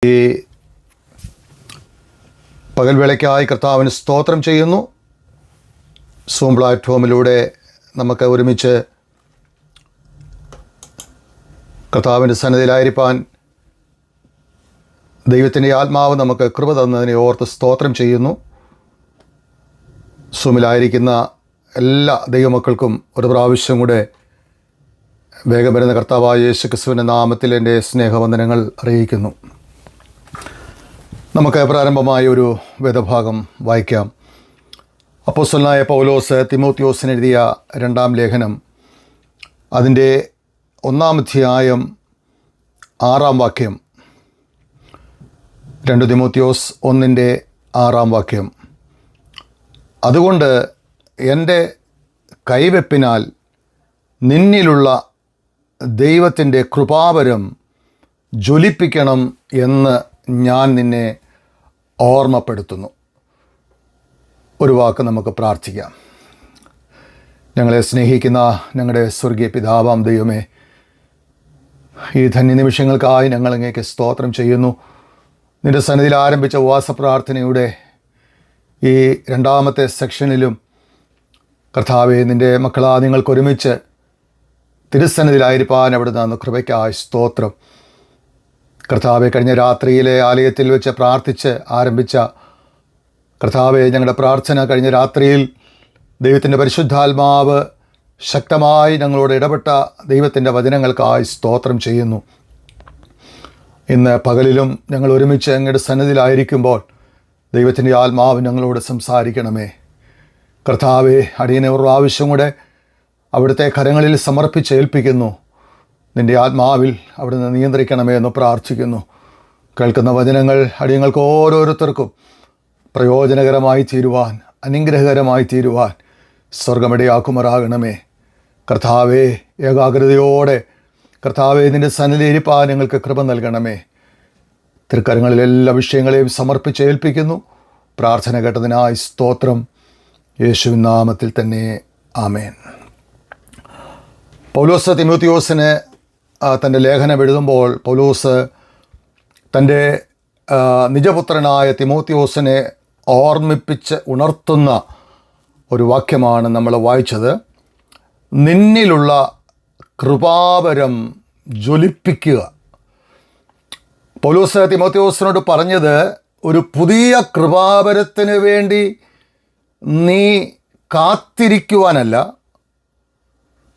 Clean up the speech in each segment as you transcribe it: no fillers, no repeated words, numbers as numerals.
ഈ പകൽവേളയ്ക്കായി കർത്താവിന് സ്തോത്രം ചെയ്യുന്നു. സൂം പ്ലാറ്റ്ഫോമിലൂടെ നമുക്ക് ഒരുമിച്ച് കർത്താവിൻ്റെ സന്നിധിയിലായിരിക്കാൻ ദൈവത്തിൻ്റെ ആത്മാവ് നമുക്ക് കൃപ തന്നതിനെ ഓർത്ത് സ്തോത്രം ചെയ്യുന്നു. സൂമിലായിരിക്കുന്ന എല്ലാ ദൈവമക്കൾക്കും ഒരു പ്രാവശ്യം കൂടെ വേഗം വരുന്ന കർത്താവായ യേശു ക്രിസ്തുവിൻ്റെ നാമത്തിൽ എൻ്റെ സ്നേഹവന്ദനങ്ങൾ അറിയിക്കുന്നു. നമുക്ക് പ്രാരംഭമായ ഒരു വേദഭാഗം വായിക്കാം. അപ്പോസ്തലനായ പൗലോസ് തിമോത്തിയോസിന് എഴുതിയ 2-ാം ലേഖനം, അതിൻ്റെ 1-ാം അധ്യായം 6-ാം വാക്യം. 2 തിമോത്തിയോസ് 1:6 വാക്യം. അതുകൊണ്ട് എൻ്റെ കൈവെപ്പിനാൽ നിന്നിലുള്ള ദൈവത്തിൻ്റെ കൃപാവരം ജ്വലിപ്പിക്കണം എന്ന് ഞാൻ നിന്നെ ഓർമ്മപ്പെടുത്തുന്നു. ഒരു വാക്ക് നമുക്ക് പ്രാർത്ഥിക്കാം. ഞങ്ങളെ സ്നേഹിക്കുന്ന ഞങ്ങളുടെ സ്വർഗീയ പിതാവാം ദൈവമേ, ഈ ധന്യനിമിഷങ്ങൾക്കായി ഞങ്ങൾ അങ്ങേക്ക് സ്തോത്രം ചെയ്യുന്നു. നിൻ്റെ സന്നിധിയിൽ ആരംഭിച്ച ഉപവാസ പ്രാർത്ഥനയുടെ ഈ 2-ാമത്തെ സെക്ഷനിലും കർത്താവെ, നിൻ്റെ മക്കളാ നിങ്ങൾക്കൊരുമിച്ച് തിരുസന്നിധിയിലായിരിക്കാൻ അവിടെ നിന്ന് കൃപയ്ക്കായി സ്തോത്രം. കർത്താവെ, കഴിഞ്ഞ രാത്രിയിലെ ആലയത്തിൽ വെച്ച് പ്രാർത്ഥിച്ച് ആരംഭിച്ച കർത്താവെ, ഞങ്ങളുടെ പ്രാർത്ഥന കഴിഞ്ഞ രാത്രിയിൽ ദൈവത്തിൻ്റെ പരിശുദ്ധാത്മാവ് ശക്തമായി ഞങ്ങളോട് ഇടപെട്ട ദൈവത്തിൻ്റെ വചനങ്ങൾക്കായി സ്തോത്രം ചെയ്യുന്നു. ഇന്ന് പകലിലും ഞങ്ങൾ ഒരുമിച്ച് അങ്ങയുടെ സന്നിധിയിലായിരിക്കുമ്പോൾ ദൈവത്തിൻ്റെ ആത്മാവ് ഞങ്ങളോട് സംസാരിക്കണമേ. കർത്താവെ, അടിയനെ ഒരു പ്രാവശ്യം കൂടെ അവിടുത്തെ കരങ്ങളിൽ സമർപ്പിച്ചേൽപ്പിക്കുന്നു. നിൻ്റെ ആത്മാവിൽ അവിടുന്ന് നിയന്ത്രിക്കണമേ എന്ന് പ്രാർത്ഥിക്കുന്നു. കേൾക്കുന്ന വചനങ്ങൾ അടിയങ്ങൾക്ക് ഓരോരുത്തർക്കും പ്രയോജനകരമായി തീരുവാൻ, അനുഗ്രഹകരമായി തീരുവാൻ സ്വർഗമിടയാക്കുമാറാകണമേ. കർത്താവേ, ഏകാഗ്രതയോടെ കർത്താവെ നിൻ്റെ സന്നിധിയിരിപ്പാൻ ഞങ്ങൾക്ക് കൃപ നൽകണമേ. തൃക്കരങ്ങളിൽ എല്ലാ വിഷയങ്ങളെയും സമർപ്പിച്ചേൽപ്പിക്കുന്നു. പ്രാർത്ഥന കേട്ടതിനായി സ്തോത്രം. യേശുവിൻ നാമത്തിൽ തന്നെ ആമേൻ. പൗലോസ് തിമോത്തിയോസിന് തൻ്റെ ലേഖനം എഴുതുമ്പോൾ പൗലോസ് തൻ്റെ നിജപുത്രനായ തിമോത്തിയോസിനെ ഓർമ്മിപ്പിച്ച് ഉണർത്തുന്ന ഒരു വാക്യമാണ് നമ്മൾ വായിച്ചത്. നിന്നിലുള്ള കൃപാവരം ജ്വലിപ്പിക്കുക. പൗലോസ് തിമോത്തിയോസിനോട് പറഞ്ഞത്, ഒരു പുതിയ കൃപാവരത്തിന് വേണ്ടി നീ കാത്തിരിക്കുവാനല്ല,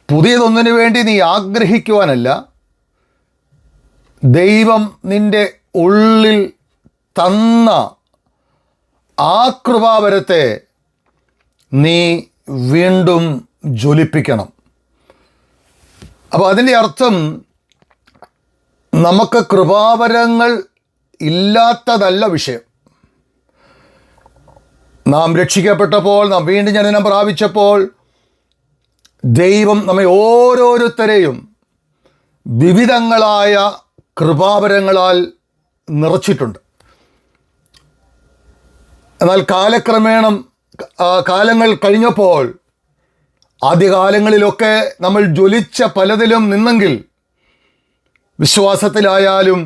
പുതിയതൊന്നിനു വേണ്ടി നീ ആഗ്രഹിക്കുവാനല്ല, ദൈവം നിൻ്റെ ഉള്ളിൽ തന്ന ആ കൃപാവരത്തെ നീ വീണ്ടും ജ്വലിപ്പിക്കണം. അപ്പോൾ അതിൻ്റെ അർത്ഥം, നമുക്ക് കൃപാവരങ്ങൾ ഇല്ലാത്തതല്ല വിഷയം. നാം രക്ഷിക്കപ്പെട്ടപ്പോൾ, നാം വീണ്ടും ജനനം പ്രാപിച്ചപ്പോൾ ദൈവം നമ്മെ ഓരോരുത്തരെയും വിവിധങ്ങളായ കൃപാവരങ്ങളാൽ നിറച്ചിട്ടുണ്ട്. എന്നാൽ കാലക്രമേണം കാലങ്ങൾ കഴിഞ്ഞപ്പോൾ, ആദ്യകാലങ്ങളിലൊക്കെ നമ്മൾ ജ്വലിച്ച പലതിലും നിന്നെങ്കിൽ, വിശ്വാസത്തിലായാലും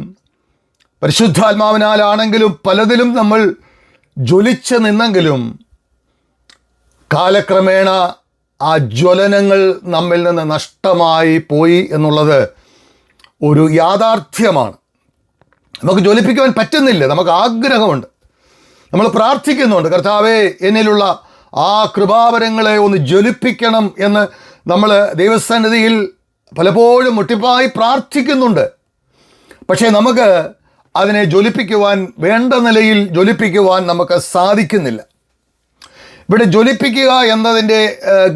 പരിശുദ്ധാത്മാവിനാലാണെങ്കിലും പലതിലും നമ്മൾ ജ്വലിച്ച് നിന്നെങ്കിലും, കാലക്രമേണ ആ ജ്വലനങ്ങൾ നമ്മിൽ നിന്ന് നഷ്ടമായി പോയി എന്നുള്ളത് ഒരു യാഥാർത്ഥ്യമാണ്. നമുക്ക് ജ്വലിപ്പിക്കുവാൻ പറ്റുന്നില്ല. നമുക്ക് ആഗ്രഹമുണ്ട്, നമ്മൾ പ്രാർത്ഥിക്കുന്നുണ്ട്, കർത്താവേ എന്നിലുള്ള ആ കൃപാവരങ്ങളെ ഒന്ന് ജ്വലിപ്പിക്കണം എന്ന് നമ്മൾ ദൈവസന്നിധിയിൽ പലപ്പോഴും മുട്ടിപ്പായി പ്രാർത്ഥിക്കുന്നുണ്ട്. പക്ഷേ നമുക്ക് അതിനെ ജ്വലിപ്പിക്കുവാൻ, വേണ്ട നിലയിൽ ജ്വലിപ്പിക്കുവാൻ നമുക്ക് സാധിക്കുന്നില്ല. ഇവിടെ ജ്വലിപ്പിക്കുക എന്നതിൻ്റെ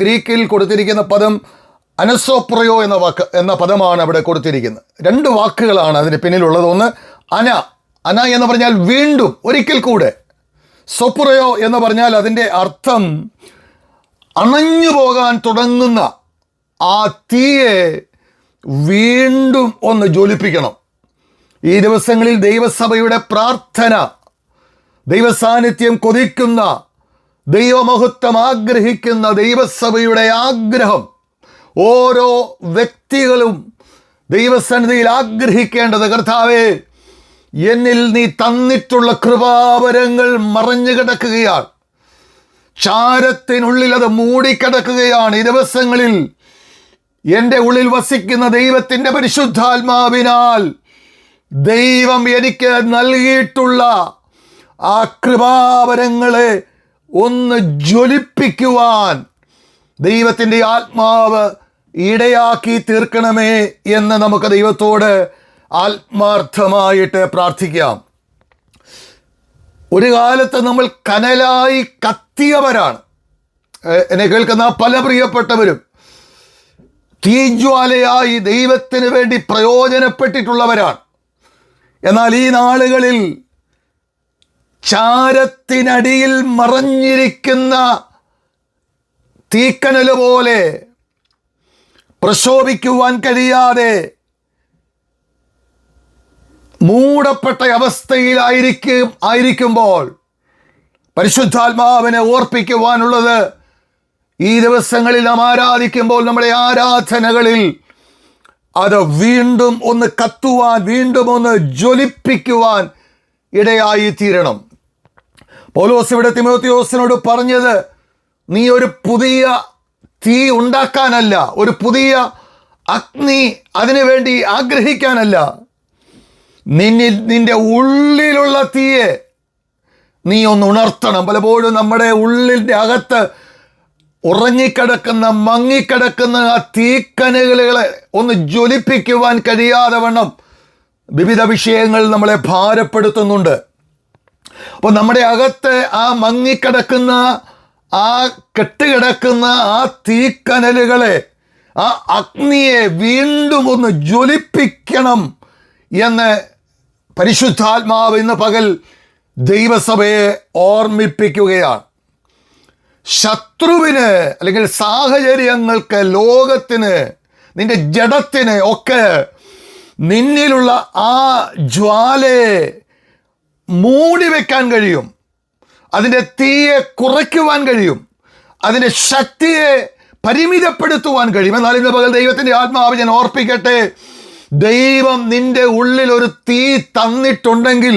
ഗ്രീക്കിൽ കൊടുത്തിരിക്കുന്ന പദം അനസോപ്രയോ എന്ന പദമാണ് അവിടെ കൊടുത്തിരിക്കുന്നത്. 2 വാക്കുകളാണ് അതിന് പിന്നിലുള്ളത്. ഒന്ന് അന എന്ന് പറഞ്ഞാൽ വീണ്ടും, ഒരിക്കൽ കൂടെ. സോപ്രയോ എന്ന് പറഞ്ഞാൽ അതിൻ്റെ അർത്ഥം അണഞ്ഞു പോകാൻ തുടങ്ങുന്ന ആ തീയെ വീണ്ടും ഒന്ന് ജ്വലിപ്പിക്കണം. ഈ ദിവസങ്ങളിൽ ദൈവസഭയുടെ പ്രാർത്ഥന, ദൈവസാന്നിധ്യം കൊതിക്കുന്ന, ദൈവമഹത്വം ആഗ്രഹിക്കുന്ന ദൈവസഭയുടെ ആഗ്രഹം, ഓരോ വ്യക്തികളും ദൈവസന്നിധിയിൽ ആഗ്രഹിക്കേണ്ടത്, കർത്താവേ എന്നിൽ നീ തന്നിട്ടുള്ള കൃപാവരങ്ങൾ മറഞ്ഞു കിടക്കുകയാണ്. ചാരത്തിനുള്ളിൽ അത് മൂടിക്കിടക്കുകയാണ്. ഈ ദിവസങ്ങളിൽ എൻ്റെ ഉള്ളിൽ വസിക്കുന്ന ദൈവത്തിൻ്റെ പരിശുദ്ധാത്മാവിനാൽ ദൈവം എനിക്ക് നൽകിയിട്ടുള്ള ആ കൃപാവരങ്ങളെ ഒന്ന് ജ്വലിപ്പിക്കുവാൻ ദൈവത്തിൻ്റെ ആത്മാവ് ഇടയാക്കി തീർക്കണമേ എന്ന് നമുക്ക് ദൈവത്തോട് ആത്മാർത്ഥമായിട്ട് പ്രാർത്ഥിക്കാം. ഒരു കാലത്ത് നമ്മൾ കനലായി കത്തിയവരാണ്. എന്നെ കേൾക്കുന്ന പല പ്രിയപ്പെട്ടവരും തീജ്വാലയായി ദൈവത്തിന് വേണ്ടി പ്രയോജനപ്പെട്ടിട്ടുള്ളവരാണ്. എന്നാൽ ഈ നാളുകളിൽ ചാരത്തിനടിയിൽ മറഞ്ഞിരിക്കുന്ന തീക്കനല് പോലെ പ്രശോഭിക്കുവാൻ കഴിയാതെ മൂടപ്പെട്ട അവസ്ഥയിലായിരിക്കുമ്പോൾ പരിശുദ്ധാത്മാവിനെ ഓർപ്പിക്കുവാനുള്ളത്, ഈ ദിവസങ്ങളിൽ നാം ആരാധിക്കുമ്പോൾ നമ്മുടെ ആരാധനകളിൽ അത് വീണ്ടും ഒന്ന് കത്തുവാൻ, വീണ്ടും ഒന്ന് ജ്വലിപ്പിക്കുവാൻ ഇടയായി തീരണം. പൗലോസ് ഇവിടെ തിമോത്തിയോസിനോട് പറഞ്ഞത്, നീ ഒരു പുതിയ തീ ഉണ്ടാക്കാനല്ല, ഒരു പുതിയ അഗ്നി അതിനുവേണ്ടി ആഗ്രഹിക്കാനല്ല, നിന്റെ ഉള്ളിലുള്ള തീയെ നീ ഒന്ന് ഉണർത്തണം. പലപ്പോഴും നമ്മുടെ ഉള്ളിൻ്റെ അകത്ത് ഉറങ്ങിക്കിടക്കുന്ന, മങ്ങിക്കിടക്കുന്ന ആ തീക്കനലുകളെ ഒന്ന് ജ്വലിപ്പിക്കുവാൻ കഴിയാതെ വണ്ണം വിവിധ വിഷയങ്ങൾ നമ്മളെ ഭാരപ്പെടുത്തുന്നുണ്ട്. അപ്പോൾ നമ്മുടെ അകത്ത് ആ മങ്ങിക്കിടക്കുന്ന, ആ കെട്ടുകിടക്കുന്ന ആ തീക്കനലുകളെ, ആ അഗ്നിയെ വീണ്ടും ഒന്ന് ജ്വലിപ്പിക്കണം എന്ന് പരിശുദ്ധാത്മാവ് ഇന്ന് പകൽ ദൈവസഭയെ ഓർമ്മിപ്പിക്കുകയാണ്. ശത്രുവിന് അല്ലെങ്കിൽ സാഹചര്യങ്ങൾക്ക്, ലോകത്തിന്, നിന്റെ ജഡത്തിന് ഒക്കെ നിന്നിലുള്ള ആ ജ്വാലയെ മൂടി വയ്ക്കാൻ കഴിയും. അതിൻ്റെ തീയെ കുറയ്ക്കുവാൻ കഴിയും. അതിൻ്റെ ശക്തിയെ പരിമിതപ്പെടുത്തുവാൻ കഴിയും. എന്നാൽ ഇന്ന് പകൽ ദൈവത്തിൻ്റെ ആത്മാവ് ഞാൻ ഓർപ്പിക്കട്ടെ, ദൈവം നിന്റെ ഉള്ളിൽ ഒരു തീ തന്നിട്ടുണ്ടെങ്കിൽ,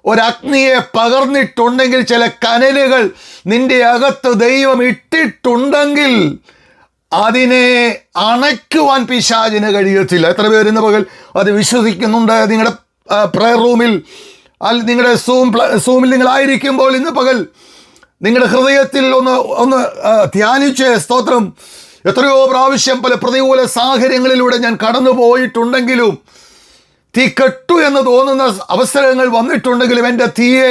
ഒരഗ്നിയെ പകർന്നിട്ടുണ്ടെങ്കിൽ, ചില കനലുകൾ നിന്റെ അകത്ത് ദൈവം ഇട്ടിട്ടുണ്ടെങ്കിൽ അതിനെ അണയ്ക്കുവാൻ പിശാചിന് കഴിയത്തില്ല. എത്ര പേര് ഇന്ന് പകൽ അത് വിശ്വസിക്കുന്നുണ്ട്? നിങ്ങളുടെ പ്രയർ റൂമിൽ, നിങ്ങളുടെ സൂമിൽ നിങ്ങളായിരിക്കുമ്പോൾ ഇന്ന് പകൽ നിങ്ങളുടെ ഹൃദയത്തിൽ ഒന്ന് ധ്യാനിച്ച് സ്തോത്രം. എത്രയോ പ്രാവശ്യം പല പ്രതികൂല സാഹചര്യങ്ങളിലൂടെ ഞാൻ കടന്നു പോയിട്ടുണ്ടെങ്കിലും, തീ കെട്ടു എന്ന് തോന്നുന്ന അവസരങ്ങൾ വന്നിട്ടുണ്ടെങ്കിലും എൻ്റെ തീയെ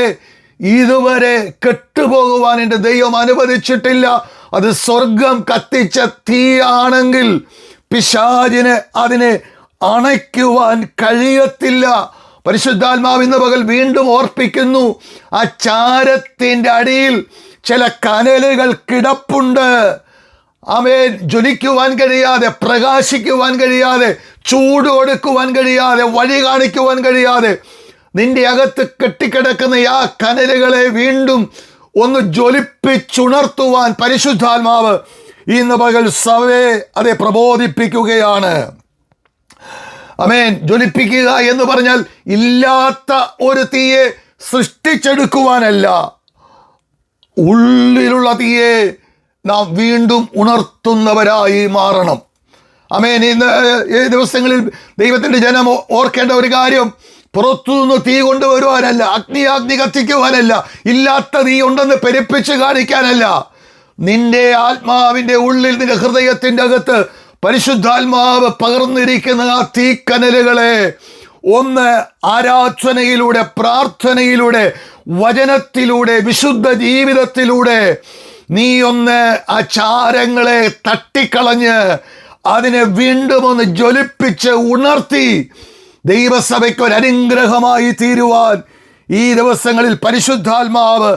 ഇതുവരെ കെട്ടുപോകുവാൻ എൻ്റെ ദൈവം അനുവദിച്ചിട്ടില്ല. അത് സ്വർഗം കത്തിച്ച തീയാണെങ്കിൽ പിശാചിന് അതിനെ അണയ്ക്കുവാൻ കഴിയത്തില്ല. പരിശുദ്ധാത്മാവ് ഇന്ന് പകൽ വീണ്ടും ഓർപ്പിക്കുന്നു, ആ ചാരത്തിൻ്റെ അടിയിൽ ചില കനലുകൾ കിടപ്പുണ്ട്. ആമേൻ. ജ്വലിക്കുവാൻ കഴിയാതെ, പ്രകാശിക്കുവാൻ കഴിയാതെ, ചൂട് കൊടുക്കുവാൻ കഴിയാതെ, വഴി കാണിക്കുവാൻ കഴിയാതെ നിന്റെ അകത്ത് കെട്ടിക്കിടക്കുന്ന ആ കനലുകളെ വീണ്ടും ഒന്ന് ജ്വലിപ്പിച്ചുണർത്തുവാൻ പരിശുദ്ധാത്മാവ് ഇന്ന് പകൽ സഭയെ അതെ പ്രബോധിപ്പിക്കുകയാണ്. ആമേൻ. ജ്വലിപ്പിക്കുക എന്ന് പറഞ്ഞാൽ ഇല്ലാത്ത ഒരു തീയെ സൃഷ്ടിച്ചെടുക്കുവാനല്ല, ഉള്ളിലുള്ള തീയെ നാം വീണ്ടും ഉണർത്തുന്നവരായി മാറണം. ആമേൻ. ഇന്ന് ഈ ദിവസങ്ങളിൽ ദൈവത്തിൻ്റെ ജനം ഓർക്കേണ്ട ഒരു കാര്യം, പുറത്തുനിന്ന് തീ കൊണ്ടുവരുവാനല്ല, അഗ്നി കത്തിക്കുവാനല്ല, ഇല്ലാത്ത തീ ഉണ്ടെന്ന് പെരുപ്പിച്ച് കാണിക്കാനല്ല. നിന്റെ ആത്മാവിൻ്റെ ഉള്ളിൽ, നിന്റെ ഹൃദയത്തിൻ്റെ അകത്ത് പരിശുദ്ധാത്മാവ് പകർന്നിരിക്കുന്ന ആ തീക്കനലുകളെ ഒന്ന് ആരാധനയിലൂടെ, പ്രാർത്ഥനയിലൂടെ, വചനത്തിലൂടെ, വിശുദ്ധ ജീവിതത്തിലൂടെ നീ ഒന്ന് ആ ചാരങ്ങളെ തട്ടിക്കളഞ്ഞ് അതിനെ വീണ്ടും ഒന്ന് ജ്വലിപ്പിച്ച് ഉണർത്തി ദൈവസഭയ്ക്ക് ഒരു അനുഗ്രഹമായി തീരുവാൻ ഈ ദിവസങ്ങളിൽ പരിശുദ്ധാത്മാവ്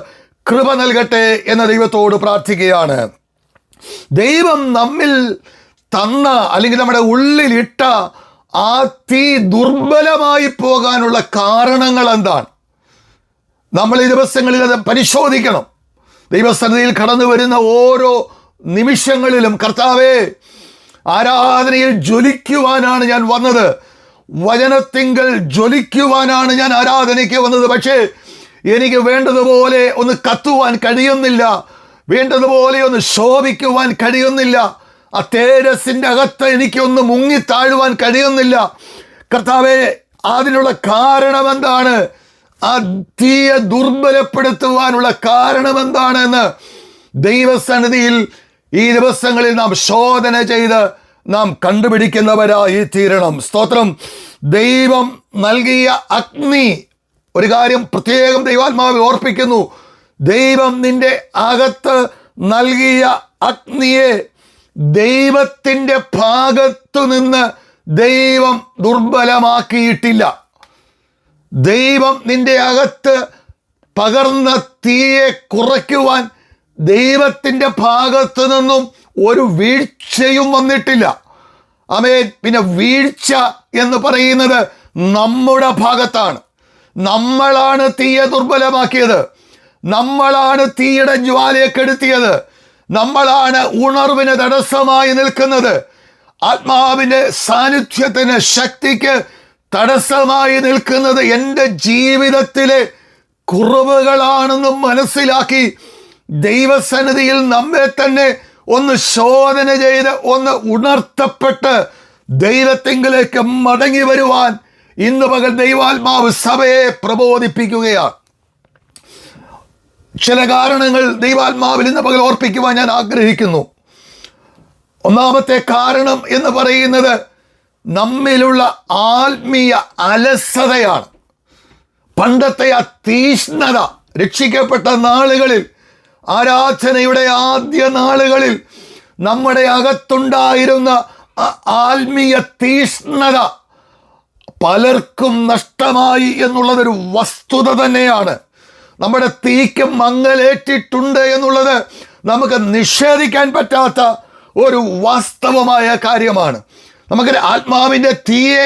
കൃപ നൽകട്ടെ എന്ന ദൈവത്തോട് പ്രാർത്ഥിക്കുകയാണ്. ദൈവം നമ്മിൽ തന്ന അല്ലെങ്കിൽ നമ്മുടെ ഉള്ളിലിട്ട ആ തീ ദുർബലമായി പോകാനുള്ള കാരണങ്ങൾ എന്താണ്? നമ്മൾ ഈ ദിവസങ്ങളിൽ അത് പരിശോധിക്കണം. ദൈവസന്നിധിയിൽ കടന്നു വരുന്ന ഓരോ നിമിഷങ്ങളിലും, കർത്താവേ, ആരാധനയിൽ ജ്വലിക്കുവാനാണ് ഞാൻ വന്നത്, വചനത്തിങ്കൽ ജ്വലിക്കുവാനാണ് ഞാൻ ആരാധനയ്ക്ക് വന്നത്. പക്ഷേ എനിക്ക് വേണ്ടതുപോലെ ഒന്ന് കത്തുവാൻ കഴിയുന്നില്ല, വേണ്ടതുപോലെ ഒന്ന് ശോഭിക്കുവാൻ കഴിയുന്നില്ല. ആ തേജസ്സിൻ്റെ അകത്ത് എനിക്കൊന്ന് മുങ്ങിത്താഴുവാൻ കഴിയുന്നില്ല. കർത്താവേ, അതിനുള്ള കാരണം എന്താണ്? ആ തീയെ ദുർബലപ്പെടുത്തുവാനുള്ള കാരണം എന്താണെന്ന് ദൈവസന്നിധിയിൽ ഈ ദിവസങ്ങളിൽ നാം ശോധന ചെയ്ത് നാം കണ്ടുപിടിക്കുന്നവരായി തീരണം. സ്തോത്രം. ദൈവം നൽകിയ അഗ്നി, ഒരു കാര്യം പ്രത്യേകം ദൈവാത്മാവ് ഓർപ്പിക്കുന്നു. ദൈവം നിന്റെ അകത്ത് നൽകിയ അഗ്നിയെ ദൈവത്തിൻ്റെ ഭാഗത്തു നിന്ന് ദൈവം ദുർബലമാക്കിയിട്ടില്ല. ദൈവം നിന്റെ അകത്ത് പകർന്ന തീയെ കുറയ്ക്കുവാൻ ദൈവത്തിൻ്റെ ഭാഗത്തു നിന്നും ഒരു വീഴ്ചയും വന്നിട്ടില്ല. ആമേൻ. പിന്നെ വീഴ്ച എന്ന് പറയുന്നത് നമ്മുടെ ഭാഗത്താണ്. നമ്മളാണ് തീയെ ദുർബലമാക്കിയത്, നമ്മളാണ് തീയുടെ ജ്വാലയെ കെടുത്തിയത്, നമ്മളാണ് ഉണർവിന് തടസ്സമായി നിൽക്കുന്നത്, ആത്മാവിൻ്റെ സാന്നിധ്യത്തിന്, ശക്തിക്ക് തടസ്സമായി നിൽക്കുന്നത് എൻ്റെ ജീവിതത്തിലെ കുറവുകളാണെന്ന് മനസ്സിലാക്കി ദൈവസന്നിധിയിൽ നമ്മെ തന്നെ ഒന്ന് ശോധന ചെയ്ത് ഒന്ന് ഉണർത്തപ്പെട്ട് ദൈവത്തിങ്കിലേക്ക് മടങ്ങി വരുവാൻ ഇന്ന് പകൽ ദൈവാത്മാവ് സഭയെ പ്രബോധിപ്പിക്കുകയാണ്. ചില കാരണങ്ങൾ ദൈവാത്മാവിൽ ഇന്ന് പകൽ ഓർപ്പിക്കുവാൻ ഞാൻ ആഗ്രഹിക്കുന്നു. ഒന്നാമത്തെ കാരണം എന്ന് പറയുന്നത് നമ്മിലുള്ള ആത്മീയ അലസതയാണ്. പണ്ടത്തെ ആ തീഷ്ണത, രക്ഷിക്കപ്പെട്ട നാളുകളിൽ, ആരാധനയുടെ ആദ്യ നാളുകളിൽ നമ്മുടെ അകത്തുണ്ടായിരുന്ന ആത്മീയ തീഷ്ണത പലർക്കും നഷ്ടമായി എന്നുള്ളതൊരു വസ്തുത തന്നെയാണ്. നമ്മുടെ തീക്ക് മങ്ങലേറ്റിട്ടുണ്ട് എന്നുള്ളത് നമുക്ക് നിഷേധിക്കാൻ പറ്റാത്ത ഒരു വാസ്തവമായ കാര്യമാണ്. നമുക്കൊരു ആത്മാവിൻ്റെ തീയെ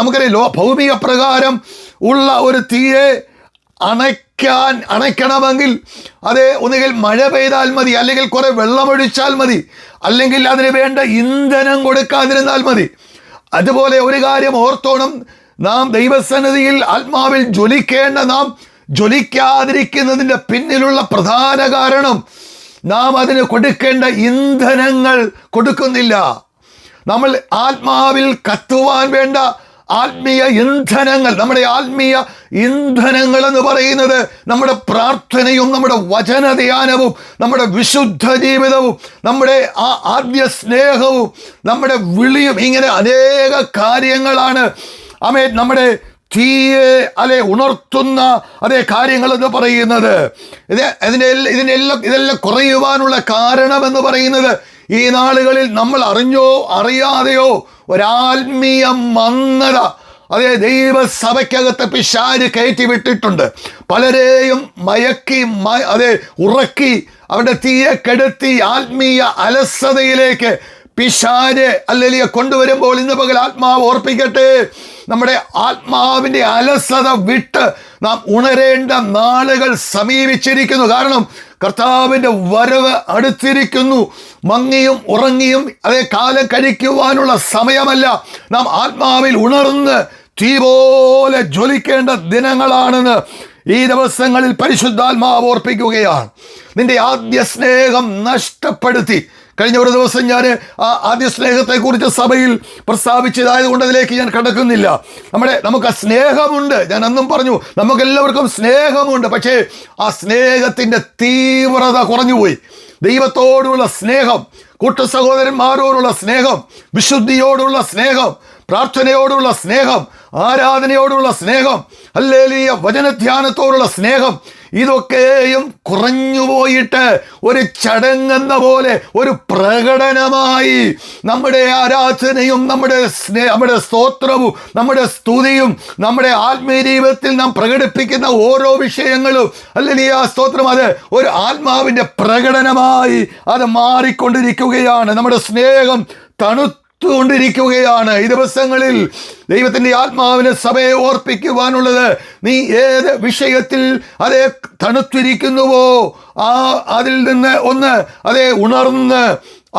നമുക്കൊരു ഭൗമിക പ്രകാരം ഉള്ള ഒരു തീയെ അണയ്ക്കണമെങ്കിൽ അത് ഒന്നുകിൽ മഴ പെയ്താൽ മതി, അല്ലെങ്കിൽ കുറെ വെള്ളമൊഴിച്ചാൽ മതി, അല്ലെങ്കിൽ അതിന് വേണ്ട ഇന്ധനം കൊടുക്കാതിരുന്നാൽ മതി. അതുപോലെ ഒരു കാര്യം ഓർത്തോണം, നാം ദൈവസന്നിധിയിൽ ആത്മാവിൽ ജ്വലിക്കേണ്ട നാം ജ്വലിക്കാതിരിക്കുന്നതിൻ്റെ പിന്നിലുള്ള പ്രധാന കാരണം നാം അതിന് കൊടുക്കേണ്ട ഇന്ധനങ്ങൾ കൊടുക്കുന്നില്ല. നമ്മൾ ആത്മാവിൽ കത്തുവാൻ വേണ്ട ആത്മീയ ഇന്ധനങ്ങൾ, നമ്മുടെ ആത്മീയ ഇന്ധനങ്ങൾ എന്ന് പറയുന്നത് നമ്മുടെ പ്രാർത്ഥനയും നമ്മുടെ വചനധ്യാനവും നമ്മുടെ വിശുദ്ധ ജീവിതവും നമ്മുടെ ആ ആദ്യ സ്നേഹവും നമ്മുടെ വിളിയും, ഇങ്ങനെ അനേക കാര്യങ്ങളാണ് ആമേൻ നമ്മുടെ തീയെ ഉണർത്തുന്ന അതേ കാര്യങ്ങളെന്ന് പറയുന്നത്. ഇതെല്ലാം കുറയുവാനുള്ള കാരണമെന്ന് പറയുന്നത് ഈ നാളുകളിൽ നമ്മൾ അറിഞ്ഞോ അറിയാതെയോ ഒരാത്മീയ മന്ദത ദൈവസഭയ്ക്കകത്ത് പിശാച് കയറ്റി വിട്ടിട്ടുണ്ട്. പലരെയും മയക്കി ഉറക്കി അവരുടെ തീയെ കെടുത്തി ആത്മീയ അലസതയിലേക്ക് പിശാച് കൊണ്ടുവരുമ്പോൾ ഇന്ന് പകൽ ആത്മാവ് ഓർപ്പിക്കട്ടെ, നമ്മുടെ ആത്മാവിൻ്റെ അലസത വിട്ട് നാം ഉണരേണ്ട നാളുകൾ സമീപിച്ചിരിക്കുന്നു. കാരണം കർത്താവിൻ്റെ വരവ് അടുത്തിരിക്കുന്നു. മങ്ങിയും ഉറങ്ങിയും കാലം കഴിക്കുവാനുള്ള സമയമല്ല. നാം ആത്മാവിൽ ഉണർന്ന് തീ പോലെ ജ്വലിക്കേണ്ട ദിനങ്ങളാണെന്ന് ഈ ദിവസങ്ങളിൽ പരിശുദ്ധാത്മാവ് ഓർപ്പിക്കുകയാണ്. നിന്റെ ആദ്യ സ്നേഹം നഷ്ടപ്പെടുത്തി. കഴിഞ്ഞ ഒരു ദിവസം ഞാൻ ആ ആദ്യ സ്നേഹത്തെക്കുറിച്ച് സഭയിൽ പ്രസ്താവിച്ചതായതുകൊണ്ട് അതിലേക്ക് ഞാൻ കടക്കുന്നില്ല. നമുക്ക് സ്നേഹമുണ്ട്, ഞാൻ അന്നും പറഞ്ഞു, നമുക്കെല്ലാവർക്കും സ്നേഹമുണ്ട്. പക്ഷേ ആ സ്നേഹത്തിൻ്റെ തീവ്രത കുറഞ്ഞുപോയി. ദൈവത്തോടുള്ള സ്നേഹം, കൂട്ടസഹോദരന്മാരോടുള്ള സ്നേഹം, വിശുദ്ധിയോടുള്ള സ്നേഹം, പ്രാർത്ഥനയോടുള്ള സ്നേഹം, ആരാധനയോടുള്ള സ്നേഹം, ഹല്ലേലൂയ വചനധ്യാനത്തോടുള്ള സ്നേഹം, ഇതൊക്കെയും കുറഞ്ഞുപോയിട്ട് ഒരു ചടങ്ങെന്ന പോലെ ഒരു പ്രകടനമായി നമ്മുടെ ആരാധനയും നമ്മുടെ സ്തോത്രവും നമ്മുടെ സ്തുതിയും നമ്മുടെ ആത്മീയ ജീവിതത്തിൽ നാം പ്രകടിപ്പിക്കുന്ന ഓരോ വിഷയങ്ങളും ഹല്ലേലൂയ സ്തോത്രം അത് ഒരു ആത്മാവിൻ്റെ പ്രകടനമായി അത് മാറിക്കൊണ്ടിരിക്കുകയാണ്. നമ്മുടെ സ്നേഹം തണുത്തുകൊണ്ടിരിക്കുകയാണ്. ഈ ദിവസങ്ങളിൽ ദൈവത്തിൻ്റെ ആത്മാവിനെ സഭയെ ഓർപ്പിക്കുവാനുള്ളത്, നീ ഏത് വിഷയത്തിൽ തണുത്തിരിക്കുന്നുവോ അതിൽ നിന്ന് ഒന്ന് ഉണർന്ന്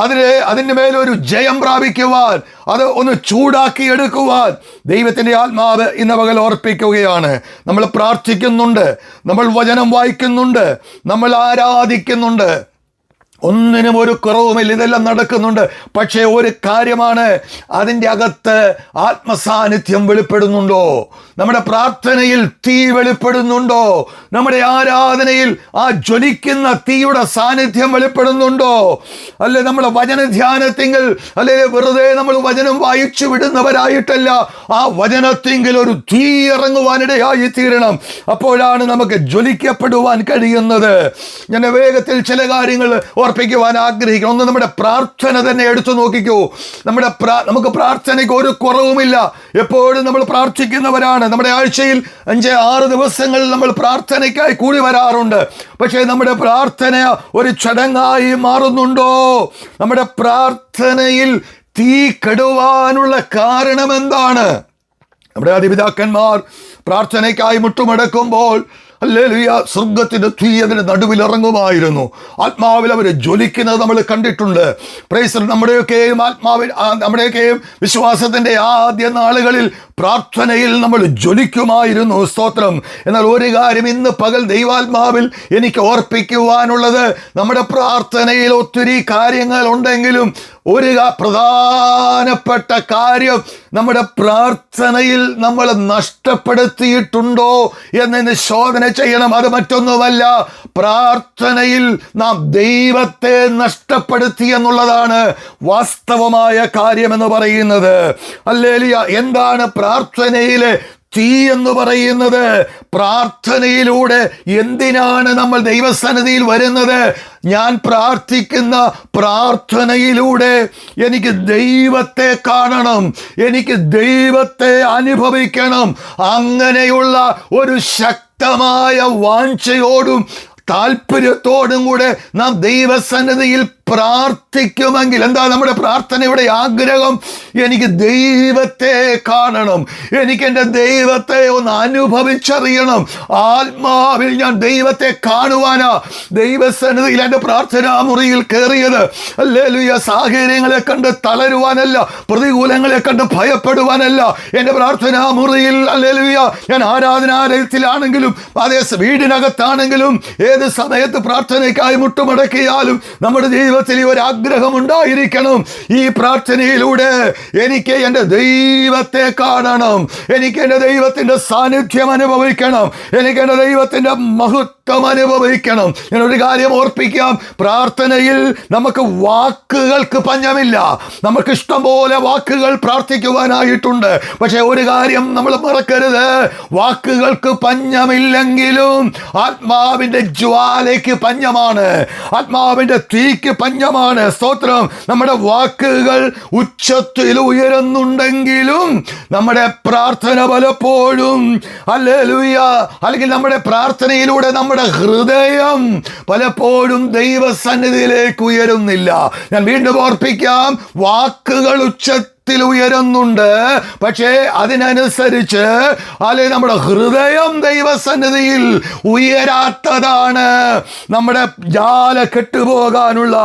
അതിൻ്റെ മേലൊരു ജയം പ്രാപിക്കുവാൻ, അത് ഒന്ന് ചൂടാക്കി എടുക്കുവാൻ ദൈവത്തിൻ്റെ ആത്മാവ് ഇന്ന് പകൽ ഓർപ്പിക്കുകയാണ്. നമ്മൾ പ്രാർത്ഥിക്കുന്നുണ്ട്, നമ്മൾ വചനം വായിക്കുന്നുണ്ട്, നമ്മൾ ആരാധിക്കുന്നുണ്ട്, ഒന്നിനും ഒരു കുറവുമില്ല, ഇതെല്ലാം നടക്കുന്നുണ്ട്. പക്ഷേ ഒരു കാര്യമാണ്, അതിൻ്റെ അകത്ത് ആത്മസാന്നിധ്യം വെളിപ്പെടുന്നുണ്ടോ? നമ്മുടെ പ്രാർത്ഥനയിൽ തീ വെളിപ്പെടുന്നുണ്ടോ? നമ്മുടെ ആരാധനയിൽ ആ ജ്വലിക്കുന്ന തീയുടെ സാന്നിധ്യം വെളിപ്പെടുന്നുണ്ടോ? അല്ലെ നമ്മുടെ വചനധ്യാനത്തിങ്കിൽ, അല്ലെ വെറുതെ നമ്മൾ വചനം വായിച്ചു വിടുന്നവരായിട്ടല്ല, ആ വചനത്തിങ്കിൽ ഒരു തീ ഇറങ്ങുവാനിടയായി തീരണം. അപ്പോഴാണ് നമുക്ക് ജ്വലിക്കപ്പെടുവാൻ കഴിയുന്നത്. ഞാൻ വേഗത്തിൽ ചില കാര്യങ്ങൾ ഓർപ്പിക്കുവാൻ ആഗ്രഹിക്കുന്നു. ഒന്ന്, നമ്മുടെ പ്രാർത്ഥന തന്നെ എടുത്തു നോക്കിക്കൂ. നമുക്ക് പ്രാർത്ഥനയ്ക്ക് ഒരു കുറവുമില്ല. എപ്പോഴും നമ്മൾ പ്രാർത്ഥിക്കുന്നവരാണ്. നമ്മുടെ ആഴ്ചയിൽ 5-6 ദിവസങ്ങൾ നമ്മൾ പ്രാർത്ഥനയ്ക്കായി കൂടി വരാറുണ്ട്. പക്ഷേ നമ്മുടെ പ്രാർത്ഥന ഒരു ചടങ്ങായി മാറുന്നുണ്ടോ? നമ്മുടെ പ്രാർത്ഥനയിൽ തീ കെടുവാനുള്ള കാരണം എന്താണ്? നമ്മുടെ അതിപിതാക്കന്മാർ പ്രാർത്ഥനയ്ക്കായി മുട്ടുമടക്കുമ്പോൾ ഹല്ലേലൂയ, സ്വർഗത്തിന്റെ തീ അതിന്റെ നടുവിൽ ഇറങ്ങുമായിരുന്നു. ആത്മാവിൽ അവർ ജ്വലിക്കുന്നത് നമ്മൾ കണ്ടിട്ടുണ്ട്. പ്രൈസ്. നമ്മുടെയൊക്കെയും വിശ്വാസത്തിന്റെ ആദ്യ നാളുകളിൽ പ്രാർത്ഥനയിൽ നമ്മൾ ജ്വലിക്കുമായിരുന്നു. സ്തോത്രം. എന്നാൽ ഒരു കാര്യം ഇന്ന് പകൽ ദൈവാത്മാവിൽ എനിക്ക് ഓർപ്പിക്കുവാനുള്ളത്, നമ്മുടെ പ്രാർത്ഥനയിൽ ഒത്തിരി കാര്യങ്ങൾ ഉണ്ടെങ്കിലും ഒരു പ്രധാനപ്പെട്ട കാര്യം നമ്മുടെ പ്രാർത്ഥനയിൽ നമ്മൾ നഷ്ടപ്പെടുത്തിയിട്ടുണ്ടോ എന്ന് ശോധന ചെയ്യണം. അത് മറ്റൊന്നുമല്ല, പ്രാർത്ഥനയിൽ നാം ദൈവത്തെ നഷ്ടപ്പെടുത്തി എന്നുള്ളതാണ് വാസ്തവമായ കാര്യമെന്ന് പറയുന്നത്. ഹല്ലേലൂയ. എന്താണ് പ്രാർത്ഥനയിലെ തീ എന്ന് പറയുന്നത്? പ്രാർത്ഥനയിലൂടെ എന്തിനാണ് നമ്മൾ ദൈവസന്നിധിയിൽ വരുന്നത്? ഞാൻ പ്രാർത്ഥിക്കുന്ന പ്രാർത്ഥനയിലൂടെ എനിക്ക് ദൈവത്തെ കാണണം, എനിക്ക് ദൈവത്തെ അനുഭവിക്കണം. അങ്ങനെയുള്ള ഒരു ശക്തമായ വാഞ്ചയോടും താല്പര്യത്തോടും കൂടെ നാം ദൈവസന്നിധിയിൽ പ്രാർത്ഥിക്കുമെങ്കിൽ, എന്താ നമ്മുടെ പ്രാർത്ഥനയുടെ ആഗ്രഹം? എനിക്ക് ദൈവത്തെ കാണണം, എനിക്ക് എൻ്റെ ദൈവത്തെ ഒന്ന് അനുഭവിച്ചറിയണം. ആത്മാവിൽ ഞാൻ ദൈവത്തെ കാണുവാനാ ദൈവസന്നിധിയിൽ എൻ്റെ പ്രാർത്ഥനാ മുറിയിൽ കയറിയത്. ഹല്ലേലൂയ. സാഹചര്യങ്ങളെ കണ്ട് തളരുവാനല്ല, പ്രതികൂലങ്ങളെ കണ്ട് ഭയപ്പെടുവാനല്ല. എൻ്റെ പ്രാർത്ഥനാ മുറിയിൽ ഹല്ലേലൂയ, ഞാൻ ആരാധനാലയത്തിലാണെങ്കിലും അതേ വീടിനകത്താണെങ്കിലും ഏത് സമയത്ത് പ്രാർത്ഥനയ്ക്കായി മുട്ടുമടക്കിയാലും നമ്മുടെ ദൈവത്തിൽ ഒരു ആഗ്രഹം ഉണ്ടായിരിക്കണം. ഈ പ്രാർത്ഥനയിലൂടെ എനിക്ക് എൻ്റെ ദൈവത്തെ കാണണം, എനിക്ക് എൻ്റെ ദൈവത്തിൻ്റെ സാന്നിധ്യം അനുഭവിക്കണം, എനിക്ക് എൻ്റെ ദൈവത്തിൻ്റെ മഹത്വം അനുഭവിക്കണം. ഞാനൊരു കാര്യം ഓർപ്പിക്കാം, പ്രാർത്ഥനയിൽ നമുക്ക് വാക്കുകൾക്ക് പഞ്ഞമില്ല. നമുക്ക് ഇഷ്ടം പോലെ വാക്കുകൾ പ്രാർത്ഥിക്കുവാനായിട്ടുണ്ട്. പക്ഷെ ഒരു കാര്യം നമ്മൾ മറക്കരുത്, വാക്കുകൾക്ക് പഞ്ഞമില്ലെങ്കിലും ആത്മാവിൻ്റെ ജ്വാലയ്ക്ക് പഞ്ഞമാണ്, ആത്മാവിൻ്റെ തീക്ക് പഞ്ഞമാണ്. സ്തോത്രം. നമ്മുടെ വാക്കുകൾ ഉച്ചത്തിൽ ഉയരുന്നുണ്ടെങ്കിലും നമ്മുടെ പ്രാർത്ഥന പലപ്പോഴും ഹല്ലേലൂയ, അല്ലെങ്കിൽ നമ്മുടെ പ്രാർത്ഥനയിലൂടെ നമ്മുടെ ഹൃദയം പലപ്പോഴും ദൈവസന്നിധിയിലേക്ക് ഉയരുന്നില്ല. ഞാൻ വീണ്ടും ഓർപ്പിക്കാം, വാക്കുകൾ ഉയരുന്നുണ്ട്, പക്ഷേ അതിനനുസരിച്ച് അല്ലെങ്കിൽ നമ്മുടെ ഹൃദയം ദൈവസന്നിധിയിൽ ഉയരാത്തതാണ് നമ്മുടെ ജാല കെട്ടുപോകാനുള്ള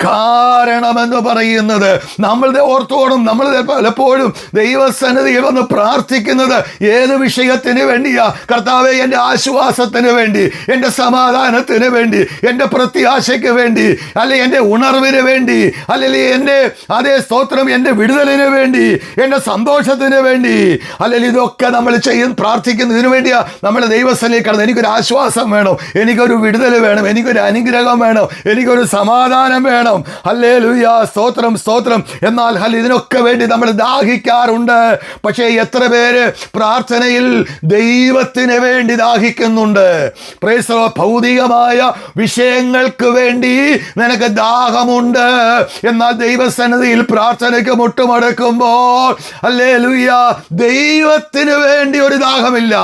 കാരണമെന്ന് പറയുന്നത്. നമ്മളുടെ ഓർത്തോണം, നമ്മൾ പലപ്പോഴും ദൈവസന്നിധിയിൽ വന്ന് പ്രാർത്ഥിക്കുന്നത് ഏത് വിഷയത്തിന് വേണ്ടിയാ? കർത്താവേ, എൻ്റെ ആശ്വാസത്തിന് വേണ്ടി, എൻ്റെ സമാധാനത്തിന് വേണ്ടി, എൻ്റെ പ്രത്യാശയ്ക്ക് വേണ്ടി, അല്ലെങ്കിൽ എൻ്റെ ഉണർവിന് വേണ്ടി, അല്ലെങ്കിൽ എൻ്റെ അതേ സ്തോത്രം എൻ്റെ വിടുതലിന് വേണ്ടി, എന്റെ സന്തോഷത്തിന് വേണ്ടി, അല്ലെങ്കിൽ ഇതൊക്കെ നമ്മൾ പ്രാർത്ഥിക്കുന്നതിന് വേണ്ടിയാ നമ്മൾ ദൈവസ്ഥലേക്ക് കടന്നത്. എനിക്കൊരു ആശ്വാസം വേണം, എനിക്കൊരു വിടുതൽ വേണം, എനിക്കൊരു അനുഗ്രഹം വേണം, എനിക്കൊരു സമാധാനം വേണം. ഹല്ലേലൂയ, സ്തോത്രം സ്തോത്രം. എന്നാൽ ഇതിനൊക്കെ വേണ്ടി നമ്മൾ ദാഹിക്കാറുണ്ട്. പക്ഷേ എത്ര പേര് പ്രാർത്ഥനയിൽ ദൈവത്തിന് വേണ്ടി ദാഹിക്കുന്നുണ്ട്? Praise the Lord. ഭൗതികമായ വിഷയങ്ങൾക്ക് വേണ്ടി നിനക്ക് ദാഹമുണ്ട്, എന്നാൽ ദൈവസന്നിധിയിൽ പ്രാർത്ഥനയ്ക്ക് മുട്ടുമടക്കും നടക്കുമ്പോൾ ഹല്ലേലൂയ, ദൈവത്തിന് വേണ്ടി ഒരു ദാഹമില്ല.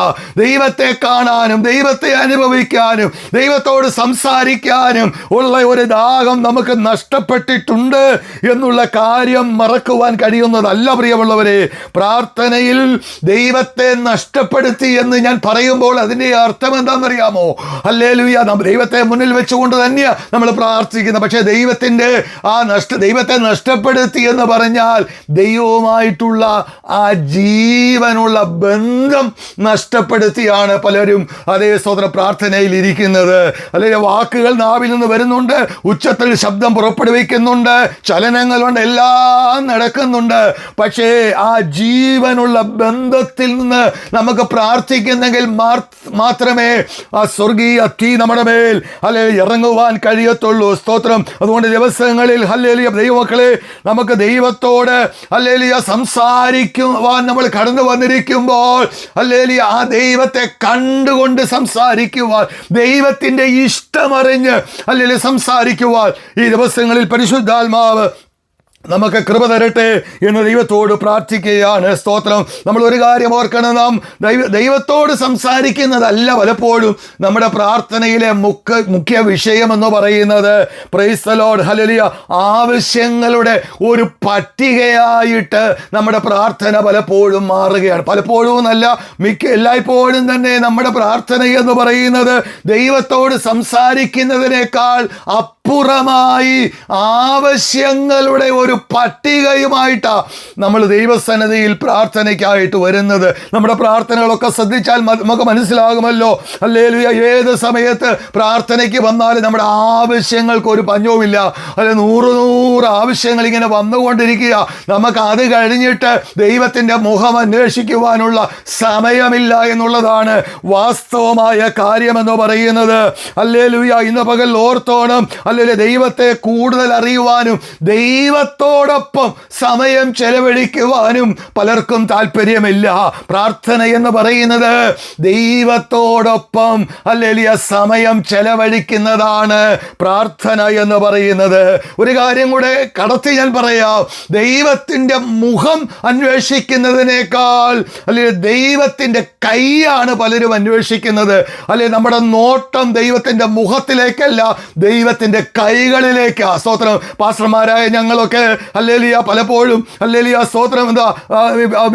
ദൈവത്തെ കാണാനും ദൈവത്തെ അനുഭവിക്കാനും ദൈവത്തോട് സംസാരിക്കാനും ഉള്ള ഒരു ദാഹം നമുക്ക് നഷ്ടപ്പെട്ടിട്ടുണ്ട് എന്നുള്ള കാര്യം മറക്കുവാൻ കഴിയുന്നതല്ല പ്രിയമുള്ളവരെ. പ്രാർത്ഥനയിൽ ദൈവത്തെ നഷ്ടപ്പെടുത്തി എന്ന് ഞാൻ പറയുമ്പോൾ അതിൻ്റെ അർത്ഥം എന്താണെന്നറിയാമോ? ഹല്ലേലൂയ, ദൈവത്തെ മുന്നിൽ വെച്ചുകൊണ്ട് തന്നെയാണ് നമ്മൾ പ്രാർത്ഥിക്കുന്നത്. പക്ഷേ ദൈവത്തെ നഷ്ടപ്പെടുത്തി എന്ന് പറഞ്ഞാൽ ദൈവവുമായിട്ടുള്ള ആ ജീവനുള്ള ബന്ധം നഷ്ടപ്പെടുത്തിയാണ് പലരും അതേ സ്തോത്ര പ്രാർത്ഥനയിൽ ഇരിക്കുന്നത്. അല്ലെങ്കിൽ വാക്കുകൾ നാവിൽ നിന്ന് വരുന്നുണ്ട്, ഉച്ചത്തിൽ ശബ്ദം പുറപ്പെടുവിക്കുന്നുണ്ട്, ചലനങ്ങളുണ്ട്, എല്ലാം നടക്കുന്നുണ്ട്. പക്ഷേ ആ ജീവനുള്ള ബന്ധത്തിൽ നിന്ന് നമുക്ക് പ്രാർത്ഥിക്കുന്നെങ്കിൽ മാത്രമേ ആ സ്വർഗീയ തീ നമ്മുടെ മേൽ ഇറങ്ങുവാൻ കഴിയത്തുള്ളൂ. സ്തോത്രം. അതുകൊണ്ട് ദിവസങ്ങളിൽ ഹല്ലേലൂയ ദൈവമക്കളെ, നമുക്ക് ദൈവത്തോട് ഹല്ലേലൂയ സംസാരിക്കുവാൻ നമ്മൾ കടന്നു വന്നിരിക്കുമ്പോൾ ഹല്ലേലൂയ ആ ദൈവത്തെ കണ്ടുകൊണ്ട് സംസാരിക്കുവാൻ, ദൈവത്തിൻ്റെ ഇഷ്ടമറിഞ്ഞ് ഹല്ലേലൂയ സംസാരിക്കുവാൻ ഈ ദിവസങ്ങളിൽ പരിശുദ്ധാത്മാവ് നമുക്ക് കൃപ തരട്ടെ എന്ന് ദൈവത്തോട് പ്രാർത്ഥിക്കുകയാണ്. സ്തോത്രം. നമ്മൾ ഒരു കാര്യം ഓർക്കണം, നാം ദൈവത്തോട് സംസാരിക്കുന്നതല്ല പലപ്പോഴും നമ്മുടെ പ്രാർത്ഥനയിലെ മുഖ്യ വിഷയമെന്ന് പറയുന്നത്. പ്രൈസ് ദി ലോർഡ്, ഹല്ലേലൂയ, ആവശ്യങ്ങളുടെ ഒരു പട്ടികയായിട്ട് നമ്മുടെ പ്രാർത്ഥന പലപ്പോഴും മാറുകയാണ്. പലപ്പോഴും എന്നല്ല, എല്ലായ്പ്പോഴും തന്നെ നമ്മുടെ പ്രാർത്ഥന എന്ന് പറയുന്നത് ദൈവത്തോട് സംസാരിക്കുന്നതിനേക്കാൾ അപ്പുറമായി ആവശ്യങ്ങളുടെ ഒരു പട്ടികയുമായിട്ടാണ് നമ്മൾ ദൈവസന്നിധിയിൽ പ്രാർത്ഥനയ്ക്കായിട്ട് വരുന്നത്. നമ്മുടെ പ്രാർത്ഥനകളൊക്കെ ശ്രദ്ധിച്ചാൽ നമുക്ക് മനസ്സിലാകുമല്ലോ. ഹല്ലേലൂയ, ഏത് സമയത്ത് പ്രാർത്ഥനയ്ക്ക് വന്നാലും നമ്മുടെ ആവശ്യങ്ങൾക്ക് ഒരു പഞ്ഞവുമില്ല. അല്ലെ, 100 ആവശ്യങ്ങൾ ഇങ്ങനെ വന്നുകൊണ്ടിരിക്കുക. നമുക്ക് അത് കഴിഞ്ഞിട്ട് ദൈവത്തിൻ്റെ മുഖം അന്വേഷിക്കുവാനുള്ള സമയമില്ല എന്നുള്ളതാണ് വാസ്തവമായ കാര്യമെന്ന് പറയുന്നത്. ഹല്ലേലൂയ, ഇന്ന് പകൽ ഓർത്തോണം, ഹല്ലേലൂയ, ദൈവത്തെ കൂടുതൽ അറിയുവാനും ദൈവത്തോടൊപ്പം സമയം ചെലവഴിക്കുവാനും പലർക്കും താല്പര്യമില്ല. പ്രാർത്ഥന എന്ന് പറയുന്നത് ദൈവത്തോടൊപ്പം ഹല്ലേലൂയ സമയം ചെലവഴിക്കുന്നതാണ് പ്രാർത്ഥന എന്ന് പറയുന്നത്. ഒരു കാര്യം കൂടെ കടത്തി ഞാൻ പറയാം. ദൈവത്തിൻ്റെ മുഖം അന്വേഷിക്കുന്നതിനേക്കാൾ അല്ലെങ്കിൽ ദൈവത്തിൻ്റെ കൈയാണ് പലരും അന്വേഷിക്കുന്നത്. അല്ലെങ്കിൽ നമ്മുടെ നോട്ടം ദൈവത്തിൻ്റെ മുഖത്തിലേക്കല്ല, ദൈവത്തിൻ്റെ കൈകളിലേക്കാണ്. സ്തോത്രം. പാസ്റ്റർമാരായ ഞങ്ങളൊക്കെ ഹല്ലേലൂയ പലപ്പോഴും ഹല്ലേലൂയ സ്തോത്രം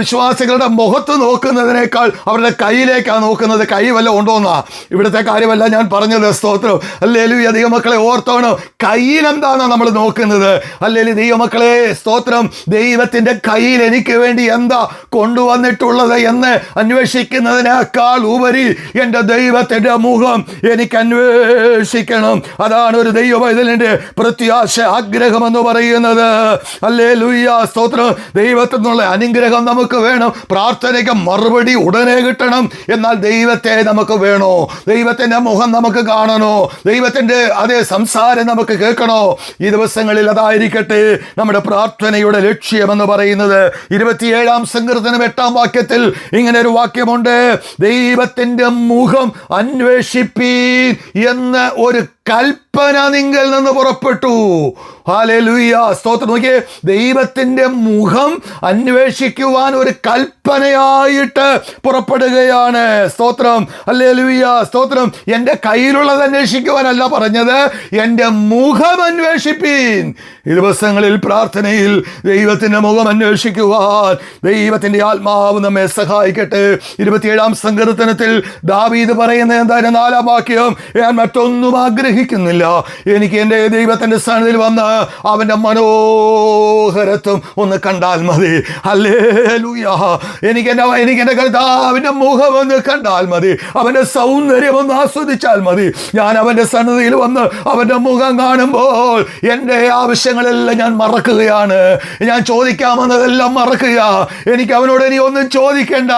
വിശ്വാസികളുടെ മുഖത്ത് നോക്കുന്നതിനേക്കാൾ അവരുടെ കയ്യിലേക്കാണ് നോക്കുന്നത്. കൈ വല്ല ഉണ്ടോന്നാ ഇവിടുത്തെ കാര്യമല്ല ഞാൻ പറഞ്ഞത്. സ്തോത്രം. ഹല്ലേലൂയ, ദൈവമക്കളെ ഓർത്തോണം, കയ്യിലെന്താണ് നമ്മൾ നോക്കുന്നത്? ഹല്ലേലൂയ ദൈവമക്കളെ സ്തോത്രം. ദൈവത്തിൻ്റെ കയ്യിൽ എനിക്ക് വേണ്ടി എന്താ കൊണ്ടുവന്നിട്ടുള്ളത് എന്ന് അന്വേഷിക്കുന്നതിനേക്കാൾ ഉപരി എൻ്റെ ദൈവത്തിൻ്റെ മുഖം എനിക്ക് അന്വേഷിക്കണം. അതാണ് ഒരു ദൈവവൈതലിൻ്റെ പ്രത്യാശ, ആഗ്രഹം എന്ന് പറയുന്നത്. ഹല്ലേലൂയ സ്തോത്രം. ദൈവത്തിൽ നിന്നുള്ള അനുഗ്രഹം നമുക്ക് വേണം. പ്രാർത്ഥനയ്ക്ക് മറുപടി ഉടനെ കിട്ടണം. എന്നാൽ ദൈവത്തെ നമുക്ക് വേണോ? ദൈവത്തിൻ്റെ മുഖം നമുക്ക് കാണണോ? ദൈവത്തിൻ്റെ അതേ സംസാരം നമുക്ക് കേൾക്കണോ? ഈ ദിവസങ്ങളിൽ അതായിരിക്കട്ടെ നമ്മുടെ പ്രാർത്ഥനയുടെ ലക്ഷ്യമെന്ന് പറയുന്നത്. 27-ാം സങ്കീർത്തനം 8-ാം വാക്യത്തിൽ ഇങ്ങനെ ഒരു വാക്യമുണ്ട്: ദൈവത്തിൻ്റെ മുഖം അന്വേഷിപ്പീൻ എന്ന ഒരു കൽപ്പന നിങ്കിൽ നിന്ന് പുറപ്പെട്ടു. ഹല്ലേലൂയ സ്തോത്രം. നോക്കിയേ, ദൈവത്തിൻ്റെ മുഖം അന്വേഷിക്കുവാൻ ഒരു കൽപ്പനയായിട്ട് പുറപ്പെടുകയാണ്. സ്തോത്രം. ഹല്ലേലൂയ സ്തോത്രം. എൻ്റെ കയ്യിലുള്ളത് അന്വേഷിക്കുവാനല്ല പറഞ്ഞത്, എൻ്റെ മുഖം അന്വേഷിപ്പീൻ. ഈ ദിവസങ്ങളിൽ പ്രാർത്ഥനയിൽ ദൈവത്തിൻ്റെ മുഖം അന്വേഷിക്കുവാൻ ദൈവത്തിൻ്റെ ആത്മാവ് നമ്മെ സഹായിക്കട്ടെ. 27-ാം സങ്കീർത്തനത്തിൽ ദാവീദ് പറയുന്ന എന്താണ്? 4-ാം വാക്യം: ഞാൻ മറ്റൊന്നും ആഗ്രഹിക്കുന്നില്ല, എനിക്ക് എൻ്റെ ദൈവത്തിൻ്റെ സ്ഥാനത്തിൽ വന്ന് അവൻ്റെ മനോഹരത്വം ഒന്ന് കണ്ടാൽ മതി. ഹല്ലേലൂയ. എനിക്ക് എൻ്റെ കർത്താവിൻ്റെ മുഖം ഒന്ന് കണ്ടാൽ മതി, അവൻ്റെ സൗന്ദര്യം ഒന്ന് ആസ്വദിച്ചാൽ മതി. ഞാൻ അവൻ്റെ സന്നിധിയിൽ വന്ന് അവൻ്റെ മുഖം കാണുമ്പോൾ എൻ്റെ ആവശ്യങ്ങളെല്ലാം ഞാൻ മറക്കുകയാണ്. ഞാൻ ചോദിക്കാമെന്നതെല്ലാം മറക്കുക. എനിക്ക് അവനോട് ഇനി ഒന്നും ചോദിക്കേണ്ട.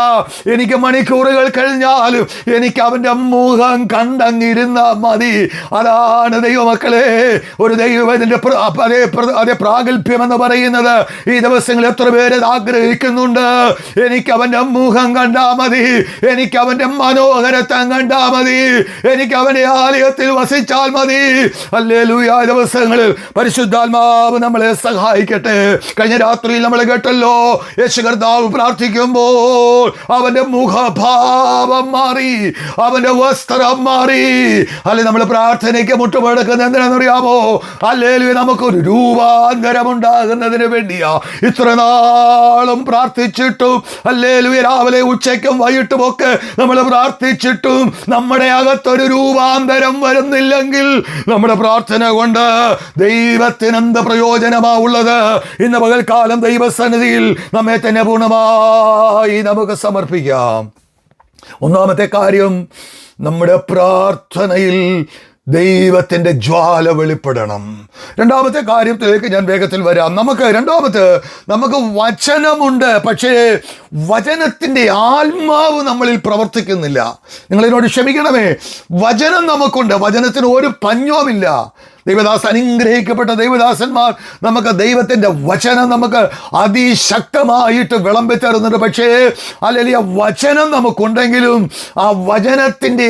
എനിക്ക് മണിക്കൂറുകൾ കഴിഞ്ഞാലും എനിക്ക് അവൻ്റെ മുഖം കണ്ടങ്ങിരുന്നാൽ മതി. അതാണ് ദൈവമക്കളെ ഒരു ദൈവത്തിൻ്റെ അതേ പ്രാഗൽഭ്യം എന്ന് പറയുന്നത് ഈ ദിവസങ്ങളിൽ എത്ര പേര് ആഗ്രഹിക്കുന്നുണ്ട്? എനിക്ക് അവന്റെ മുഖം കണ്ടാ മതി, എനിക്ക് അവന്റെ മനോഹരത്വം കണ്ടാ മതി, എനിക്ക് അവന്റെ ആലയത്തിൽ വസിച്ചാൽ മതി. ഹല്ലേലൂയ. ദിവസങ്ങളിൽ പരിശുദ്ധാത്മാവ് നമ്മളെ സഹായിക്കട്ടെ. കഴിഞ്ഞ രാത്രിയിൽ നമ്മൾ കേട്ടല്ലോ, യേശു കർത്താവ് പ്രാർത്ഥിക്കുമ്പോൾ അവന്റെ മുഖഭാവം മാറി, അവന്റെ വസ്ത്രം മാറി. അല്ലെ, നമ്മൾ പ്രാർത്ഥനയ്ക്ക് മുട്ടുമടക്കുന്നത് എന്തിനാണെന്നറിയാമോ? ഹല്ലേലൂയ, നമുക്കൊരു രൂപാന്തരം ഉണ്ടാകുന്നതിന് വേണ്ടിയാ. ഇത്ര നാളും പ്രാർത്ഥിച്ചിട്ടും, ഹല്ലേലൂയ, രാവിലെ ഉച്ചയ്ക്കും വൈകിട്ടും ഒക്കെ നമ്മൾ പ്രാർത്ഥിച്ചിട്ടും നമ്മുടെ അകത്തൊരു രൂപാന്തരം വരുന്നില്ലെങ്കിൽ നമ്മുടെ പ്രാർത്ഥന കൊണ്ട് ദൈവത്തിന് എന്ത് പ്രയോജനമാ ഉള്ളത്? ഇന്ന് പകൽക്കാലം ദൈവസന്നിധിയിൽ നമ്മെ തന്നെ പൂർണ്ണമായി നമുക്ക് സമർപ്പിക്കാം. ഒന്നാമത്തെ കാര്യം, നമ്മുടെ പ്രാർത്ഥനയിൽ ദൈവത്തിൻ്റെ ജ്വാല വെളിപ്പെടണം. രണ്ടാമത്തെ കാര്യത്തിലേക്ക് ഞാൻ വേഗത്തിൽ വരാം. നമുക്ക് വചനമുണ്ട്, പക്ഷേ വചനത്തിൻ്റെ ആത്മാവ് നമ്മളിൽ പ്രവർത്തിക്കുന്നില്ല. നിങ്ങളതിനോട് ക്ഷമിക്കണമേ. വചനം നമുക്കുണ്ട്, വചനത്തിന് ഒരു പഞ്ഞവുമില്ല. അനുഗ്രഹിക്കപ്പെട്ട ദൈവദാസന്മാർ നമുക്ക് ദൈവത്തിൻ്റെ വചനം നമുക്ക് അതിശക്തമായിട്ട് വിളമ്പി തരുന്നുണ്ട്. പക്ഷേ അല്ലെങ്കിൽ വചനം നമുക്കുണ്ടെങ്കിലും ആ വചനത്തിൻ്റെ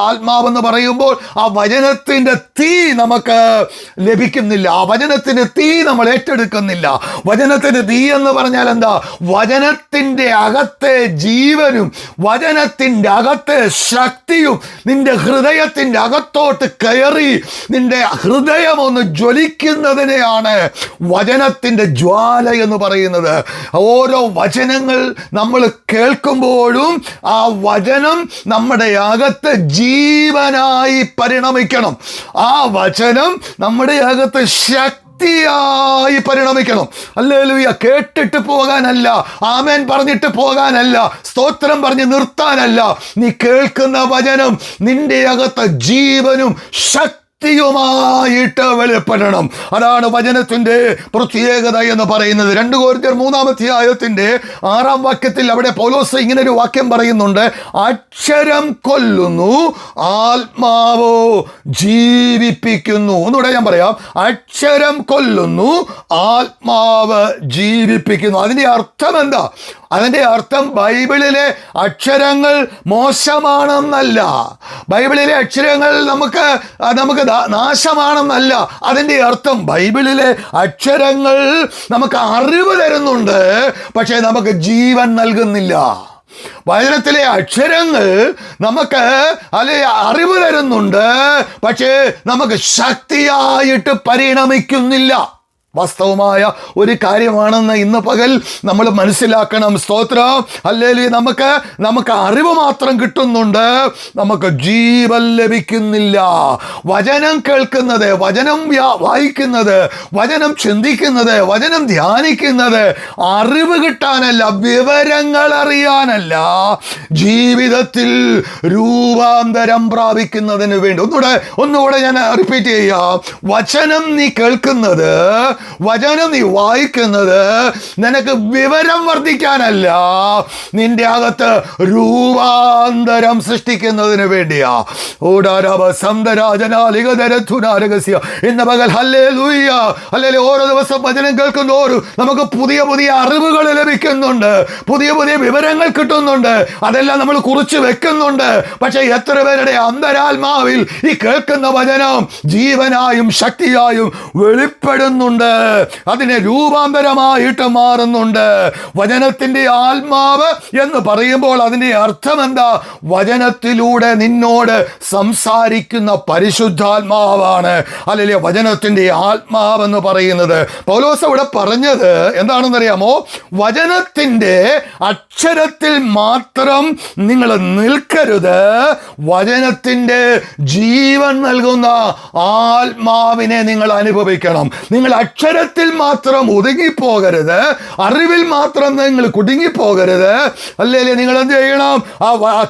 ആത്മാവെന്ന് പറയുമ്പോൾ ആ വചനത്തിൻ്റെ തീ നമുക്ക് ലഭിക്കുന്നില്ല. ആ വചനത്തിൻ്റെ തീ നമ്മൾ ഏറ്റെടുക്കുന്നില്ല. വചനത്തിൻ്റെ തീ എന്ന് പറഞ്ഞാൽ എന്താ? വചനത്തിൻ്റെ അകത്തെ ജീവനും വചനത്തിൻ്റെ അകത്തെ ശക്തിയും നിന്റെ ഹൃദയത്തിൻ്റെ അകത്തോട്ട് കയറി നിന്റെ ഹൃദയം ഒന്ന് ജ്വലിക്കുന്നതിനെയാണ് വചനത്തിൻ്റെ ജ്വാല എന്ന് പറയുന്നത്. ഓരോ വചനങ്ങൾ നമ്മൾ കേൾക്കുമ്പോഴും ആ വചനം നമ്മുടെ അകത്ത് ജീവനായി പരിണമിക്കണം. ആ വചനം നമ്മുടെ അകത്ത് ശക്തിയായി പരിണമിക്കണം. ഹല്ലേലൂയ. കേട്ടിട്ട് പോകാനല്ല, ആമേൻ പറഞ്ഞിട്ട് പോകാനല്ല, സ്തോത്രം പറഞ്ഞ് നിർത്താനല്ല. നീ കേൾക്കുന്ന വചനം നിന്റെ അകത്ത് ജീവനും ശക്തിയുമായിട്ട് വെളിപ്പെടണം. അതാണ് വചനത്തിൻ്റെ പ്രത്യേകത എന്ന് പറയുന്നത്. 2 കൊരിന്ത്യർ 3-ാം അവിടെ പൗലോസ് ഇങ്ങനെ ഒരു വാക്യം പറയുന്നുണ്ട്: അക്ഷരം കൊല്ലുന്നു, ആത്മാവോ ജീവിപ്പിക്കുന്നു. ഒന്നുകൂടെ ഞാൻ പറയാം: അക്ഷരം കൊല്ലുന്നു, ആത്മാവ് ജീവിപ്പിക്കുന്നു. അതിൻ്റെ അർത്ഥം എന്താ? അതിൻ്റെ അർത്ഥം ബൈബിളിലെ അക്ഷരങ്ങൾ മോശമാണെന്നല്ല, ബൈബിളിലെ അക്ഷരങ്ങൾ നമുക്ക് നാശമാണെന്നല്ല. അതിൻ്റെ അർത്ഥം ബൈബിളിലെ അക്ഷരങ്ങൾ നമുക്ക് അറിവ് തരുന്നുണ്ട്, പക്ഷേ നമുക്ക് ജീവൻ നൽകുന്നില്ല. വചനത്തിലെ അക്ഷരങ്ങൾ നമുക്ക് അറിവ് തരുന്നുണ്ട്, പക്ഷേ നമുക്ക് ശക്തിയായിട്ട് പരിണമിക്കുന്നില്ല. വാസ്തവമായ ഒരു കാര്യമാണെന്ന് ഇന്ന് പകൽ നമ്മൾ മനസ്സിലാക്കണം. സ്തോത്രം. ഹല്ലേലൂയ. നമുക്ക് അറിവ് മാത്രം കിട്ടുന്നുണ്ട്, നമുക്ക് ജീവൻ ലഭിക്കുന്നില്ല. വചനം കേൾക്കുന്നത്, വചനം വായിക്കുന്നത്, വചനം ചിന്തിക്കുന്നത്, വചനം ധ്യാനിക്കുന്നത് അറിവ് കിട്ടാനല്ല, വിവരങ്ങൾ അറിയാനല്ല, ജീവിതത്തിൽ രൂപാന്തരം പ്രാപിക്കുന്നതിന് വേണ്ടി. ഒന്നുകൂടെ ഞാൻ റിപ്പീറ്റ് ചെയ്യാം. വചനം നീ കേൾക്കുന്നത്, വചനം നീ വായിക്കുന്നത് നിനക്ക് വിവരം വർദ്ധിക്കാനല്ല, നിന്റെ അകത്ത് രൂപാന്തരം സൃഷ്ടിക്കുന്നതിന് വേണ്ടിയാ. ഇന്ന് പകൽ ഹല്ലേലൂയ, ഹല്ലേലൂയ. ഓരോ ദിവസം വചനം കേൾക്കുന്നോറും നമുക്ക് പുതിയ പുതിയ അറിവുകൾ ലഭിക്കുന്നുണ്ട്, പുതിയ പുതിയ വിവരങ്ങൾ കിട്ടുന്നുണ്ട്. അതെല്ലാം നമ്മൾ കുറിച്ച് വെക്കുന്നുണ്ട്. പക്ഷേ എത്ര പേരുടെ അന്തരാത്മാവിൽ ഈ കേൾക്കുന്ന വചനം ജീവനായും ശക്തിയായും വെളിപ്പെടുന്നുണ്ട്, അതിനെ രൂപാന്തരമായിട്ട് മാറുന്നുണ്ട്. വചനത്തിൻ്റെ ആത്മാവ് എന്ന് പറയുമ്പോൾ അതിൻ്റെ അർത്ഥം എന്താ? വചനത്തിലൂടെ നിന്നോട് സംസാരിക്കുന്ന പരിശുദ്ധാത്മാവാണ്. അല്ലെങ്കിൽ വചനത്തിൻ്റെ ആത്മാവെന്ന് പറയുന്നത്. പൗലോസ് ഇവിടെ പറഞ്ഞത് എന്താണെന്നറിയാമോ? വചനത്തിൻ്റെ അക്ഷരത്തിൽ മാത്രം നിങ്ങൾ നിൽക്കരുത്, വചനത്തിൻ്റെ ജീവൻ നൽകുന്ന ആത്മാവിനെ നിങ്ങൾ അനുഭവിക്കണം. നിങ്ങൾ അക്ഷരത്തിൽ മാത്രം ഒതുങ്ങിപ്പോകരുത്, അറിവിൽ മാത്രം നിങ്ങൾ കുടുങ്ങിപ്പോകരുത്. അല്ലെങ്കിൽ നിങ്ങൾ എന്ത് ചെയ്യണം?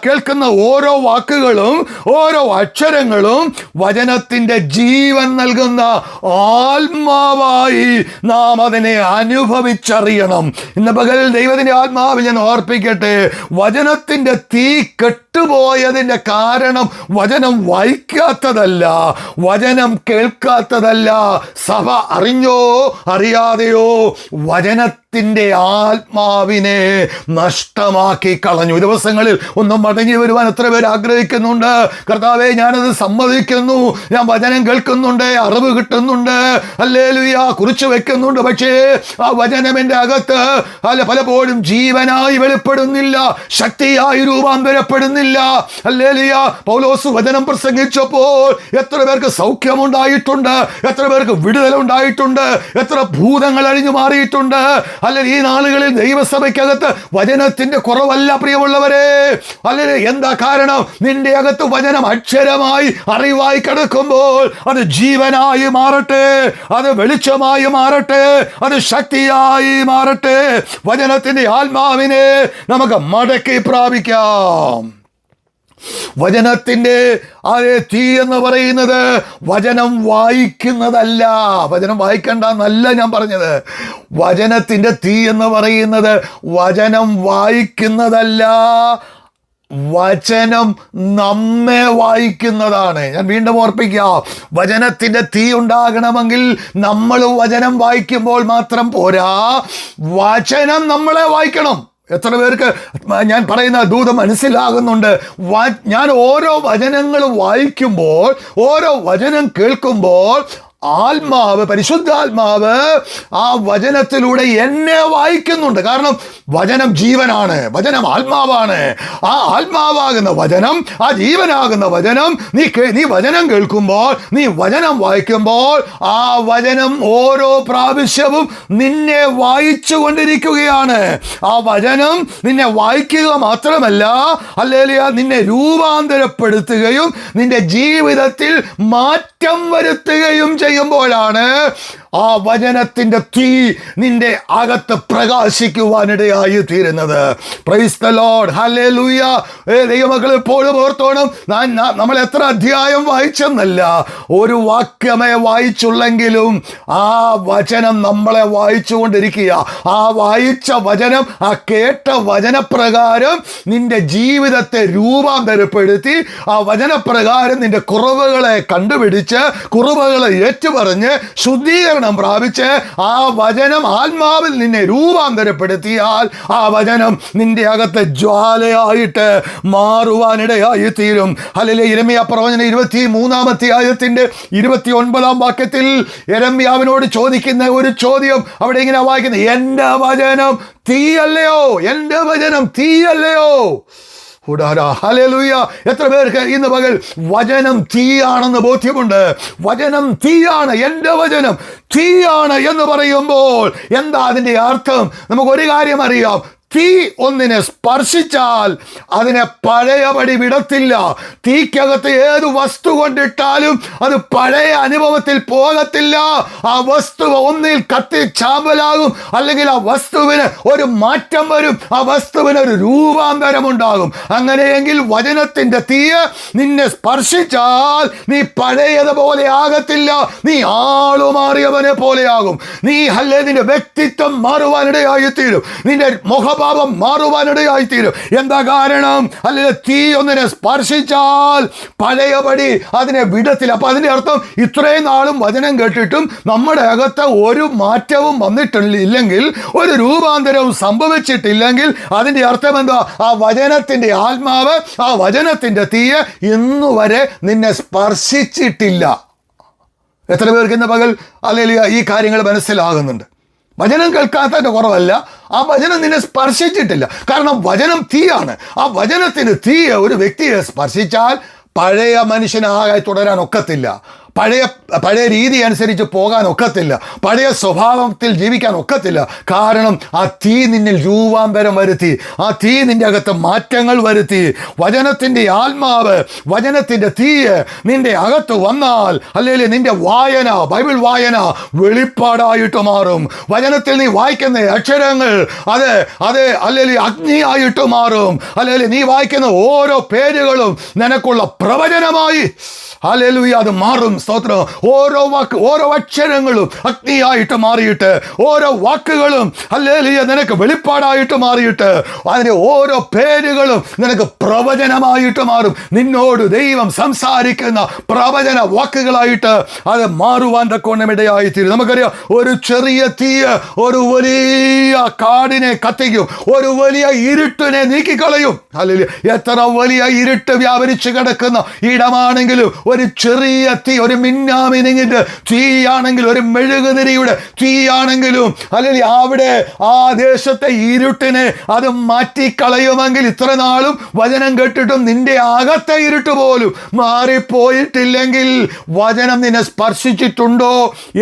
കേൾക്കുന്ന ഓരോ വാക്കുകളും ഓരോ അക്ഷരങ്ങളും വചനത്തിൻ്റെ ജീവൻ നൽകുന്ന ആത്മാവായി നാം അതിനെ അനുഭവിച്ചറിയണം. ഇന്ന് പകൽ ദൈവത്തിൻ്റെ ആത്മാവിൽ ഞാൻ ഓർപ്പിക്കട്ടെ, വചനത്തിൻ്റെ തീ കെട്ടുപോയതിൻ്റെ കാരണം വചനം വായിക്കാത്തതല്ല, വചനം കേൾക്കാത്തതല്ല. സഭ അറിഞ്ഞോ അറിയാതെയോ വചനത്തിൻ്റെ ആത്മാവിനെ നഷ്ടമാക്കി കളഞ്ഞു. ദിവസങ്ങളിൽ ഒന്നും മടങ്ങി വരുവാൻ എത്ര പേര് ആഗ്രഹിക്കുന്നുണ്ട്? കർത്താവേ, ഞാനത് സമ്മതിക്കുന്നു, ഞാൻ വചനം കേൾക്കുന്നുണ്ട്, അറിവ് കിട്ടുന്നുണ്ട്, ഹല്ലേലൂയ, കുറിച്ച് വെക്കുന്നുണ്ട്. പക്ഷേ ആ വചനം എൻ്റെ അകത്ത് പലപ്പോഴും ജീവനായി വെളിപ്പെടുന്നില്ല, ശക്തിയായി രൂപാന്തരപ്പെടുന്നില്ല. ഹല്ലേലൂയ. പൗലോസ് വചനം പ്രസംഗിച്ചപ്പോൾ എത്ര പേർക്ക് സൗഖ്യമുണ്ടായിട്ടുണ്ട്, എത്ര പേർക്ക് വിടുതലുണ്ടായിട്ടുണ്ട്, എത്ര ഭൂതങ്ങൾ അഴിഞ്ഞു മാറിയിട്ടുണ്ട്. അല്ലെങ്കിൽ ഈ നാളുകളിൽ ദൈവസഭയ്ക്കകത്ത് വചനത്തിന്റെ കുറവല്ല പ്രിയമുള്ളവരെ. അല്ലെങ്കിൽ എന്താ കാരണം? നിന്റെ അകത്ത് വചനം അക്ഷരമായി അറിവായി കിടക്കുമ്പോൾ അത് ജീവനായി മാറട്ടെ, അത് വെളിച്ചമായി മാറട്ടെ, അത് ശക്തിയായി മാറട്ടെ. വചനത്തിന്റെ ആത്മാവിനെ നമുക്ക് മടക്കി പ്രാപിക്കാം. വചനത്തിൻ്റെ അതേ തീ എന്ന് പറയുന്നത് വചനം വായിക്കുന്നതല്ല. വചനം വായിക്കണ്ടെന്നല്ല ഞാൻ പറഞ്ഞത്. വചനത്തിൻ്റെ തീ എന്ന് പറയുന്നത് വചനം വായിക്കുന്നതല്ല, വചനം നമ്മെ വായിക്കുന്നതാണ്. ഞാൻ വീണ്ടും ഓർപ്പിക്കാം, വചനത്തിൻ്റെ തീ ഉണ്ടാകണമെങ്കിൽ നമ്മൾ വചനം വായിക്കുമ്പോൾ മാത്രം പോരാ, വചനം നമ്മളെ വായിക്കണം. എത്ര പേർക്ക് ഞാൻ പറയുന്ന ദൂത് മനസ്സിലാകുന്നുണ്ട്? ഞാൻ ഓരോ വചനങ്ങളും വായിക്കുമ്പോൾ, ഓരോ വചനം കേൾക്കുമ്പോൾ ആത്മാവ്, പരിശുദ്ധാത്മാവ് ആ വചനത്തിലൂടെ എന്നെ വായിക്കുന്നുണ്ട്. കാരണം വചനം ജീവനാണ്, വചനം ആത്മാവാണ്. ആ ആത്മാവാകുന്ന വചനം, ആ ജീവനാകുന്ന വചനം, നീ വചനം കേൾക്കുമ്പോൾ, നീ വചനം വായിക്കുമ്പോൾ ആ വചനം ഓരോ പ്രാവശ്യവും നിന്നെ വായിച്ചു കൊണ്ടിരിക്കുകയാണ്. ആ വചനം നിന്നെ വായിക്കുക മാത്രമല്ല, ഹല്ലേലൂയ, നിന്നെ രൂപാന്തരപ്പെടുത്തുകയും നിന്റെ ജീവിതത്തിൽ മാറ്റം വരുത്തുകയും ചെയ്യുമ്പോഴാണ് ആ വചനത്തിൻ്റെ തീ നിന്റെ അകത്ത് പ്രകാശിക്കുവാനിടയായി തീരുന്നത്. Praise the Lord, hallelujah. ദൈവമക്കൾ എപ്പോഴും ഓർത്തോണം, നമ്മൾ എത്ര അധ്യായം വായിച്ചെന്നല്ല, ഒരു വാക്യമേ വായിച്ചുള്ളെങ്കിലും ആ വചനം നമ്മളെ വായിച്ചു കൊണ്ടിരിക്കുക. ആ വായിച്ച വചനം, ആ കേട്ട വചനപ്രകാരം നിന്റെ ജീവിതത്തെ രൂപാന്തരപ്പെടുത്തി, ആ വചനപ്രകാരം നിന്റെ കുറവുകളെ കണ്ടുപിടിച്ച്, കുറവുകളെ ഏറ്റുപറഞ്ഞ് ശുദ്ധീകരണം പ്രാപിച്ച് ആ വചനം ആത്മാവിൽ നിന്നെ രൂപാന്തരപ്പെടുത്തിയാൽ ആ വചനം നിന്റെ അകത്ത് ജ്വാലയായിട്ട് മാറുവാനിടയായി തീരും. ഹല്ലേലൂയ. യിരെമ്യാ പ്രവചനം 23-ാം അധ്യായത്തിന്റെ 29-ാം വാക്യത്തിൽ യിരെമ്യാവിനോട് ചോദിക്കുന്ന ഒരു ചോദ്യം അവിടെ ഇങ്ങനെ വായിക്കുന്നത്, എൻ്റെ വചനം തീയല്ലയോ? എൻ്റെ വചനം തീയല്ലയോ? ഹല്ലേലൂയ. എത്ര പേർക്ക് ഇന്ന് പകൽ വചനം തീയാണെന്ന് ബോധ്യമുണ്ട്? വചനം തീയാണ്, എൻ്റെ വചനം തീയാണ് എന്ന് പറയുമ്പോൾ എന്താ അതിൻ്റെ അർത്ഥം? നമുക്കൊരു കാര്യം അറിയാം, തീ ഒന്നിനെ സ്പർശിച്ചാൽ അതിനെ പഴയപടി വിടത്തില്ല. തീക്കകത്ത് ഏത് വസ്തു കൊണ്ടിട്ടാലും അത് പഴയ അനുഭവത്തിൽ പോകത്തില്ല. ആ വസ്തു ഒന്നിൽ കത്തി ചാമ്പലാകും, അല്ലെങ്കിൽ ആ വസ്തുവിന് ഒരു മാറ്റം വരും, ആ വസ്തുവിന് ഒരു രൂപാന്തരം ഉണ്ടാകും. അങ്ങനെയെങ്കിൽ വചനത്തിൻ്റെ തീ നിന്നെ സ്പർശിച്ചാൽ നീ പഴയതുപോലെ ആകത്തില്ല, നീ ആളുമാറിയവനെ പോലെയാകും. നീ നിന്റെ വ്യക്തിത്വം മാറുവാനിടയായി തീരും, നിന്റെ മുഖഭാവം മാറുവാനിടയായി തീരും. എന്താ കാരണം? അല്ലെങ്കിൽ തീ ഒന്നിനെ സ്പർശിച്ചാൽ പഴയപടി അതിനെ വിടത്തില്ല. അപ്പൊ അതിന്റെ അർത്ഥം, ഇത്രയും നാളും വചനം കേട്ടിട്ടും നമ്മുടെ അകത്ത് ഒരു മാറ്റവും വന്നിട്ടില്ലെങ്കിൽ, ഒരു രൂപാന്തരവും സംഭവിച്ചിട്ടില്ലെങ്കിൽ അതിന്റെ അർത്ഥം എന്താ? ആ വചനത്തിന്റെ ആത്മാവ്, ആ വചനത്തിന്റെ തീ ഇന്നുവരെ നിന്നെ സ്പർശിച്ചിട്ടില്ല. എത്ര പേർക്ക് ഇന്ന് പകൽ അല്ലെങ്കിൽ ഈ കാര്യങ്ങൾ മനസ്സിലാകുന്നുണ്ട്? വചനം കേൾക്കാത്തതിൻ്റെ കുറവല്ല, ആ വചനം നിന്നെ സ്പർശിച്ചിട്ടില്ല. കാരണം വചനം തീയാണ്. ആ വചനത്തിന് തീ ഒരു വ്യക്തിയെ സ്പർശിച്ചാൽ പഴയ മനുഷ്യനായി തുടരാൻ ഒക്കത്തില്ല. പഴയ രീതി അനുസരിച്ച് പോകാൻ ഒക്കത്തില്ല, പഴയ സ്വഭാവത്തിൽ ജീവിക്കാൻ ഒക്കത്തില്ല. കാരണം ആ തീ നിന്നിൽ രൂപാന്തരം വരുത്തി, ആ തീ നിന്റെ അകത്ത് മാറ്റങ്ങൾ വരുത്തി. വചനത്തിൻ്റെ ആത്മാവ്, വചനത്തിൻ്റെ തീ നിന്റെ അകത്ത് വന്നാൽ അല്ലെങ്കിൽ നിന്റെ വായന, ബൈബിൾ വായന വെളിപ്പാടായിട്ട് മാറും. വചനത്തിൽ നീ വായിക്കുന്ന അക്ഷരങ്ങൾ അത് അല്ലെങ്കിൽ അഗ്നിയായിട്ട് മാറും. അല്ലെങ്കിൽ നീ വായിക്കുന്ന ഓരോ പേരുകളും നിനക്കുള്ള പ്രവചനമായി ഹല്ലേലൂയ അത് മാറും. സ്തോത്രം. ഓരോ അക്ഷരങ്ങളും അഗ്നിയായിട്ട് മാറിയിട്ട്, ഓരോ വാക്കുകളും ഹല്ലേലൂയ നിനക്ക് വെളിപ്പാടായിട്ട് മാറിയിട്ട്, അതിൻ്റെ ഓരോ പേരുകളും നിനക്ക് പ്രവചനമായിട്ട് മാറും. നിന്നോട് ദൈവം സംസാരിക്കുന്ന പ്രവചന വാക്കുകളായിട്ട് അത് മാറുവാൻ തക്കോണമിടയായിത്തീരും. നമുക്കറിയാം, ഒരു ചെറിയ തീ ഒരു വലിയ കാടിനെ കത്തിക്കും, ഒരു വലിയ ഇരുട്ടിനെ നീക്കിക്കളയും. ഹല്ലേലൂയ. എത്ര വലിയ ഇരുട്ട് വ്യാപരിച്ചു കിടക്കുന്ന ഇടമാണെങ്കിലും ഒരു ചെറിയ തീ, ഒരു മിന്നാമിനിങ്ങിന്റെ തീയാണെങ്കിലും, ഒരു മെഴുകുതിരിയുടെ തീയാണെങ്കിലും അല്ലെങ്കിൽ അവിടെ ആ ദേശത്തെ ഇരുട്ടിനെ അത് മാറ്റിക്കളയുമെങ്കിൽ ഇത്ര നാളും വചനം കേട്ടിട്ടും നിന്റെ അകത്തെ ഇരുട്ട് പോലും മാറിപ്പോയിട്ടില്ലെങ്കിൽ വചനം നിന്നെ സ്പർശിച്ചിട്ടുണ്ടോ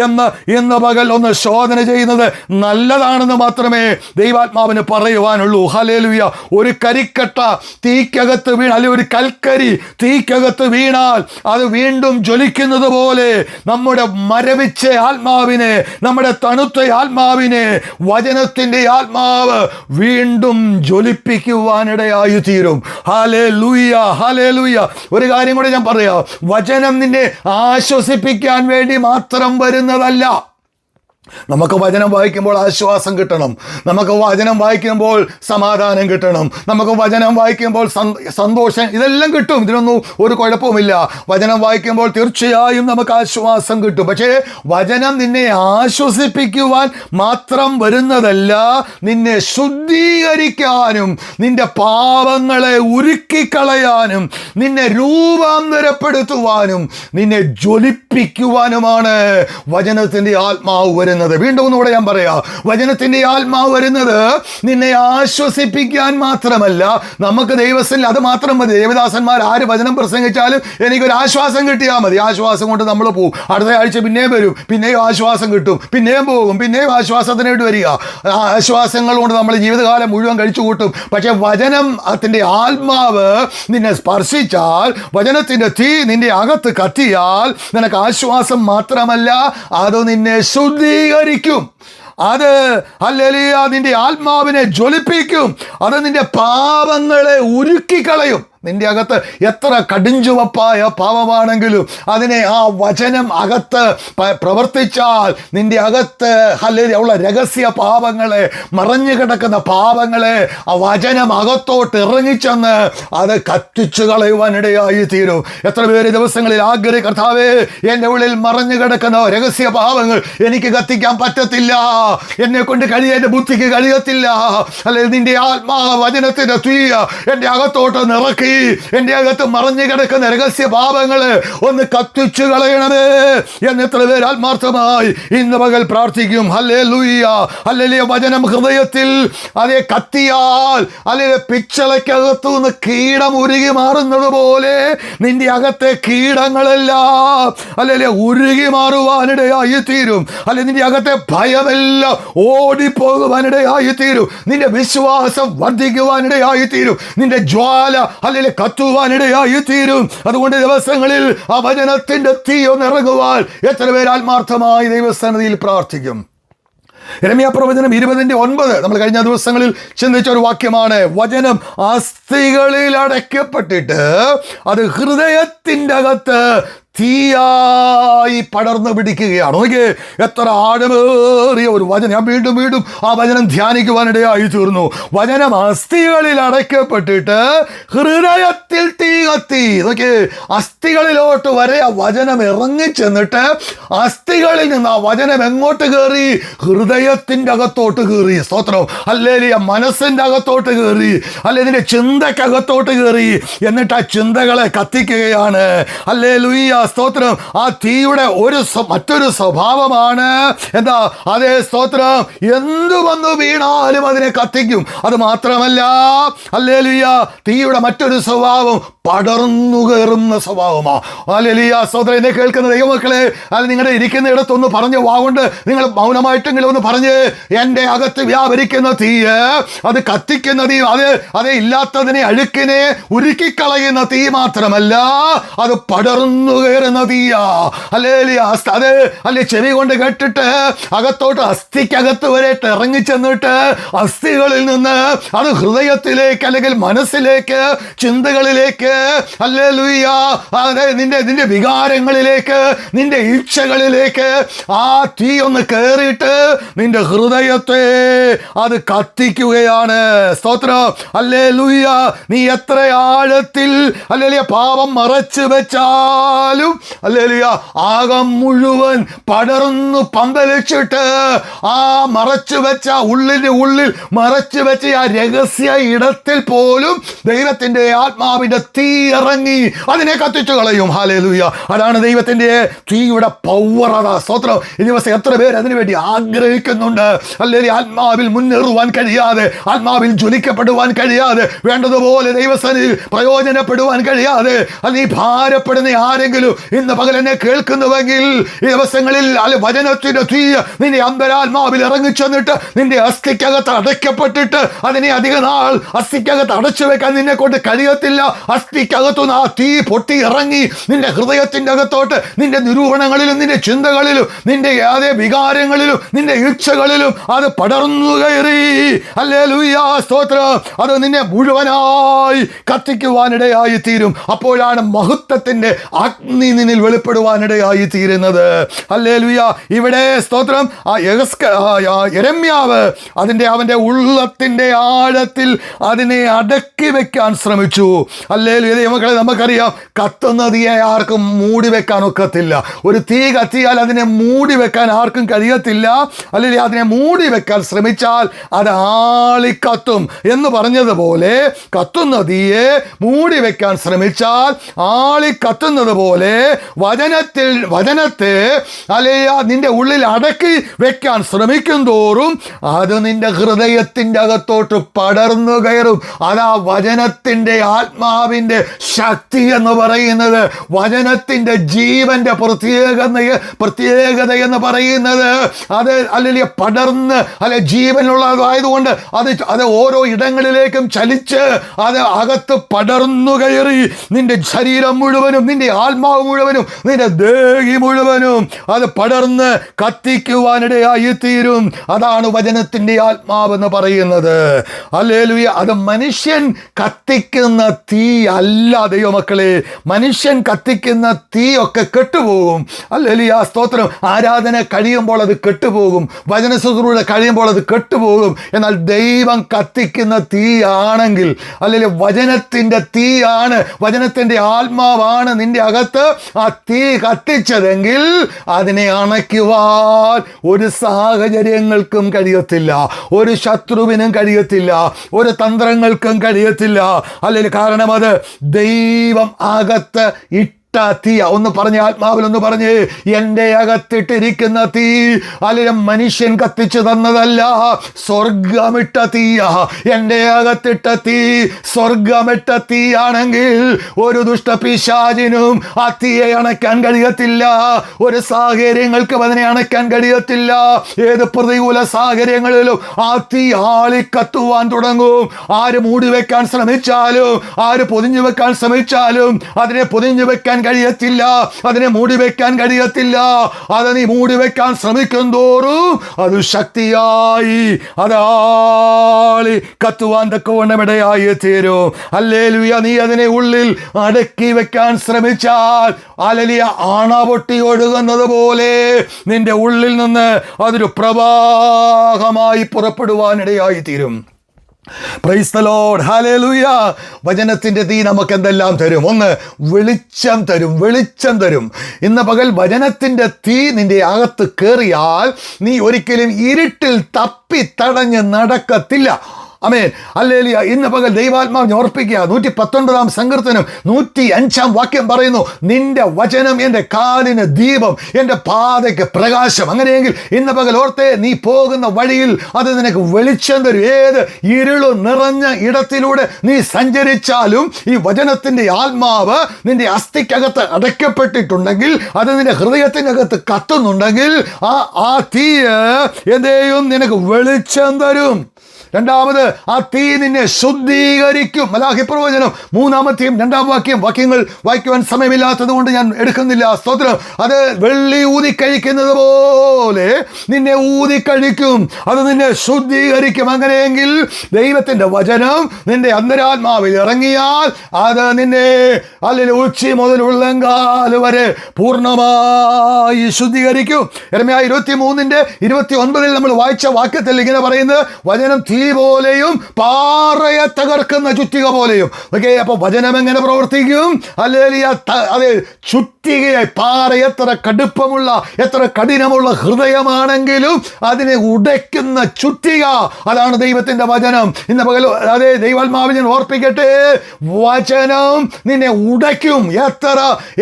എന്ന് ഇന്ന് പകൽ ഒന്ന് ശോധന ചെയ്യുന്നത് നല്ലതാണെന്ന് മാത്രമേ ദൈവാത്മാവിന് പറയുവാനുള്ളൂ. ഹല്ലേലൂയ. ഒരു കരിക്കട്ട തീക്കകത്ത് വീണ, അല്ലെങ്കിൽ ഒരു കൽക്കരി തീക്കകത്ത് വീണാൽ അത് വീണ്ടും ജ്വലിക്കുന്നത് പോലെ നമ്മുടെ മരവിച്ച ആത്മാവിനെ, നമ്മുടെ തണുത്ത ആത്മാവിനെ വചനത്തിൻ്റെ ആത്മാവ് വീണ്ടും ജ്വലിപ്പിക്കുവാനിടയായി തീരും. Hallelujah, hallelujah. ഒരു കാര്യം കൂടെ ഞാൻ പറയാം, വചനം നിന്നെ ആശ്വസിപ്പിക്കാൻ വേണ്ടി മാത്രം വരുന്നതല്ല. നമുക്ക് വചനം വായിക്കുമ്പോൾ ആശ്വാസം കിട്ടണം, നമുക്ക് വചനം വായിക്കുമ്പോൾ സമാധാനം കിട്ടണം, നമുക്ക് വചനം വായിക്കുമ്പോൾ സന്തോഷം, ഇതെല്ലാം കിട്ടും. ഇതിനൊന്നും ഒരു കുഴപ്പവുമില്ല. വചനം വായിക്കുമ്പോൾ തീർച്ചയായും നമുക്ക് ആശ്വാസം കിട്ടും. പക്ഷേ വചനം നിന്നെ ആശ്വസിപ്പിക്കുവാൻ മാത്രം വരുന്നതല്ല, നിന്നെ ശുദ്ധീകരിക്കാനും നിന്റെ പാപങ്ങളെ ഉരുക്കിക്കളയാനും നിന്നെ രൂപാന്തരപ്പെടുത്തുവാനും നിന്നെ ജ്വലിപ്പിക്കുവാനുമാണ് വചനത്തിൻ്റെ ആത്മാവ് വരുന്നത്. വീണ്ടും ഒന്നുകൂടെ ഞാൻ പറയാം, വചനത്തിൻ്റെ ആത്മാവ് വരുന്നത് നിന്നെ ആശ്വസിപ്പിക്കാൻ മാത്രമല്ല. നമുക്ക് ദൈവത്തിൽ അത് മാത്രം മതി. ദേവദാസന്മാർ ആര് വചനം പ്രസംഗിച്ചാലും എനിക്കൊരു ആശ്വാസം കിട്ടിയാൽ മതി. ആശ്വാസം കൊണ്ട് നമ്മൾ പോകും, അടുത്ത ആഴ്ച പിന്നെയും വരും, പിന്നെയും ആശ്വാസം കിട്ടും, പിന്നെയും പോകും, പിന്നെയും ആശ്വാസത്തിനായിട്ട് വരിക. ആശ്വാസങ്ങൾ കൊണ്ട് നമ്മൾ ജീവിതകാലം മുഴുവൻ കഴിച്ചു കൂട്ടും. പക്ഷെ വചനത്തിൻ്റെ ആത്മാവ് നിന്നെ സ്പർശിച്ചാൽ, വചനത്തിൻ്റെ തീ നിന്റെ അകത്ത് കത്തിയാൽ നിനക്ക് ആശ്വാസം മാത്രമല്ല, അത് നിന്നെ ശുദ്ധീകരിക്കും. അത് ഹല്ലേലൂയ നിന്റെ ആത്മാവിനെ ജ്വലിപ്പിക്കും. അത് നിന്റെ പാപങ്ങളെ ഉരുക്കിക്കളയും. നിന്റെ അകത്ത് എത്ര കടുഞ്ചുവപ്പായ പാപമാണെങ്കിലും അതിനെ ആ വചനം അകത്ത് പ്രവർത്തിച്ചാൽ നിന്റെ അകത്ത് ഹല്ലേലൂയ ഉള്ള രഹസ്യ പാപങ്ങളെ, മറഞ്ഞു കിടക്കുന്ന പാപങ്ങളെ ആ വചനം അകത്തോട്ട് ഇറങ്ങിച്ചെന്ന് അത് കത്തിച്ചു കളയുവാനിടയായി തീരും. എത്ര പേര് ദിവസങ്ങളിൽ ആഗ്രഹിക്കും, കർത്താവേ എൻ്റെ ഉള്ളിൽ മറഞ്ഞു കിടക്കുന്ന രഹസ്യ പാപങ്ങൾ എനിക്ക് കത്തിക്കാൻ പറ്റത്തില്ല, എന്നെ കൊണ്ട് എൻ്റെ ബുദ്ധിക്ക് കഴിയത്തില്ല. അല്ലെങ്കിൽ നിന്റെ ആത്മാ വചനത്തിൻ്റെ തീ എൻ്റെ അകത്തോട്ട് നിറക്കി എൻ്റെ അകത്ത് മറഞ്ഞു കിടക്കുന്ന രഹസ്യ പാപങ്ങള് ഒന്ന് കത്തിച്ചു കളയണമേ എന്ന് എത്ര പേര് ആത്മാർത്ഥമായി ഇന്ന് പകൽ പ്രാർത്ഥിക്കും. Hallelujah, hallelujah. വചനം ഹൃദയത്തിൽ അതേ കത്തിയാൽ, അല്ലെങ്കിൽ പിച്ചളയ്ക്കകത്തു നിന്ന് കീടം ഉരുകി മാറുന്നത് പോലെ നിന്റെ അകത്തെ കീടങ്ങളെല്ലാം അല്ലെങ്കിൽ ഉരുകി മാറുവാനിടയായി തീരും. അല്ലെങ്കിൽ നിന്റെ അകത്തെ ഭയമെല്ലാം ഓടിപ്പോകുവാനിടയായി തീരും. നിന്റെ വിശ്വാസം വർദ്ധിക്കുവാനിടയായി തീരും. നിന്റെ ജ്വാല അല്ലെങ്കിൽ കത്തുവാനിടയായി തീരും. അതുകൊണ്ട് ദിവസങ്ങളിൽ ആ വചനത്തിന്റെ തീ ഒന്നിറങ്ങുവാൻ എത്ര പേര് ആത്മാർത്ഥമായി ദൈവസന്നിധിയിൽ പ്രാർത്ഥിക്കും. യിരെമ്യാ പ്രവചനം 20:9 നമ്മൾ കഴിഞ്ഞ ദിവസങ്ങളിൽ ചിന്തിച്ച ഒരു വാക്യമാണ്. വചനം അസ്ഥികളിൽ അടയ്ക്കപ്പെട്ടിട്ട് അത് ഹൃദയത്തിൻ്റെ അകത്ത് തീയായി പടർന്നു പിടിക്കുകയാണ്. നോക്കിയേ, എത്ര ആഴമേറിയ ഒരു വചനം. ഞാൻ വീണ്ടും വീണ്ടും ആ വചനം ധ്യാനിക്കുവാനിടയായി തീർന്നു. വചനം അസ്ഥികളിൽ അടയ്ക്കപ്പെട്ടിട്ട് ഹൃദയത്തിൽ തീ കത്തി. നോക്കിയേ, അസ്ഥികളിലോട്ട് വരെ ആ വചനം ഇറങ്ങിച്ചെന്നിട്ട് അസ്ഥികളിൽ നിന്ന് ആ വചനം എങ്ങോട്ട് കയറി? ഹൃദയത്തിൻ്റെ അകത്തോട്ട് കയറി. സ്തോത്രം. ഹല്ലേലൂയ. മനസ്സിൻ്റെ അകത്തോട്ട് കയറി, അല്ലെ നിന്റെ ചിന്തക്കകത്തോട്ട് കയറി. എന്നിട്ട് ആ ചിന്തകളെ കത്തിക്കുകയാണ്. ഹല്ലേലൂയ. സ്തോത്രം. ആ തീയുടെ മറ്റൊരു സ്വഭാവമാണ് എന്താ? അതേ സ്തോത്രം, എന്തു വന്നു വീണാലും അതിനെ കത്തിക്കും. അത് മാത്രമല്ല, ഹല്ലേലൂയ, തീയുടെ മറ്റൊരു സ്വഭാവം പടർന്നു കയറുന്ന സ്വഭാവമാണ്. ഹല്ലേലൂയ സ്തോത്രം. എന്നെ കേൾക്കുന്ന ദൈവമക്കളെ, അത് നിങ്ങളുടെ ഇരിക്കുന്ന ഇടത്തൊന്ന് പറഞ്ഞ് വാഗൊണ്ട് നിങ്ങൾ മൗനമായിട്ടെങ്കിലും ഒന്ന് പറഞ്ഞ്, എൻ്റെ അകത്ത് വ്യാപരിക്കുന്ന തീയ്, അത് കത്തിക്കുന്ന തീ, അത് ഇല്ലാത്തതിനെ, അഴുക്കിനെ ഉരുക്കിക്കളയുന്ന തീ മാത്രമല്ല, അത് പടർന്നു കയറുന്ന തീയാ. ഹല്ലേലൂയ. അത് അല്ലെ ചെവി കൊണ്ട് കേട്ടിട്ട് അകത്തോട്ട് അസ്ഥിക്കകത്ത് വരെ ഇറങ്ങിച്ചെന്നിട്ട് അസ്ഥികളിൽ നിന്ന് അത് ഹൃദയത്തിലേക്ക് അല്ലെങ്കിൽ മനസ്സിലേക്ക്, ചിന്തകളിലേക്ക്, ഹല്ലേലൂയ, അതെ നിന്റെ വികാരങ്ങളിലേക്ക്, നിന്റെ ഇച്ഛകളിലേക്ക് ആ തീ ഒന്ന് കയറിയിട്ട് നിന്റെ ഹൃദയത്തെ അത് കത്തിക്കുകയാണ്. സ്തോത്രം. ഹല്ലേലൂയ. നീ എത്ര ആഴത്തിൽ ഹല്ലേലൂയ പാപം മറച്ചു വെച്ചാലും ഹല്ലേലൂയ ആകം മുഴുവൻ പടർന്നു പന്തലിച്ചിട്ട് ആ മറച്ചു വെച്ച ഉള്ളിൽ മറച്ചു വെച്ച ആ രഹസ്യ ഇടത്തിൽ പോലും ദൈവത്തിന്റെ ആത്മാവിന്റെ തീ ഇറങ്ങി അതിനെ കത്തിച്ചു കളയും. ഹല്ലേലൂയ. അതാണ് ദൈവത്തിന്റെ തീയുടെ പവർ. അതാ സ്തോത്രം. ഈ ദിവസം എത്ര പേര് അതിനു വേണ്ടി ആഗ്രഹിക്കുന്നുണ്ട്. അല്ലെങ്കിൽ ആത്മാവിൽ മുന്നേറുവാൻ കഴിയാതെ, ആത്മാവിൽ ജ്വലിക്കപ്പെടുവാൻ കഴിയാതെ, വേണ്ടതുപോലെ ദൈവസന്നിധിയിൽ പ്രയോജനപ്പെടുവാൻ കഴിയാതെ നീ ഭാരപ്പെടുന്ന ആരെങ്കിലും ഇന്ന് പകൽ എന്നെ കേൾക്കുന്നുവെങ്കിൽ, ഈ ദിവസങ്ങളിൽ വചനത്തിന്റെ തീ നിന്റെ അന്തരാത്മാവിൽ ഇറങ്ങിച്ചെന്നിട്ട് നിന്റെ അസ്ഥിക്കകത്ത് അടയ്ക്കപ്പെട്ടിട്ട് അതിനെ അധിക നാൾ അസ്ഥിക്കകത്ത് അടച്ചു വെക്കാൻ നിന്നെ കൊണ്ട് കഴിയത്തില്ല. അസ്ഥിക്കകത്തുനിന്ന് ആ തീ പൊട്ടി ഇറങ്ങി നിന്റെ ഹൃദയത്തിന്റെ അകത്തോട്ട്, നിന്റെ നിരൂപണങ്ങളിലും നിന്റെ ചിന്തകളിലും നിന്റെ അതേ വികാരങ്ങളിലും നിന്റെ ഇച്ഛകളിലും അത് പടർന്നു കയറി. ഹല്ലേലൂയ സ്തോത്രം. അത് നിന്നെ മുഴുവനായി കത്തിക്കുവാനിടയായി തീരും. അപ്പോഴാണ് മഹത്വത്തിന്റെ അഗ്നി നിന്നിൽ വെളിപ്പെടുവാനിടയായി തീരുന്നത്. ഹല്ലേലൂയ. ഇവിടെ സ്തോത്രം, യെരമ്യാവ് അവന്റെ ഉള്ളത്തിന്റെ ആഴത്തിൽ അതിനെ അടക്കി വെക്കാൻ ശ്രമിച്ചു. ഹല്ലേലൂയ. മക്കളെ, നമുക്കറിയാം, കത്തുന്ന തീയെ ആർക്കും മൂടി വെക്കാൻ ഒക്കത്തില്ല. ഒരു തീ കത്തിയാൽ അതിനെ മൂടി വെക്കാൻ ആർക്കും കഴിയത്തില്ല. അല്ലെങ്കിൽ അതിനെ മൂടി വെക്കാൻ ശ്രമിച്ചാൽ അത് ആളിക്കത്തും എന്ന് പറഞ്ഞതുപോലെ, കത്തുന്ന തീയെ മൂടി വെക്കാൻ ശ്രമിച്ചാൽ ആളിക്കത്തുന്നത് പോലെ വചനത്തെ അല്ലെങ്കിൽ നിന്റെ ഉള്ളിൽ അടക്കി വെക്കാൻ ശ്രമിക്കും തോറും അത് നിന്റെ ഹൃദയത്തിൻ്റെ അകത്തോട്ട് പടർന്നു കയറും. അതാ വചനത്തിൻ്റെ ആത്മാവിൻ്റെ ശക്തി എന്ന് പറയുന്നത്. വചനത്തിൻ്റെ ജീവന്റെ പ്രത്യേകത എന്ന് പറയുന്നത് അത് അല്ലെങ്കിൽ പടർന്ന് ജീവനുള്ളതായതുകൊണ്ട് അത് ഓരോ ഇടങ്ങളിലേക്കും ചലിച്ച് അത് അകത്ത് പടർന്നു കയറി നിന്റെ ശരീരം മുഴുവനും, നിന്റെ ആത്മാവ് മുഴുവനും, നിന്റെ ദേഹി മുഴുവനും അത് പടർന്ന് കത്തിക്കുവാനിടയായി തീരും. അതാണ് വചനത്തിന്റെ ആത്മാവെന്ന് പറയുന്നത്. ഹല്ലേലൂയ. അത് മനുഷ്യൻ കത്തിക്കുന്ന തീ അല്ല ദൈവമക്കളെ. മനുഷ്യൻ കത്തിക്കുന്ന തീ ഒക്കെ കെട്ടുപോകും. ഹല്ലേലൂയ സ്തോത്രം. ആരാധന കഴിയുമ്പോൾ അത് കെട്ടുപോകും, വചന ശുശ്രൂഷ കഴിയുമ്പോൾ അത് കെട്ടുപോകും. എന്നാൽ ദൈവം കത്തിക്കുന്ന തീ ആണെങ്കിൽ, അല്ലെങ്കിൽ വചനത്തിൻ്റെ തീ ആണ്, വചനത്തിൻ്റെ ആത്മാവാണ് നിന്റെ അകത്ത് ആ തീ കത്തിച്ചതെങ്കിൽ അതിനെ അണയ്ക്കുവാൻ ഒരു സാഹചര്യങ്ങൾക്കും കഴിയത്തില്ല, ഒരു ശത്രുവിനും കഴിയത്തില്ല, ഒരു തന്ത്രങ്ങൾക്കും കഴിയത്തില്ല. അല്ലെങ്കിൽ കാരണം അത് ദൈവം അകത്ത് തീ. ഒന്ന് പറഞ്ഞ്, ആത്മാവിൽ ഒന്ന് പറഞ്ഞ്, എൻ്റെ അകത്തിട്ടിരിക്കുന്ന തീ അല്ലെങ്കിൽ മനുഷ്യൻ കത്തിച്ചു തന്നതല്ല, സ്വർഗമിട്ട തീയാ. എൻ്റെ അകത്തിട്ട തീ സ്വർഗമിട്ട തീയാണെങ്കിൽ ഒരു ദുഷ്ടപിശാചിനും ആ തീയെ അണയ്ക്കാൻ കഴിയത്തില്ല. ഒരു സാഹചര്യങ്ങൾക്കും അതിനെ അണയ്ക്കാൻ കഴിയത്തില്ല. ഏത് പ്രതികൂല സാഹചര്യങ്ങളിലും ആ തീ ആളിക്കത്തുവാൻ തുടങ്ങും. ആര് മൂടി വെക്കാൻ ശ്രമിച്ചാലും, ആര് പൊതിഞ്ഞു വെക്കാൻ ശ്രമിച്ചാലും അതിനെ പൊതിഞ്ഞു വെക്കാൻ കഴിയത്തില്ല, അതിനെ മൂടി വെക്കാൻ കഴിയത്തില്ല. അത് നീ മൂടി വെക്കാൻ ശ്രമിക്കും തോറും അത് ശക്തിയായി അതാളി കത്തുവാൻ തക്കവണ്ണം ഇടയായി തീരും. ഹല്ലേലൂയ. നീ അതിനെ ഉള്ളിൽ അടക്കി വെക്കാൻ ശ്രമിച്ചാൽ ഹല്ലേലൂയ ആണ പൊട്ടി ഒഴുകുന്നത് പോലെ നിന്റെ ഉള്ളിൽ നിന്ന് അതൊരു പ്രവാഹമായി പുറപ്പെടുവാനിടയായി തീരും. Praise the Lord. ഹല്ലേലൂയ. വചനത്തിൻ്റെ തീ നമുക്ക് എന്തെല്ലാം തരും? ഒന്ന്, വെളിച്ചം തരും. ഇന്ന് പകൽ വചനത്തിൻ്റെ തീ നിന്റെ അകത്ത് കയറിയാൽ നീ ഒരിക്കലും ഇരുട്ടിൽ തപ്പി തടഞ്ഞ് നടക്കത്തില്ല. ആമേൻ. ഹല്ലേലൂയ. ഇന്ന് പകൽ ദൈവാത്മാവിനെ ഓർപ്പിക്കുക. 119 സങ്കീർത്തനം 105 വാക്യം പറയുന്നു, നിന്റെ വചനം എൻ്റെ കാലിന് ദീപം, എൻ്റെ പാതയ്ക്ക് പ്രകാശം. അങ്ങനെയെങ്കിൽ ഇന്ന് പകൽ ഓർത്തേ, നീ പോകുന്ന വഴിയിൽ അത് നിനക്ക് വെളിച്ചം തരും. ഏത് ഇരുളു നിറഞ്ഞ ഇടത്തിലൂടെ നീ സഞ്ചരിച്ചാലും ഈ വചനത്തിൻ്റെ ആത്മാവ് നിന്റെ അസ്ഥിക്കകത്ത് അടയ്ക്കപ്പെട്ടിട്ടുണ്ടെങ്കിൽ, അത് നിന്റെ ഹൃദയത്തിനകത്ത് കത്തുന്നുണ്ടെങ്കിൽ ആ തീ എന്തെയും നിനക്ക് വെളിച്ചം തരും. രണ്ടാമത്, ആ തീ നിന്നെ ശുദ്ധീകരിക്കും. മലാഖി പ്രവചനം 3-2 വാക്യങ്ങൾ വായിക്കുവാൻ സമയമില്ലാത്തത് കൊണ്ട് ഞാൻ എടുക്കുന്നില്ല. സ്തോത്രം. അത് വെള്ളി ഊതിക്കഴിക്കുന്നത് പോലെ നിന്നെ ഊതിക്കഴിക്കും, അത് നിന്നെ ശുദ്ധീകരിക്കും. അങ്ങനെയെങ്കിൽ ദൈവത്തിൻ്റെ വചനം നിന്റെ അന്തരാത്മാവിൽ ഇറങ്ങിയാൽ അത് നിന്നെ അല്ലെങ്കിൽ ഉച്ചി മുതൽ ഉള്ളങ്കാല് വരെ പൂർണ്ണമായി ശുദ്ധീകരിക്കും. യെരമ്യാ 23:29 നമ്മൾ വായിച്ച വാക്യത്തിൽ ഇങ്ങനെ പറയുന്നത്, വചനം തീ പോലെയും പാറയെ തകർക്കുന്ന ചുറ്റിക പോലെയും. ഓക്കെ, അപ്പൊ വചനം എങ്ങനെ പ്രവർത്തിക്കും? അല്ലെങ്കിൽ അതെ, ചുറ്റികയായി. പാറ എത്ര കടുപ്പമുള്ള, എത്ര കഠിനമുള്ള ഹൃദയമാണെങ്കിലും അതിനെ ഉടയ്ക്കുന്ന ചുറ്റിക, അതാണ് ദൈവത്തിന്റെ വചനം. ഇന്ന് പകൽ അതെ ദൈവാത്മാവിനെ ഓർപ്പിക്കട്ടെ, വചനം നിന്നെ ഉടയ്ക്കും.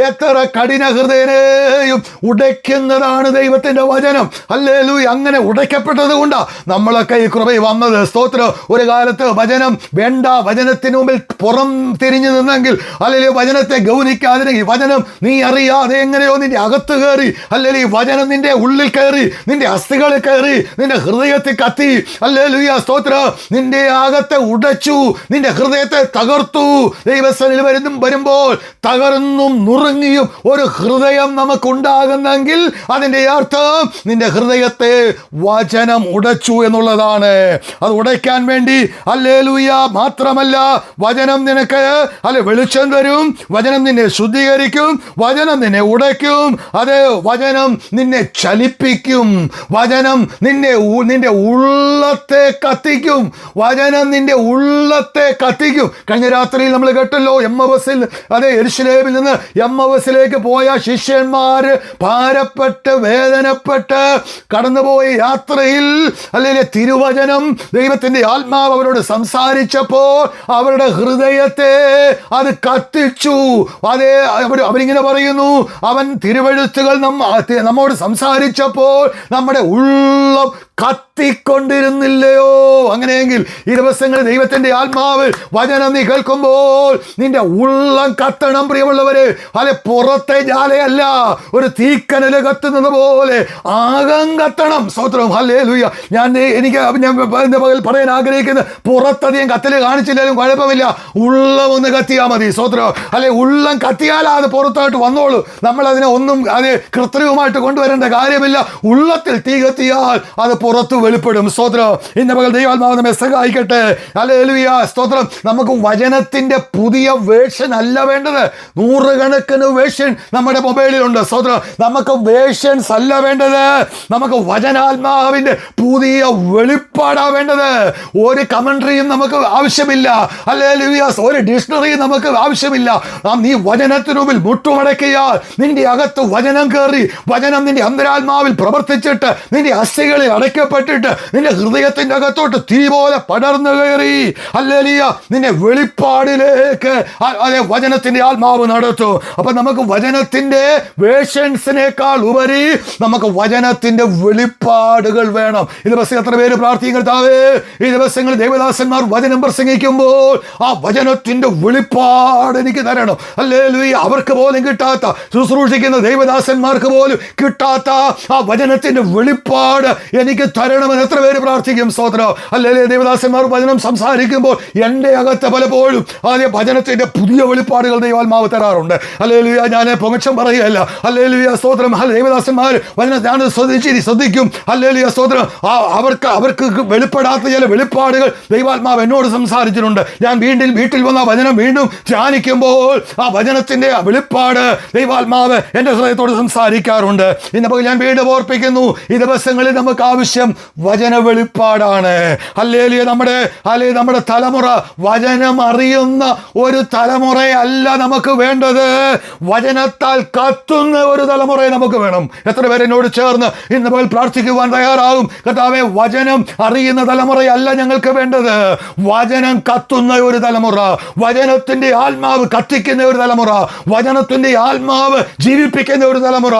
എത്ര കഠിന ഹൃദയനെയും ഉടയ്ക്കുന്നതാണ് ദൈവത്തിന്റെ വചനം. ഹല്ലേലൂയ. അങ്ങനെ ഉടയ്ക്കപ്പെട്ടത് കൊണ്ടാണ് നമ്മളൊക്കെ ഈ കൃപ വന്നത്. സ്തോത്രം. ഒരു കാലത്ത് വചനം വേണ്ട, വചനത്തിന് മുമ്പിൽ പുറം തിരിഞ്ഞു നിന്നെങ്കിൽ, അല്ലെങ്കിൽ വചനത്തെ ഗൗനിക്കാതിനെങ്കിൽ, വചനം നീ അറിയാതെ എങ്ങനെയോ നിന്റെ അകത്ത് കയറി, അല്ലെങ്കിൽ ഈ വചനം നിന്റെ ഉള്ളിൽ കയറി, നിന്റെ അസ്ഥികളിൽ കയറി, നിന്റെ ഹൃദയത്തിൽ കത്തി. ഹല്ലേലൂയ. സ്തോത്രം. നിന്റെ അകത്തെ ഉടച്ചു, നിന്റെ ഹൃദയത്തെ തകർത്തു. ദൈവസന്നിധിയിൽ വരുമ്പോൾ തകർന്നും നുറുങ്ങിയും ഒരു ഹൃദയം നമുക്കുണ്ടാകുന്നെങ്കിൽ അതിൻ്റെ അർത്ഥം നിന്റെ ഹൃദയത്തെ വചനം ഉടച്ചു എന്നുള്ളതാണ്. അത് ഉടയ്ക്കാൻ വേണ്ടി ഹല്ലേലൂയ മാത്രമല്ല, വചനം നിനക്ക് വെളിച്ചം തരും, വചനം നിന്നെ ശുദ്ധീകരിക്കും, വചനം നിന്നെ ഉടയ്ക്കും. അത് വചനം നിന്നെ ചലിപ്പിക്കും, വചനം നിന്റെ ഉള്ളത്തെ കത്തിക്കും, വചനം നിന്റെ ഉള്ളത്തെ കത്തിക്കും. കഴിഞ്ഞ രാത്രിയിൽ നമ്മൾ കേട്ടല്ലോ, എമ്മവസിൽ അതെ യെരൂശലേമിൽ നിന്ന് എമ്മവസിലേക്ക് പോയ ശിഷ്യന്മാർ ഭാരപ്പെട്ട് വേദനപ്പെട്ട് കടന്നുപോയ യാത്രയിൽ അല്ലെങ്കിൽ തിരുവചനം ദൈവത്തിന്റെ ആത്മാവ് അവരോട് സംസാരിച്ചപ്പോൾ അവരുടെ ഹൃദയത്തെ അത് കത്തിച്ചു. അതേ, അവരിങ്ങനെ പറയുന്നു, അവൻ തിരുവെഴുത്തുകൾ നമ്മോട് സംസാരിച്ചപ്പോൾ നമ്മുടെ ഉള്ളം കത്തിക്കൊണ്ടിരുന്നില്ലയോ? അങ്ങനെയെങ്കിൽ ഈ ദിവസങ്ങളിൽ ദൈവത്തിന്റെ ആത്മാവ് വചനം നീ കേൾക്കുമ്പോൾ നിന്റെ ഉള്ളം കത്തണം പ്രിയമുള്ളവരെ. അല്ലെ, പുറത്തെ ജാലയല്ല, ഒരു തീക്കനല് കത്തുന്നത് പോലെ ആകം കത്തണം. സ്തോത്രം. ഹല്ലേലൂയ. എനിക്ക് പകൽ പറയാൻ ആഗ്രഹിക്കുന്നത്, പുറത്തധികം കത്തല് കാണിച്ചില്ലാലും കുഴപ്പമില്ല, ഉള്ളം ഒന്ന് കത്തിയാൽ മതി. സ്തോത്രം. അല്ലെ, ഉള്ളം കത്തിയാൽ അത് പുറത്തോട്ട് വന്നോളൂ. നമ്മൾ അതിനെ ഒന്നും അത് കൃത്രിമമായിട്ട് കൊണ്ടുവരേണ്ട കാര്യമില്ല. ഉള്ളത്തിൽ തീ കത്തിയാൽ അത് പുറത്ത് വെളിപ്പെടും. സ്തോത്രം. ഇന്ന് പകൽ ദൈവാത്മാവ് നമ്മെ സഹായിക്കട്ടെ. ഹല്ലേലൂയ. സ്തോത്രം. നമുക്ക് വചനത്തിന്റെ പുതിയ വേർഷൻ അല്ല വേണ്ടത്, നൂറുകണക്കിന് വേർഷൻ നമ്മുടെ മൊബൈലിലുണ്ട്. സ്തോത്രം. നമുക്ക് വേർഷൻസ് അല്ല വേണ്ടത്, നമുക്ക് വചനാത്മാവിന്റെ പുതിയ വെളിപ്പാടാ വേണ്ടത്. ഒരു കമന്ററിയും നമുക്ക് ആവശ്യമില്ല. ഹല്ലേലൂയ. ഒരു ഡിക്ഷണറിയും നമുക്ക് ആവശ്യമില്ല. നീ വചനത്തിനു മുമ്പിൽ മുട്ടുമടക്കിയാൽ നിന്റെ അകത്ത് വചനം കയറി, വചനം നിന്റെ അന്തരാത്മാവിൽ പ്രവർത്തിച്ചിട്ട് നിന്റെ അസ്ഥികളിൽ അടയ്ക്കപ്പെട്ടിട്ട് നിന്റെ ഹൃദയത്തിന്റെ അകത്തോട്ട് തീ പോലെ പടർന്നു കയറി. ഹല്ലേലൂയ. നിന്നെ വെളിപ്പാടിലേക്ക് അതേ വചനത്തിന്റെ ആത്മാവ് നടത്തും. അപ്പൊ നമുക്ക് വചനത്തിന്റെ വേർഷൻസിനേക്കാൾ ഉപരി നമുക്ക് വചനത്തിന്റെ വെളിപ്പാടുകൾ വേണം. ഈ ദിവസം എത്ര പേര് പ്രാർത്ഥിക്കും, കർത്താവേ, ഈ ദിവസങ്ങളിൽ ദേവദാസന്മാർ വചനം പ്രസംഗിക്കുമ്പോൾ ആ വചനത്തിന്റെ വെളിപ്പാട് എനിക്ക് തരണം. ഹല്ലേലൂയ. അവർക്ക് പോലും കിട്ടാത്ത, ശുശ്രൂഷിക്കുന്ന ദൈവദാസന്മാർക്ക് പോലും കിട്ടാത്ത ആ വചനത്തിന്റെ വെളിപ്പാട് എനിക്ക് തരണമെന്ന് എത്ര പേര് പ്രാർത്ഥിക്കും? സ്തോത്രം. ഹല്ലേലൂയ. ദേവദാസന്മാർ വചനം സംസാരിക്കുമ്പോൾ എൻ്റെ അകത്ത് പലപ്പോഴും ആദ്യ വചനത്തിന്റെ പുതിയ വെളിപ്പാടുകൾ ദൈവാത്മാവ് തരാറുണ്ട്. ഹല്ലേലൂയ. ഞാൻ പൊങ്ങച്ചം പറയുകയല്ല. ഹല്ലേലൂയ. സ്തോത്രം. ദേവദാസന്മാർ വചനം ഞാൻ ശ്രദ്ധിക്കും. ഹല്ലേലൂയ. സ്തോത്രം. അവർക്ക് വെളിപ്പെടാത്ത ചില വെളിപ്പാടുകൾ ദൈവാത്മാവ് എന്നോട് സംസാരിച്ചിട്ടുണ്ട്. ഞാൻ വീട്ടിൽ വന്ന വചനം വീണ്ടും ധ്യാനിക്കുമ്പോൾ ആ വചനത്തിന്റെ വെളിപ്പാട് ദൈവാത്മാവ് എൻ്റെ ഹൃദയത്തോട് സംസാരിക്കാറുണ്ട്. ഇന്നിപ്പോൾ ഞാൻ വീണ്ടും ഓർപ്പിക്കുന്നു, ഈ ദിവസങ്ങളിൽ നമുക്ക് ആവശ്യം ആവശ്യം വചന വെളിപ്പാടാണ്. ഹല്ലേലൂയ. നമ്മുടെ തലമുറ വചനം അറിയുന്ന ഒരു തലമുറയല്ല നമുക്ക് വേണ്ടത്. വചനത്താൽ കത്തുന്ന ഒരു തലമുറയെ നമുക്ക് വേണം. എത്ര പേര് എന്നോട് ചേർന്ന് ഇന്ന് പകൽ പ്രാർത്ഥിക്കുവാൻ തയ്യാറാകും? കർത്താവേ, വചനം അറിയുന്ന തലമുറയല്ല ഞങ്ങൾക്ക് വേണ്ടത്. വചനം കത്തുന്ന ഒരു തലമുറ, വചനത്തിന്റെ ആത്മാവ് കത്തിക്കുന്ന ഒരു തലമുറ, വചനത്തിന്റെ ആത്മാവ് ജീവിപ്പിക്കുന്ന ഒരു തലമുറ.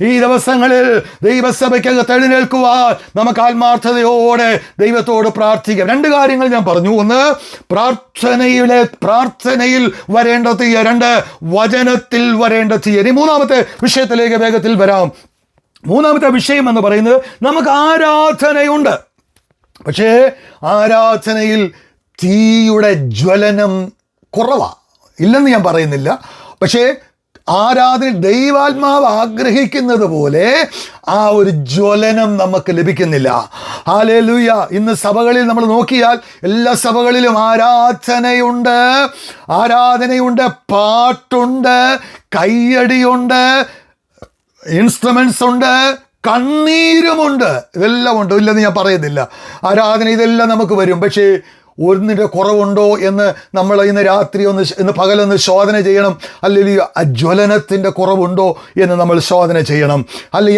ഈ ദിവസങ്ങളിൽ ദൈവസഭയ്ക്കകത്ത് എഴുന്നേൽക്കുവാൻ നമുക്ക് ആത്മാർത്ഥതയോടെ ദൈവത്തോട് പ്രാർത്ഥിക്കാം. രണ്ട് കാര്യങ്ങൾ ഞാൻ പറഞ്ഞു. ഒന്ന്, പ്രാർത്ഥനയിൽ വരേണ്ട തീയ. രണ്ട്, വചനത്തിൽ വരേണ്ട തീയ. ഇനി മൂന്നാമത്തെ വിഷയത്തിലേക്ക് വേഗത്തിൽ വരാം. മൂന്നാമത്തെ വിഷയം എന്ന് പറയുന്നത്, നമുക്ക് ആരാധനയുണ്ട്, പക്ഷേ ആരാധനയിൽ തീയുടെ ജ്വലനം കുറവാണ്. ഇല്ലെന്ന് ഞാൻ പറയുന്നില്ല, പക്ഷേ ആരാധന ദൈവാത്മാവ് ആഗ്രഹിക്കുന്നത് പോലെ ആ ഒരു ജ്വലനം നമുക്ക് ലഭിക്കുന്നില്ല. ഹല്ലേലൂയ. ഇന്ന് സഭകളിൽ നമ്മൾ നോക്കിയാൽ എല്ലാ സഭകളിലും ആരാധനയുണ്ട്, പാട്ടുണ്ട്, കയ്യടിയുണ്ട്, ഇൻസ്ട്രുമെന്റ്സ് ഉണ്ട്, കണ്ണീരുമുണ്ട്. ഇതെല്ലാം ഉണ്ട്, ഇല്ലെന്ന് ഞാൻ പറയുന്നില്ല. ആരാധന ഇതെല്ലാം നമുക്ക് വരും. പക്ഷേ ഒന്നിൻ്റെ കുറവുണ്ടോ എന്ന് നമ്മൾ ഇന്ന് രാത്രി ഇന്ന് പകലൊന്ന് ശോധന ചെയ്യണം. അല്ലെങ്കിൽ ആ ജ്വലനത്തിൻ്റെ കുറവുണ്ടോ എന്ന് നമ്മൾ ശോധന ചെയ്യണം.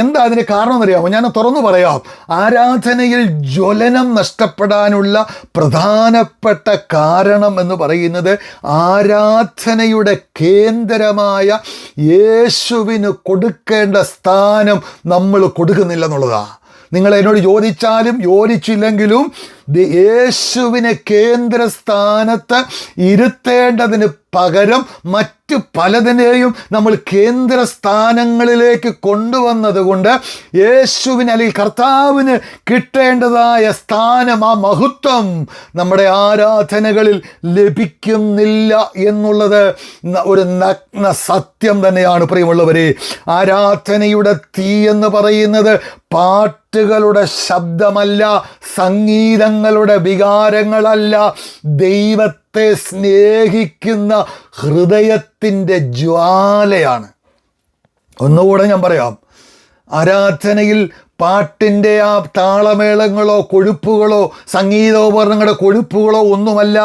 എന്താ അതിന് കാരണം എന്നറിയാമോ? ഞാൻ തുറന്നു പറയാം. ആരാധനയിൽ ജ്വലനം നഷ്ടപ്പെടാനുള്ള പ്രധാനപ്പെട്ട കാരണം എന്ന് പറയുന്നത്, ആരാധനയുടെ കേന്ദ്രമായ യേശുവിന് കൊടുക്കേണ്ട സ്ഥാനം നമ്മൾ കൊടുക്കുന്നില്ല എന്നുള്ളതാണ്. നിങ്ങൾ എന്നോട് യോജിച്ചില്ലെങ്കിലും യേശുവിനെ കേന്ദ്രസ്ഥാനത്ത് ഇരുത്തേണ്ടതിന് പകരം മറ്റു പലതിനെയും നമ്മൾ കേന്ദ്രസ്ഥാനങ്ങളിലേക്ക് കൊണ്ടുവന്നത് കൊണ്ട് യേശുവിന് അല്ലെങ്കിൽ കർത്താവിന് കിട്ടേണ്ടതായ സ്ഥാനം, ആ മഹത്വം നമ്മുടെ ആരാധനകളിൽ ലഭിക്കുന്നില്ല എന്നുള്ളത് ഒരു നഗ്ന സത്യം തന്നെയാണ്. പ്രിയമുള്ളവരെ, ആരാധനയുടെ തീ എന്ന് പറയുന്നത് പാട്ടുകളുടെ ശബ്ദമല്ല, സംഗീതങ്ങളുടെ വികാരങ്ങളല്ല, ദൈവത്തെ സ്നേഹിക്കുന്ന ഹൃദയത്തിൻ്റെ ജ്വാലയാണ്. ഒന്നുകൂടെ ഞാൻ പറയാം. ആരാധനയിൽ പാട്ടിൻ്റെ ആ താളമേളങ്ങളോ കൊഴുപ്പുകളോ സംഗീതോപകരണങ്ങളുടെ കൊഴുപ്പുകളോ ഒന്നുമല്ല.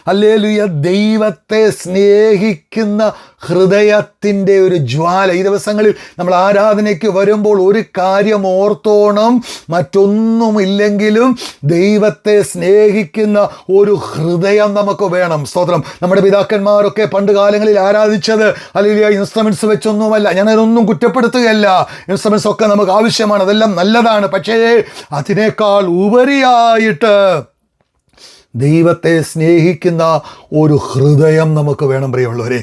ഹല്ലേലൂയ. ദൈവത്തെ സ്നേഹിക്കുന്ന ഹൃദയത്തിൻ്റെ ഒരു ജ്വാല. ഈ ദിവസങ്ങളിൽ നമ്മൾ ആരാധനയ്ക്ക് വരുമ്പോൾ ഒരു കാര്യം ഓർത്തോണം, മറ്റൊന്നുമില്ലെങ്കിലും ദൈവത്തെ സ്നേഹിക്കുന്ന ഒരു ഹൃദയം നമുക്ക് വേണം. സ്തോത്രം. നമ്മുടെ പിതാക്കന്മാരൊക്കെ പണ്ട് കാലങ്ങളിൽ ആരാധിച്ചത് അല്ലെങ്കിൽ ഇൻസ്ട്രുമെന്റ്സ് വെച്ചൊന്നുമല്ല. ഞാനതൊന്നും കുറ്റപ്പെടുത്തുകയല്ല. ഇൻസ്ട്രുമെന്റ്സ് ഒക്കെ നമുക്ക് ആവശ്യമാണ്, അതെല്ലാം നല്ലതാണ്. പക്ഷേ അതിനേക്കാൾ ഉപരിയായിട്ട് ദൈവത്തെ സ്നേഹിക്കുന്ന ഒരു ഹൃദയം നമുക്ക് വേണം. പ്രിയമുള്ളവരെ,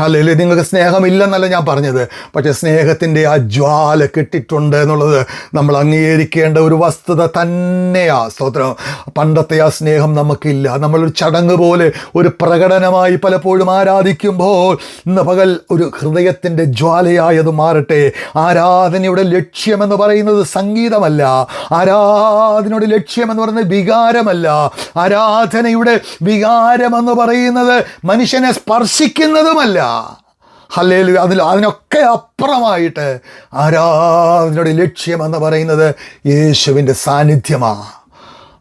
അല്ലെങ്കിൽ നിങ്ങൾക്ക് സ്നേഹമില്ലെന്നല്ല ഞാൻ പറഞ്ഞത്, പക്ഷേ സ്നേഹത്തിൻ്റെ ആ ജ്വാല കിട്ടിയിട്ടുണ്ട് എന്നുള്ളത് നമ്മൾ അംഗീകരിക്കേണ്ട ഒരു വസ്തുത തന്നെയാണ്. സ്തോത്രം. പണ്ടത്തെ ആ സ്നേഹം നമുക്കില്ല. നമ്മളൊരു ചടങ്ങ് പോലെ, ഒരു പ്രകടനമായി പലപ്പോഴും ആരാധിക്കുമ്പോൾ ഇന്ന് പകൽ ഒരു ഹൃദയത്തിൻ്റെ ജ്വാലയായത് മാറട്ടെ. ആരാധനയുടെ ലക്ഷ്യമെന്ന് പറയുന്നത് സംഗീതമല്ല, ആരാധനയുടെ ലക്ഷ്യമെന്ന് പറയുന്നത് വികാരമല്ല, ആരാധനയുടെ വികാരമെന്ന് പറയുന്നത് മനുഷ്യനെ സ്പർശിക്കുന്നതുമല്ല. ഹല്ലേലൂയ. അതിനൊക്കെ അപ്പുറമായിട്ട് ആരാധനയുടെ ലക്ഷ്യമെന്ന് പറയുന്നത് യേശുവിൻ്റെ സാന്നിധ്യമാണ്.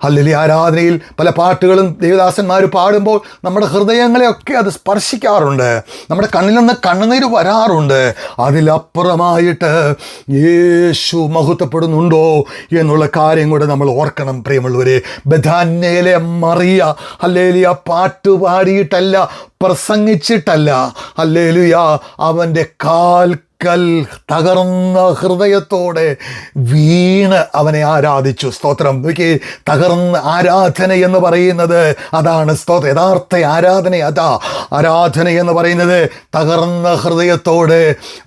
ഹല്ലേലൂയ. ആരാധനയിൽ പല പാട്ടുകളും ദേവദാസന്മാർ പാടുമ്പോൾ നമ്മുടെ ഹൃദയങ്ങളെയൊക്കെ അത് സ്പർശിക്കാറുണ്ട്, നമ്മുടെ കണ്ണിൽ നിന്ന് കണ്ണുനീര് വരാറുണ്ട്. അതിലപ്പുറമായിട്ട് യേശു മഹത്വപ്പെടുന്നുണ്ടോ എന്നുള്ള കാര്യം കൂടെ നമ്മൾ ഓർക്കണം. പ്രിയമുള്ളവരെ, ബഥാന്യയിലെ മറിയ ഹല്ലേലൂയ പാട്ട് പാടിയിട്ടല്ല, പ്രസംഗിച്ചിട്ടല്ല, ഹല്ലേലൂയ അവൻ്റെ കാൽക്കൽ തകർന്ന ഹൃദയത്തോടെ വീണ് അവനെ ആരാധിച്ചു. സ്തോത്രം. തകർന്ന ആരാധന എന്ന് പറയുന്നത് അതാണ്. സ്തോത്രം. യഥാർത്ഥ ആരാധന അതാ. ആരാധന എന്ന് പറയുന്നത് തകർന്ന ഹൃദയത്തോടെ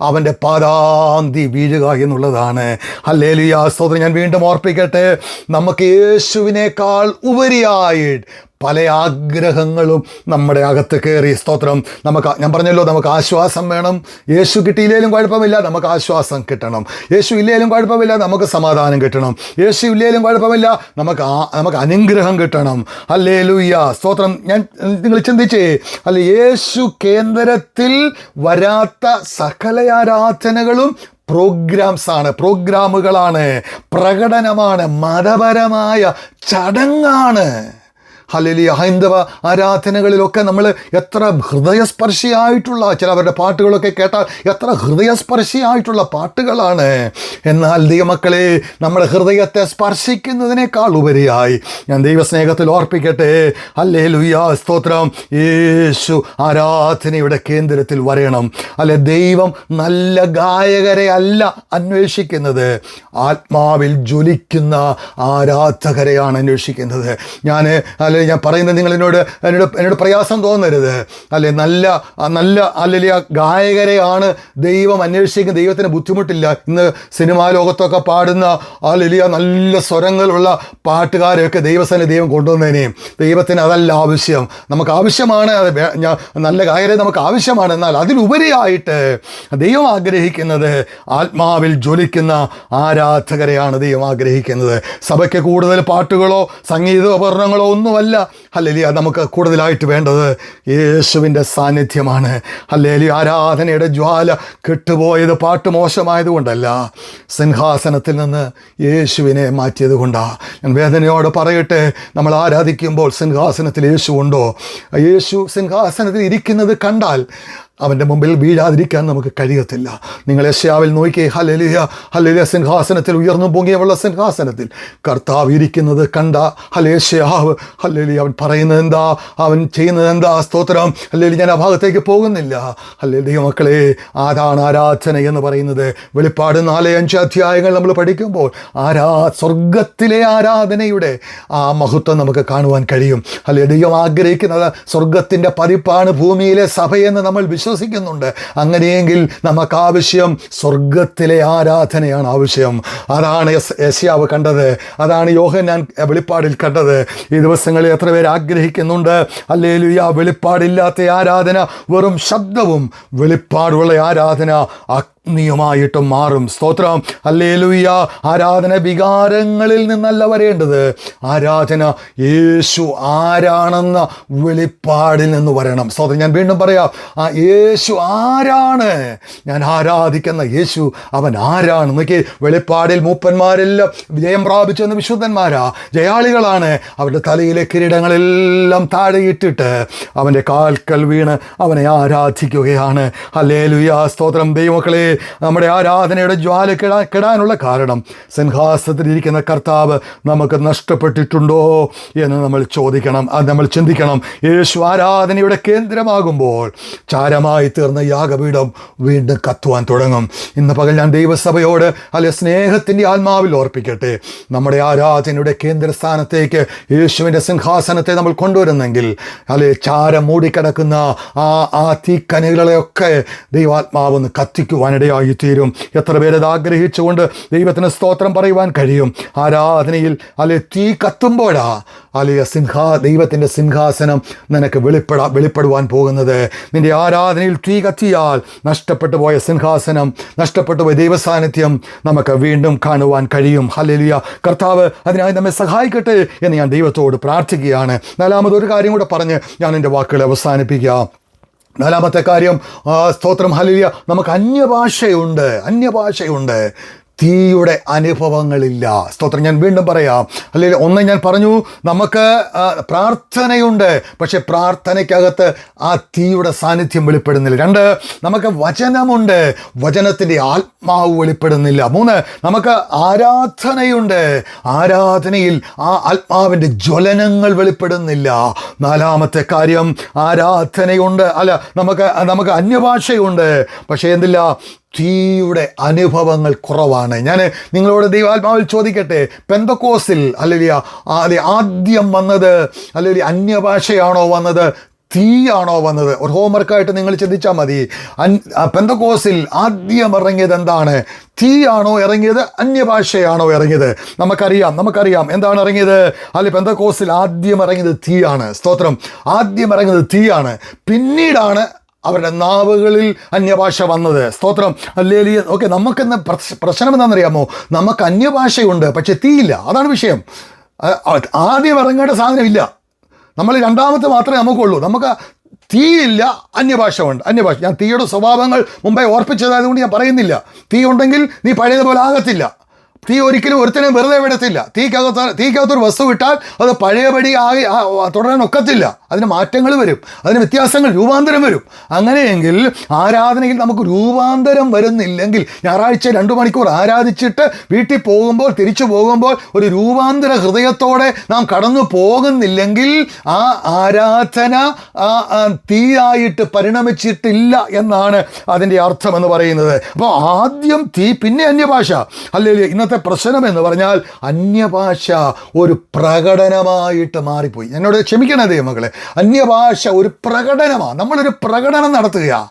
അവൻ്റെ പാദാന്തി വീഴുക എന്നുള്ളതാണ്. ഹല്ലേലൂയ. സ്തോത്രം. ഞാൻ വീണ്ടും ഓർപ്പിക്കട്ടെ, നമുക്ക് യേശുവിനേക്കാൾ ഉപരിയായി പല ആഗ്രഹങ്ങളും നമ്മുടെ അകത്ത് കയറി. സ്തോത്രം. ഞാൻ പറഞ്ഞല്ലോ, നമുക്ക് ആശ്വാസം വേണം. യേശു കിട്ടിയില്ലേലും കുഴപ്പമില്ല, നമുക്ക് ആശ്വാസം കിട്ടണം. യേശു ഇല്ലേലും കുഴപ്പമില്ല, നമുക്ക് സമാധാനം കിട്ടണം. യേശു ഇല്ലേലും കുഴപ്പമില്ല, നമുക്ക് അനുഗ്രഹം കിട്ടണം. ഹല്ലേലൂയ. സ്തോത്രം. നിങ്ങൾ ചിന്തിച്ചേ, യേശു കേന്ദ്രത്തിൽ വരാത്ത സകല ആരാധനകളും പ്രോഗ്രാമുകളാണ്, പ്രകടനമാണ്, മതപരമായ ചടങ്ങാണ്. ഹല്ലേലൂയ. ഹൈന്ദവ ആരാധനകളിലൊക്കെ നമ്മൾ എത്ര ഹൃദയസ്പർശിയായിട്ടുള്ള ചിലവരുടെ പാട്ടുകളൊക്കെ കേട്ടാൽ എത്ര ഹൃദയസ്പർശിയായിട്ടുള്ള പാട്ടുകളാണ്. എന്നാൽ ദൈവമക്കളെ, നമ്മുടെ ഹൃദയത്തെ സ്പർശിക്കുന്നതിനേക്കാൾ ഉപരിയായി ഞാൻ ദൈവസ്നേഹത്തിൽ ഓർപ്പിക്കട്ടെ, ഹല്ലേലൂയ, സ്തോത്രം, യേശു ആരാധനയുടെ കേന്ദ്രത്തിൽ വരണം. അല്ലെ, ദൈവം നല്ല ഗായകരെ അല്ല അന്വേഷിക്കുന്നത്, ആത്മാവിൽ ജ്വലിക്കുന്ന ആരാധകരെയാണ് അന്വേഷിക്കുന്നത്. ഞാൻ പറയുന്നത് നിങ്ങൾ എന്നോട് പ്രയാസം തോന്നരുത്. നല്ല അല്ലെങ്കിൽ ഗായകരെയാണ് ദൈവം അന്വേഷിക്കുന്നത്. ദൈവത്തിന് ബുദ്ധിമുട്ടില്ല. ഇന്ന് സിനിമാ ലോകത്തൊക്കെ പാടുന്ന അല്ലെങ്കിൽ നല്ല സ്വരങ്ങളുള്ള പാട്ടുകാരെയൊക്കെ ദൈവം കൊണ്ടുവന്നതിനെയും ദൈവത്തിന് അതല്ല ആവശ്യം. നമുക്ക് ആവശ്യമാണ്, നല്ല ഗായകരെ നമുക്ക് ആവശ്യമാണ്. എന്നാൽ അതിലുപരിയായിട്ട് ദൈവം ആഗ്രഹിക്കുന്നത് ആത്മാവിൽ ജ്വലിക്കുന്ന ആരാധകരെയാണ് ദൈവം ആഗ്രഹിക്കുന്നത്. സഭയ്ക്ക് കൂടുതൽ പാട്ടുകളോ സംഗീതോപകരണങ്ങളോ ഒന്നുമല്ല. ഹല്ലേലൂയ. നമുക്ക് കൂടുതലായിട്ട് വേണ്ടത് യേശുവിൻ്റെ സാന്നിധ്യമാണ്. ഹല്ലേലൂയ. ആരാധനയുടെ ജ്വാല കെട്ടുപോയത് പാട്ട് മോശമായത് കൊണ്ടല്ല, സിംഹാസനത്തിൽ നിന്ന് യേശുവിനെ മാറ്റിയത് കൊണ്ടാണ്. ഞാൻ വേദനയോട് പറയട്ടെ, നമ്മൾ ആരാധിക്കുമ്പോൾ സിംഹാസനത്തിൽ യേശു ഉണ്ടോ? യേശു സിംഹാസനത്തിൽ ഇരിക്കുന്നത് കണ്ടാൽ അവൻ്റെ മുമ്പിൽ വീഴാതിരിക്കാൻ നമുക്ക് കഴിയത്തില്ല. നിങ്ങൾ യെശയ്യാവിൽ നോക്കിയേ, ഹല്ലേലൂയ, ഹല്ലേലൂയ, സിംഹാസനത്തിൽ ഉയർന്നു പൊങ്ങിയുള്ള സിംഹാസനത്തിൽ കർത്താവ് ഇരിക്കുന്നത് കണ്ട യെശയ്യാവ്, ഹല്ലേലൂയ, അവൻ പറയുന്നത് എന്താ, അവൻ ചെയ്യുന്നത് എന്താ? സ്തോത്രം. ഹല്ലേലൂയ. ഞാൻ ആ ഭാഗത്തേക്ക് പോകുന്നില്ല. ഹല്ലേലൂയ മക്കളെ, അതാണ് ആരാധന എന്ന് പറയുന്നത്. വെളിപ്പാട് 4-5 അധ്യായങ്ങൾ നമ്മൾ പഠിക്കുമ്പോൾ സ്വർഗത്തിലെ ആരാധനയുടെ ആ മഹത്വം നമുക്ക് കാണുവാൻ കഴിയും. ഹല്ലേലൂയ. ദൈവം ആഗ്രഹിക്കുന്നത് സ്വർഗത്തിൻ്റെ പതിപ്പാണ് ഭൂമിയിലെ സഭയെന്ന് നമ്മൾ വിശ്വസിക്കുന്നുണ്ട്. അങ്ങനെയെങ്കിൽ നമുക്ക് ആവശ്യം സ്വർഗത്തിലെ ആരാധനയാണ് ആവശ്യം. അതാണ് യെശയ്യാവ് കണ്ടത്, അതാണ് യോഹന്നാൻ വെളിപ്പാടിൽ കണ്ടത്. ഈ ദിവസങ്ങളിൽ എത്ര പേര് ആഗ്രഹിക്കുന്നുണ്ട്, ഹല്ലേലൂയ, വെളിപ്പാടില്ലാത്ത ആരാധന വെറും ശബ്ദവും, വെളിപ്പാടുള്ള ആരാധന ആത്മീയമായിട്ടും മാറും. സ്തോത്രം. ഹല്ലേലൂയ. ആരാധന വികാരങ്ങളിൽ നിന്നല്ല വരേണ്ടത്. ആരാധന യേശു ആരാണെന്ന വെളിപ്പാടിൽ നിന്ന് വരണം. സ്തോത്രം. ഞാൻ വീണ്ടും പറയാം, ആ യേശു ആരാണ്? ഞാൻ ആരാധിക്കുന്ന യേശു, അവൻ ആരാണ്? നോക്കി, വെളിപ്പാടിൽ മൂപ്പന്മാരെല്ലാം ജയം പ്രാപിച്ചെന്ന് വിശുദ്ധന്മാരാ, ജയാളികളാണ്. അവരുടെ തലയിലെ കിരീടങ്ങളെല്ലാം താഴെയിട്ടിട്ട് അവൻ്റെ കാൽക്കൽ വീണ് അവനെ ആരാധിക്കുകയാണ്. ഹല്ലേലൂയ. സ്തോത്രം. ദൈവമക്കളെ, നമ്മുടെ ആരാധനയുടെ ജ്വാല കെടാനുള്ള കാരണം സിംഹാസനത്തിലിരിക്കുന്ന കർത്താവ് നമുക്ക് നഷ്ടപ്പെട്ടിട്ടുണ്ടോ എന്ന് നമ്മൾ ചോദിക്കണം. അത് നമ്മൾ ചിന്തിക്കണം. യേശു ആരാധനയുടെ കേന്ദ്രമാകുമ്പോൾ ചാരമായി തീർന്ന യാഗപീഠം വീണ്ടും കത്തുവാൻ തുടങ്ങും. ഇന്ന് പകൽ ഞാൻ ദൈവസഭയോട് സ്നേഹത്തിൻ്റെ ആത്മാവിൽ ഓർപ്പിക്കട്ടെ, നമ്മുടെ ആരാധനയുടെ കേന്ദ്രസ്ഥാനത്തേക്ക് യേശുവിൻ്റെ സിംഹാസനത്തെ നമ്മൾ കൊണ്ടുവരുന്നെങ്കിൽ ചാരം മൂടിക്കിടക്കുന്ന ആ തീക്കനകളെയൊക്കെ ദൈവാത്മാവൊന്ന് കത്തിക്കുവാനിടയായി തീരും. എത്ര പേരത് ആഗ്രഹിച്ചുകൊണ്ട് ദൈവത്തിന് സ്തോത്രം പറയുവാൻ കഴിയും. ആരാധനയിൽ തീ കത്തുമ്പോഴാ ദൈവത്തിൻ്റെ സിംഹാസനം നിനക്ക് വെളിപ്പെടുവാൻ പോകുന്നത്. നിന്റെ ആരാധനയിൽ തീ കത്തിയാൽ നഷ്ടപ്പെട്ടു പോയ സിംഹാസനം, നഷ്ടപ്പെട്ടു പോയ ദൈവസാന്നിധ്യം നമുക്ക് വീണ്ടും കാണുവാൻ കഴിയും. ഹല്ലേലൂയ. കർത്താവ് അതിനായി നമ്മെ സഹായിക്കട്ടെ എന്ന് ഞാൻ ദൈവത്തോട് പ്രാർത്ഥിക്കുകയാണ്. നാലാമതൊരു കാര്യം കൂടെ പറഞ്ഞ് ഞാൻ എൻ്റെ വാക്കുകളെ അവസാനിപ്പിക്കാം. നാലാമത്തെ കാര്യം, സ്തോത്രം, ഹല്ലേലൂയ, നമുക്ക് അന്യഭാഷയുണ്ട്, തീയുടെ അനുഭവങ്ങളില്ല. സ്തോത്രം. ഞാൻ വീണ്ടും പറയാം, അല്ലെങ്കിൽ ഒന്ന് ഞാൻ പറഞ്ഞു, നമുക്ക് പ്രാർത്ഥനയുണ്ട്, പക്ഷെ പ്രാർത്ഥനയ്ക്കകത്ത് ആ തീയുടെ സാന്നിധ്യം വെളിപ്പെടുന്നില്ല. 2, നമുക്ക് വചനമുണ്ട്, വചനത്തിൻ്റെ ആത്മാവ് വെളിപ്പെടുന്നില്ല. 3, നമുക്ക് ആരാധനയുണ്ട്, ആരാധനയിൽ ആ ആത്മാവിൻ്റെ ജ്വലനങ്ങൾ വെളിപ്പെടുന്നില്ല. 4-മത്തെ കാര്യം, ആരാധനയുണ്ട്, നമുക്ക് അന്യഭാഷയുണ്ട്, പക്ഷേ എന്തില്ല, തീയുടെ അനുഭവങ്ങൾ കുറവാണ്. ഞാൻ നിങ്ങളോട് ദൈവാത്മാവിൽ ചോദിക്കട്ടെ, പെന്തക്കോസ്തിൽ ആദ്യം വന്നത് അന്യഭാഷയാണോ വന്നത്, തീയാണോ വന്നത്? ഒരു ഹോംവർക്കായിട്ട് നിങ്ങൾ ചിന്തിച്ചാൽ മതി. പെന്തക്കോസ്തിൽ ആദ്യം ഇറങ്ങിയത് എന്താണ്? തീയാണോ ഇറങ്ങിയത്, അന്യഭാഷയാണോ ഇറങ്ങിയത്? നമുക്കറിയാം എന്താണ് ഇറങ്ങിയത്. പെന്തക്കോസ്തിൽ ആദ്യം ഇറങ്ങിയത് തീയാണ്. സ്തോത്രം. ആദ്യം ഇറങ്ങിയത് തീയാണ്. പിന്നീടാണ് അവരുടെ നാവുകളിൽ അന്യഭാഷ വന്നത്. സ്തോത്രം. ഹല്ലേലൂയ. ഓക്കെ, നമുക്കെന്ന് പ്രശ്നം എന്താണെന്നറിയാമോ? നമുക്ക് അന്യഭാഷയുണ്ട്, പക്ഷെ തീയില്ല. അതാണ് വിഷയം. ആദ്യം ഇറങ്ങേണ്ട സാധനമില്ല, നമ്മൾ രണ്ടാമത്തെ മാത്രമേ നമുക്കുള്ളൂ. നമുക്ക് തീയില്ല, അന്യഭാഷ ഉണ്ട്. അന്യഭാഷ, ഞാൻ തീയുടെ സ്വഭാവങ്ങൾ മുമ്പേ ഓർപ്പിച്ചതായതുകൊണ്ട് ഞാൻ പറയുന്നില്ല. തീ ഉണ്ടെങ്കിൽ നീ പഴയതുപോലെ ആകത്തില്ല. തീ ഒരിക്കലും ഒരുത്തനെ വെറുതെ വിടത്തില്ല. തീക്കകത്തൊരു വസ്തു വിട്ടാൽ അത് പഴയപടി തുടരാൻ ഒക്കത്തില്ല. അതിന് മാറ്റങ്ങൾ വരും, അതിന് വ്യത്യാസങ്ങൾ, രൂപാന്തരം വരും. അങ്ങനെയെങ്കിൽ ആരാധനയിൽ നമുക്ക് രൂപാന്തരം വരുന്നില്ലെങ്കിൽ, ഞായറാഴ്ച 2 മണിക്കൂർ ആരാധിച്ചിട്ട് വീട്ടിൽ പോകുമ്പോൾ, തിരിച്ചു പോകുമ്പോൾ ഒരു രൂപാന്തര ഹൃദയത്തോടെ നാം കടന്നു പോകുന്നില്ലെങ്കിൽ ആ ആരാധന തീയായിട്ട് പരിണമിച്ചിട്ടില്ല എന്നാണ് അതിൻ്റെ അർത്ഥം എന്ന് പറയുന്നത്. അപ്പോൾ ആദ്യം തീ, പിന്നെ അന്യഭാഷ. അല്ലെങ്കിൽ ഇന്നത്തെ പ്രശ്നം എന്ന് പറഞ്ഞാൽ അന്യഭാഷ ഒരു പ്രകടനമായിട്ട് മാറിപ്പോയി. എന്നോട് ക്ഷമിക്കണേ ദൈവമക്കളെ, അന്യഭാഷ ഒരു പ്രകടനമാണ്. നമ്മളൊരു പ്രകടനം നടത്തുകയാണ്.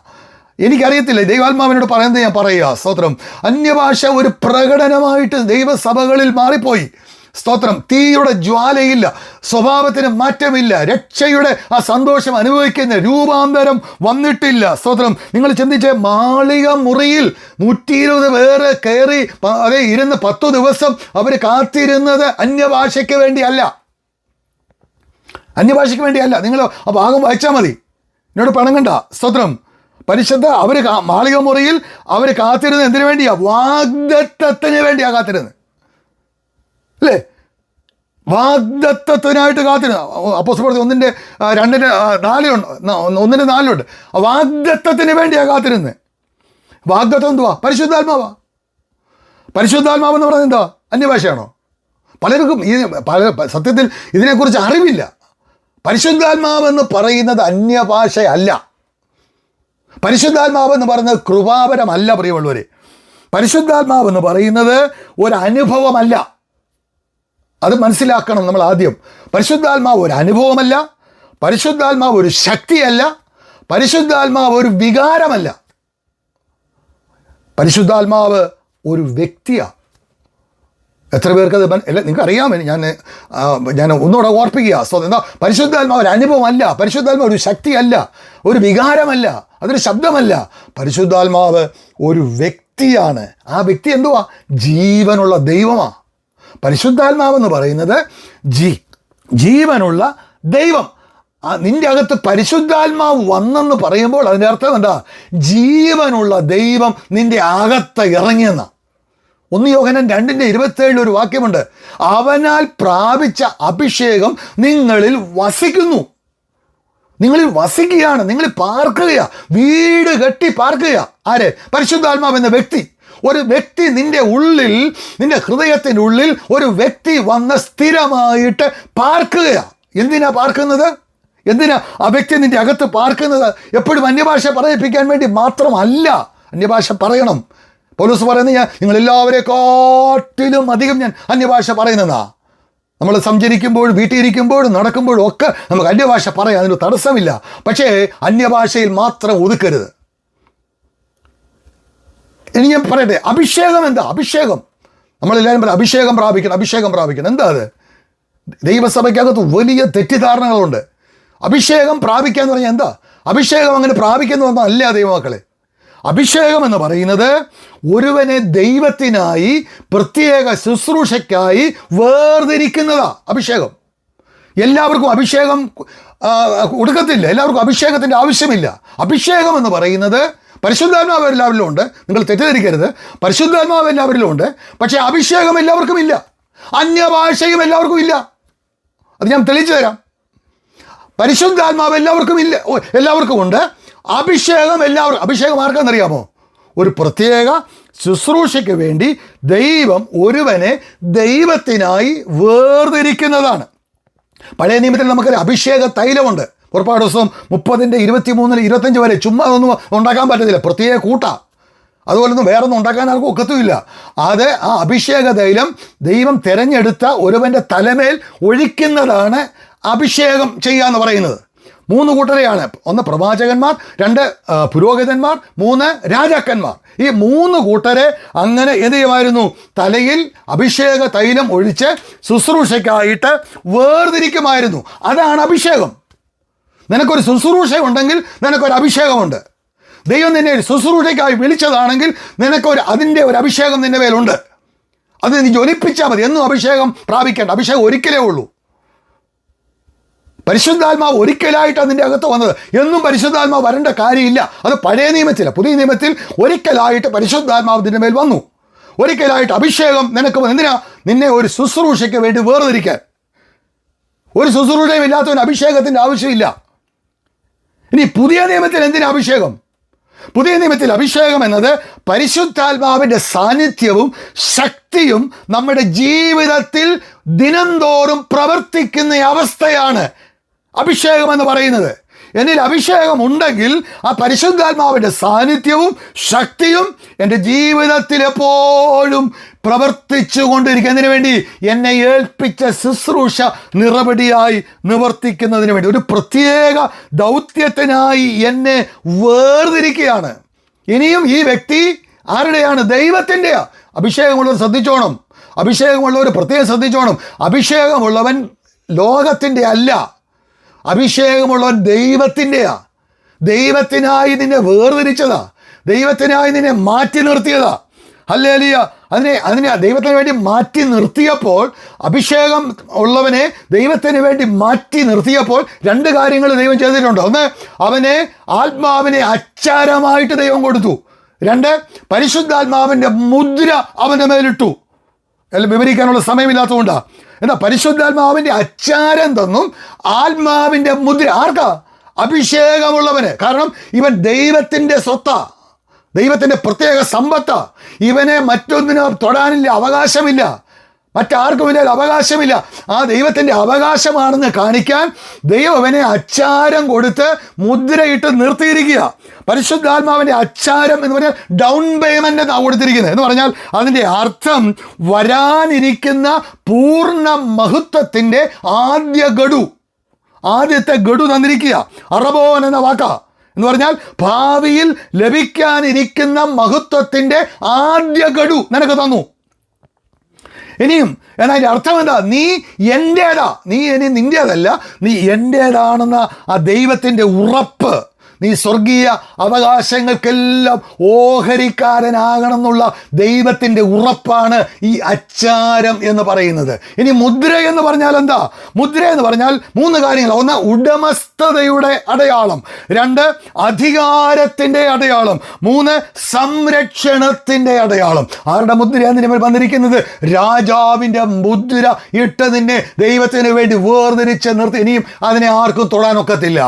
എനിക്കറിയത്തില്ല, ദൈവാത്മാവിനോട് പറയുന്നത് ഞാൻ പറയുക. സ്തോത്രം. അന്യഭാഷ ഒരു പ്രകടനമായിട്ട് ദൈവസഭകളിൽ മാറിപ്പോയി. സ്തോത്രം. തീയുടെ ജ്വാലയില്ല, സ്വഭാവത്തിന് മാറ്റമില്ല, രക്ഷയുടെ ആ സന്തോഷം അനുഭവിക്കുന്ന രൂപാന്തരം വന്നിട്ടില്ല. സ്തോത്രം. നിങ്ങൾ ചിന്തിച്ച്, മാളിക മുറിയിൽ 120 പേര് കയറി ഇരുന്ന് 10 ദിവസം അവർ കാത്തിരുന്നത് അന്യഭാഷയ്ക്ക് വേണ്ടിയല്ല. അന്യഭാഷയ്ക്ക് വേണ്ടിയല്ല. നിങ്ങൾ ആ ഭാഗം വായിച്ചാൽ മതി, എന്നോട് പണങ്ങണ്ട. സ്തോത്രം. പരിശുദ്ധ അവർ മാളിക മുറിയിൽ അവർ കാത്തിരുന്നത് എന്തിനു വേണ്ടിയാ? വാഗ്ദത്തത്തിന് വേണ്ടിയാ കാത്തിരുന്നത്, അല്ലേ? വാഗ്ദത്തത്തിനായിട്ട് കാത്തിരുന്ന അപ്പോസ്തലപ്രവൃത്തി 1:4 വാഗ്ദത്തത്തിന് വേണ്ടിയാ കാത്തിരുന്നത്. വാഗ്ദത്തം എന്തുവാ? പരിശുദ്ധാത്മാവാ. പരിശുദ്ധാത്മാവെന്ന് പറയുന്നത് എന്താ? അന്യഭാഷയാണോ? പലർക്കും സത്യത്തിൽ ഇതിനെക്കുറിച്ച് അറിവില്ല. പരിശുദ്ധാത്മാവെന്ന് പറയുന്നത് അന്യഭാഷയല്ല. പരിശുദ്ധാത്മാവെന്ന് പറയുന്നത് കൃപാപരമല്ല. പ്രിയമുള്ളവരെ, പരിശുദ്ധാത്മാവെന്ന് പറയുന്നത് ഒരു അനുഭവമല്ല. അത് മനസ്സിലാക്കണം നമ്മൾ ആദ്യം. പരിശുദ്ധാത്മാവ് ഒരു അനുഭവമല്ല, പരിശുദ്ധാത്മാവ് ഒരു ശക്തിയല്ല, പരിശുദ്ധാത്മാവ് ഒരു വികാരമല്ല. പരിശുദ്ധാത്മാവ് ഒരു വ്യക്തിയാണ്. എത്ര പേർക്കത് നിങ്ങൾക്ക് അറിയാമോ? ഞാൻ ഒന്നുകൂടെ ഓർപ്പിക്കുക. എന്താ? പരിശുദ്ധാത്മാവ് ഒരു അനുഭവമല്ല, പരിശുദ്ധാത്മാവ് ഒരു ശക്തിയല്ല, ഒരു വികാരമല്ല, അതൊരു ശബ്ദമല്ല. പരിശുദ്ധാത്മാവ് ഒരു വ്യക്തിയാണ്. ആ വ്യക്തി എന്തുവാ? ജീവനുള്ള ദൈവമാണ്. പരിശുദ്ധാത്മാവെന്ന് പറയുന്നത് ജീവനുള്ള ദൈവം. നിന്റെ അകത്ത് പരിശുദ്ധാത്മാവ് വന്നെന്ന് പറയുമ്പോൾ അതിൻ്റെ അർത്ഥം എന്താ? ജീവനുള്ള ദൈവം നിന്റെ അകത്ത് ഇറങ്ങിയെന്ന. 1 യോഹന്നാൻ 2:27 ഒരു വാക്യമുണ്ട്. അവനാൽ പ്രാപിച്ച അഭിഷേകം നിങ്ങളിൽ വസിക്കുന്നു. നിങ്ങളിൽ വസിക്കുകയാണ്, നിങ്ങളിൽ പാർക്കുകയാണ്, വീട് കെട്ടി പാർക്കുക. ആര്? പരിശുദ്ധാത്മാവ് എന്ന വ്യക്തി. ഒരു വ്യക്തി നിന്റെ ഉള്ളിൽ, നിന്റെ ഹൃദയത്തിൻ്റെ ഉള്ളിൽ ഒരു വ്യക്തി വന്ന് സ്ഥിരമായിട്ട് പാർക്കുകയാണ്. എന്തിനാ പാർക്കുന്നത്? എന്തിനാ ആ വ്യക്തി നിന്റെ അകത്ത് പാർക്കുന്നത്? എപ്പോഴും അന്യഭാഷ പറയിപ്പിക്കാൻ വേണ്ടി മാത്രമല്ല. അന്യഭാഷ പറയണം. പൗലോസ് പറയുന്നത്, നിങ്ങളെല്ലാവരെക്കാട്ടിലും അധികം ഞാൻ അന്യഭാഷ പറയുന്നതാ. നമ്മൾ സഞ്ചരിക്കുമ്പോഴും വീട്ടിലിരിക്കുമ്പോഴും നടക്കുമ്പോഴും ഒക്കെ നമുക്ക് അന്യഭാഷ പറയാം, അതിന് തടസ്സമില്ല. പക്ഷേ അന്യഭാഷയിൽ മാത്രം ഒതുക്കരുത്. ഇനി ഞാൻ പറയട്ടെ, അഭിഷേകം എന്താ? അഭിഷേകം നമ്മളെല്ലാവരും പറയും, അഭിഷേകം പ്രാപിക്കണം, അഭിഷേകം പ്രാപിക്കണം. എന്താ അത്? ദൈവസഭയ്ക്കകത്ത് വലിയ തെറ്റിദ്ധാരണകളുണ്ട്. അഭിഷേകം പ്രാപിക്കുക എന്ന് പറഞ്ഞാൽ എന്താ? അഭിഷേകം അങ്ങനെ പ്രാപിക്കുന്നതൊന്നും അല്ല ദൈവമക്കളെ. അഭിഷേകം എന്ന് പറയുന്നത് ഒരുവനെ ദൈവത്തിനായി പ്രത്യേക ശുശ്രൂഷയ്ക്കായി വേർതിരിക്കുന്നതാ അഭിഷേകം. എല്ലാവർക്കും അഭിഷേകം കൊടുക്കത്തില്ല, എല്ലാവർക്കും അഭിഷേകത്തിൻ്റെ ആവശ്യമില്ല. അഭിഷേകം എന്ന് പറയുന്നത് പരിശുദ്ധാത്മാവ് എല്ലാവരിലും ഉണ്ട്, നിങ്ങൾ തെറ്റിദ്ധരിക്കരുത്. പരിശുദ്ധാത്മാവ് എല്ലാവരിലും ഉണ്ട്, പക്ഷേ അഭിഷേകം എല്ലാവർക്കും ഇല്ല. അന്യഭാഷയും എല്ലാവർക്കും ഇല്ല. അത് ഞാൻ തെളിയിച്ചു തരാം. പരിശുദ്ധാത്മാവ് എല്ലാവർക്കും ഇല്ല, എല്ലാവർക്കും ഉണ്ട്. അഭിഷേകം എല്ലാവർക്കും. അഭിഷേകം ആർക്കാണെന്നറിയാമോ? ഒരു പ്രത്യേക ശുശ്രൂഷയ്ക്ക് വേണ്ടി ദൈവം ഒരുവനെ ദൈവത്തിനായി വേർതിരിക്കുന്നതാണ്. പഴയ നിയമത്തിൽ നമുക്കൊരു അഭിഷേക തൈലമുണ്ട്. പുറപ്പാട് ദിവസം 30:23-25 വരെ ചുമ്മാ ഒന്നും ഉണ്ടാക്കാൻ പറ്റത്തില്ല, പ്രത്യേക കൂട്ടാ. അതുപോലൊന്നും വേറൊന്നും ഉണ്ടാക്കാൻ ആർക്കും ഒക്കത്തുമില്ല. അത് ആ അഭിഷേക തൈലം ദൈവം തിരഞ്ഞെടുത്ത ഒരുവൻ്റെ തലമേൽ ഒഴിക്കുന്നതാണ് അഭിഷേകം ചെയ്യുക എന്ന് പറയുന്നത്. 3 കൂട്ടരെയാണ്. 1 പ്രവാചകന്മാർ, 2 പുരോഹിതന്മാർ, 3 രാജാക്കന്മാർ. ഈ 3 കൂട്ടരെ അങ്ങനെ എന്ത് ചെയ്യുമായിരുന്നു? തലയിൽ അഭിഷേക തൈലം ഒഴിച്ച് ശുശ്രൂഷയ്ക്കായിട്ട് വേർതിരിക്കുമായിരുന്നു. അതാണ് അഭിഷേകം. നിനക്കൊരു ശുശ്രൂഷ ഉണ്ടെങ്കിൽ നിനക്കൊരു അഭിഷേകമുണ്ട്. ദൈവം നിന്നെ ശുശ്രൂഷയ്ക്കായി വിളിച്ചതാണെങ്കിൽ അതിൻ്റെ ഒരു അഭിഷേകം നിന്റെ മേലുണ്ട്. അത് നീ ജ്വലിപ്പിച്ചാൽ മതി. എന്നും അഭിഷേകം പ്രാപിക്കേണ്ട. അഭിഷേകം ഒരിക്കലേ ഉള്ളൂ. പരിശുദ്ധാത്മാവ് ഒരിക്കലായിട്ടാണ് നിൻ്റെ അകത്ത് വന്നത്. എന്നും പരിശുദ്ധാത്മാവ് വരേണ്ട കാര്യമില്ല. അത് പഴയ നിയമത്തില്ല. പുതിയ നിയമത്തിൽ ഒരിക്കലായിട്ട് പരിശുദ്ധാത്മാവ് നിന്റെ മേൽ വന്നു. ഒരിക്കലായിട്ട് അഭിഷേകം നിനക്ക് എന്തിനാ? നിന്നെ ഒരു ശുശ്രൂഷയ്ക്ക് വേണ്ടി വേർതിരിക്കാൻ. ഒരു ശുശ്രൂഷയും ഇല്ലാത്തവന് അഭിഷേകത്തിൻ്റെ ആവശ്യമില്ല. ഇനി പുതിയ നിയമത്തിൽ എന്തിനാ അഭിഷേകം? പുതിയ നിയമത്തിൽ അഭിഷേകം എന്നത് പരിശുദ്ധാത്മാവിൻ്റെ സാന്നിധ്യവും ശക്തിയും നമ്മുടെ ജീവിതത്തിൽ ദിനംതോറും പ്രവർത്തിക്കുന്ന അവസ്ഥയാണ് അഭിഷേകം എന്ന് പറയുന്നത്. എന്നിൽ അഭിഷേകം ഉണ്ടെങ്കിൽ ആ പരിശുദ്ധാത്മാവിൻ്റെ സാന്നിധ്യവും ശക്തിയും എൻ്റെ ജീവിതത്തിൽ എപ്പോഴും പ്രവർത്തിച്ചു കൊണ്ടിരിക്കുന്നതിന് വേണ്ടി, എന്നെ ഏൽപ്പിച്ച ശുശ്രൂഷ നിറപടിയായി നിവർത്തിക്കുന്നതിന് വേണ്ടി, ഒരു പ്രത്യേക ദൗത്യത്തിനായി എന്നെ വേർതിരിക്കുകയാണ്. ഇനിയും ഈ വ്യക്തി ആരുടെയാണ്? ദൈവത്തിൻ്റെയാ. അഭിഷേകമുള്ളവർ ശ്രദ്ധിച്ചോണം. അഭിഷേകമുള്ളവർ പ്രത്യേകം ശ്രദ്ധിച്ചോണം. അഭിഷേകമുള്ളവൻ ലോകത്തിൻ്റെ അല്ല. അഭിഷേകമുള്ളവൻ ദൈവത്തിൻ്റെയാ. ദൈവത്തിനായി നിന്നെ വേർതിരിച്ചതാ. ദൈവത്തിനായി നിന്നെ മാറ്റി നിർത്തിയതാ. ഹല്ലേലൂയ. അതിനെ ദൈവത്തിന് വേണ്ടി മാറ്റി നിർത്തിയപ്പോൾ, അഭിഷേകം ഉള്ളവനെ ദൈവത്തിന് വേണ്ടി മാറ്റി നിർത്തിയപ്പോൾ രണ്ട് കാര്യങ്ങൾ ദൈവം ചെയ്തിട്ടുണ്ട്. ഒന്ന്, അവനെ ആത്മാവിനെ അച്ചാരമായിട്ട് ദൈവം കൊടുത്തു. രണ്ട്, പരിശുദ്ധാത്മാവിൻ്റെ മുദ്ര അവൻ്റെ മേലിട്ടു. എല്ലാം വിവരിക്കാനുള്ള സമയമില്ലാത്തതുകൊണ്ടാണ്. എന്നാൽ പരിശുദ്ധാത്മാവിൻ്റെ അച്ചാരം തന്നും ആത്മാവിൻ്റെ മുദ്ര ആർക്കാ? അഭിഷേകമുള്ളവന്. കാരണം ഇവൻ ദൈവത്തിൻ്റെ സ്വത്താ, ദൈവത്തിൻ്റെ പ്രത്യേക സമ്പത്താ. ഇവനെ മറ്റൊന്നിനും തൊടാനില്ല, അവകാശമില്ല. മറ്റാർക്കും ഇതിൽ അവകാശമില്ല. ആ ദൈവത്തിൻ്റെ അവകാശമാണെന്ന് കാണിക്കാൻ ദൈവം അവനെ അച്ചാരം കൊടുത്ത് മുദ്രയിട്ട് നിർത്തിയിരിക്കുക. പരിശുദ്ധാത്മാവിൻ്റെ അച്ചാരം എന്ന് പറഞ്ഞാൽ ഡൗൺ പേയ്മെൻ്റ് എന്നാണ് കൊടുത്തിരിക്കുന്നത്. എന്ന് പറഞ്ഞാൽ അതിൻ്റെ അർത്ഥം വരാനിരിക്കുന്ന പൂർണ്ണ മഹത്വത്തിൻ്റെ ആദ്യത്തെ ഗഡു തന്നിരിക്കുക. അറബോൻ എന്ന വാക്കാ. എന്ന് പറഞ്ഞാൽ ഭാവിയിൽ ലഭിക്കാനിരിക്കുന്ന മഹത്വത്തിൻ്റെ ആദ്യ ഗഡു നിനക്ക് തന്നു. ഇനിയും എന്നാൽ അതിൻ്റെ അർത്ഥം എന്താ? നീ എൻ്റേതാ. നീ ഇനി നിൻ്റേതല്ല, നീ എൻ്റേതാണെന്ന ആ ദൈവത്തിൻ്റെ ഉറപ്പ്. നീ സ്വർഗീയ അവകാശങ്ങൾക്കെല്ലാം ഓഹരിക്കാരനാകണം എന്നുള്ള ദൈവത്തിൻ്റെ ഉറപ്പാണ് ഈ അച്ചാരം എന്ന് പറയുന്നത്. ഇനി മുദ്ര എന്ന് പറഞ്ഞാൽ എന്താ? മുദ്ര എന്ന് പറഞ്ഞാൽ മൂന്ന് കാര്യങ്ങൾ. ഒന്ന്, ഉടമസ്ഥതയുടെ അടയാളം. രണ്ട്, അധികാരത്തിൻ്റെ അടയാളം. മൂന്ന്, സംരക്ഷണത്തിൻ്റെ അടയാളം. ആരുടെ മുദ്രയാണ് നിന്നെ മേൽ വന്നിരിക്കുന്നത്? രാജാവിൻ്റെ മുദ്ര ഇട്ട് നിന്നെ ദൈവത്തിന് വേണ്ടി വേർതിരിച്ച് നിർത്തി. ഇനിയും അതിനെ ആർക്കും തൊടാനൊക്കത്തില്ല.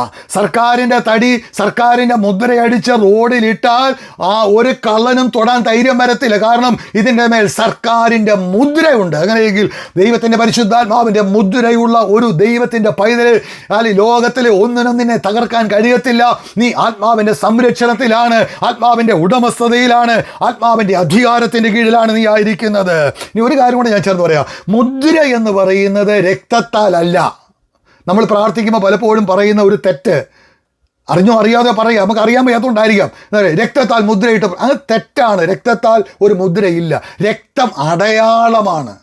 സർക്കാരിൻ്റെ മുദ്രയടിച്ച് റോഡിലിട്ടാൽ ആ ഒരു കള്ളനും തൊടാൻ ധൈര്യം വരത്തില്ല. കാരണം ഇതിൻ്റെ മേൽ സർക്കാരിൻ്റെ മുദ്രയുണ്ട്. അങ്ങനെയെങ്കിൽ ദൈവത്തിൻ്റെ പരിശുദ്ധാത്മാവിൻ്റെ മുദ്രയുള്ള ഒരു ദൈവത്തിൻ്റെ പൈതല് ലോകത്തിലെ ഒന്നിനും നിന്നെ തകർക്കാൻ കഴിയത്തില്ല. നീ ആത്മാവിൻ്റെ സംരക്ഷണത്തിലാണ്, ആത്മാവിൻ്റെ ഉടമസ്ഥതയിലാണ്, ആത്മാവിൻ്റെ അധികാരത്തിൻ്റെ കീഴിലാണ് നീ ആയിരിക്കുന്നത്. ഇനി ഒരു കാര്യം കൂടെ ഞാൻ ചേർന്ന് പറയാം. മുദ്ര എന്ന് പറയുന്നത് രക്തത്താലല്ല. നമ്മൾ പ്രാർത്ഥിക്കുമ്പോൾ പലപ്പോഴും പറയുന്ന ഒരു തെറ്റ്, അറിഞ്ഞോ അറിയാതെ പറയാം, നമുക്ക് അറിയാൻ വയ്യാത്തതുകൊണ്ടായിരിക്കാം. രക്തത്താൽ മുദ്രയിട്ട്, അത് തെറ്റാണ്. രക്തത്താൽ ഒരു മുദ്രയില്ല. രക്തം അടയാളമാണ്.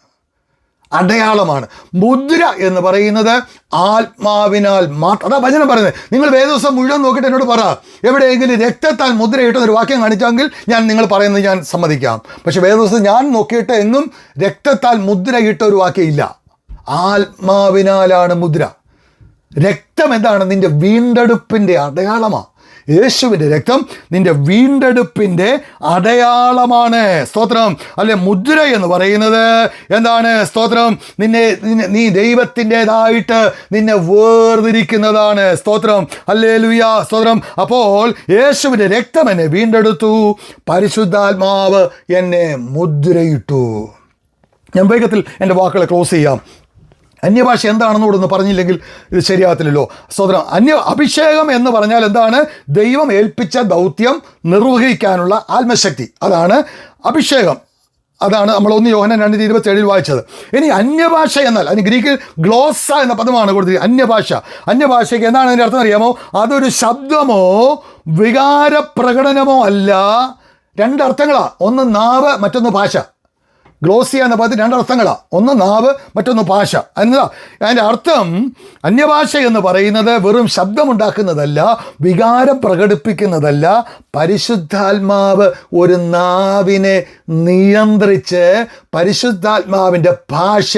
മുദ്ര എന്ന് പറയുന്നത് ആത്മാവിനാൽ മാത്രം. അതാ വചനം പറയുന്നത്. നിങ്ങൾ വേദോസം മുഴുവൻ നോക്കിയിട്ട് എന്നോട് പറ, എവിടെയെങ്കിലും രക്തത്താൽ മുദ്രയിട്ടൊരു വാക്യം കാണിച്ചെങ്കിൽ നിങ്ങൾ പറയുന്നത് ഞാൻ സമ്മതിക്കാം. പക്ഷെ വേദോസം ഞാൻ നോക്കിയിട്ട് എങ്ങും രക്തത്താൽ മുദ്രയിട്ട ഒരു വാക്യം ഇല്ല. ആത്മാവിനാലാണ് മുദ്ര. രക്തം എന്താണ്? നിൻ്റെ വീണ്ടെടുപ്പിൻ്റെ അടയാളമാണ്. യേശുവിൻ്റെ രക്തം നിൻ്റെ വീണ്ടെടുപ്പിൻ്റെ അടയാളമാണ്. സ്തോത്രം. അല്ലെ, മുദ്ര എന്ന് പറയുന്നത് എന്താണ്? സ്തോത്രം. നീ ദൈവത്തിൻ്റെതായിട്ട് നിന്നെ വേർതിരിക്കുന്നതാണ്. സ്തോത്രം. ഹല്ലേലൂയ. സ്തോത്രം. അപ്പോൾ യേശുവിൻ്റെ രക്തം എന്നെ വീണ്ടെടുത്തു, പരിശുദ്ധാത്മാവ് എന്നെ മുദ്രയിട്ടു. ഞാൻ വേഗത്തിൽ എൻ്റെ വാക്കുകളെ ക്ലോസ് ചെയ്യാം. അന്യഭാഷ എന്താണെന്നോട് ഒന്ന് പറഞ്ഞില്ലെങ്കിൽ ഇത് ശരിയാകത്തില്ലല്ലോ. സ്തോത്രം. അഭിഷേകം എന്ന് പറഞ്ഞാൽ എന്താണ്? ദൈവം ഏൽപ്പിച്ച ദൗത്യം നിർവഹിക്കാനുള്ള ആത്മശക്തി, അതാണ് അഭിഷേകം. അതാണ് നമ്മൾ 1 യോഹന്നാൻ 2:27 വായിച്ചത്. ഇനി അന്യഭാഷ എന്നാൽ അതിന് ഗ്രീക്കിൽ ഗ്ലോസ എന്ന പദമാണ് കൊടുത്തിരിക്കുന്നത്. അന്യഭാഷയ്ക്ക് എന്താണ് അതിൻ്റെ അർത്ഥം അറിയാമോ? അതൊരു ശബ്ദമോ വികാര പ്രകടനമോ അല്ല. രണ്ടർത്ഥങ്ങളാണ്. ഒന്ന് നാവ്, മറ്റൊന്ന് ഭാഷ. ഗ്ലോസിയ എന്ന പദത്തിന് രണ്ടർത്ഥങ്ങളാണ്. ഒന്ന് നാവ്, മറ്റൊന്ന് ഭാഷ. എന്താ അതിൻ്റെ അർത്ഥം? അന്യഭാഷ എന്ന് പറയുന്നത് വെറും ശബ്ദമുണ്ടാക്കുന്നതല്ല, വികാരം പ്രകടിപ്പിക്കുന്നതല്ല. പരിശുദ്ധാത്മാവ് ഒരു നാവിനെ നിയന്ത്രിച്ച് പരിശുദ്ധാത്മാവിൻ്റെ ഭാഷ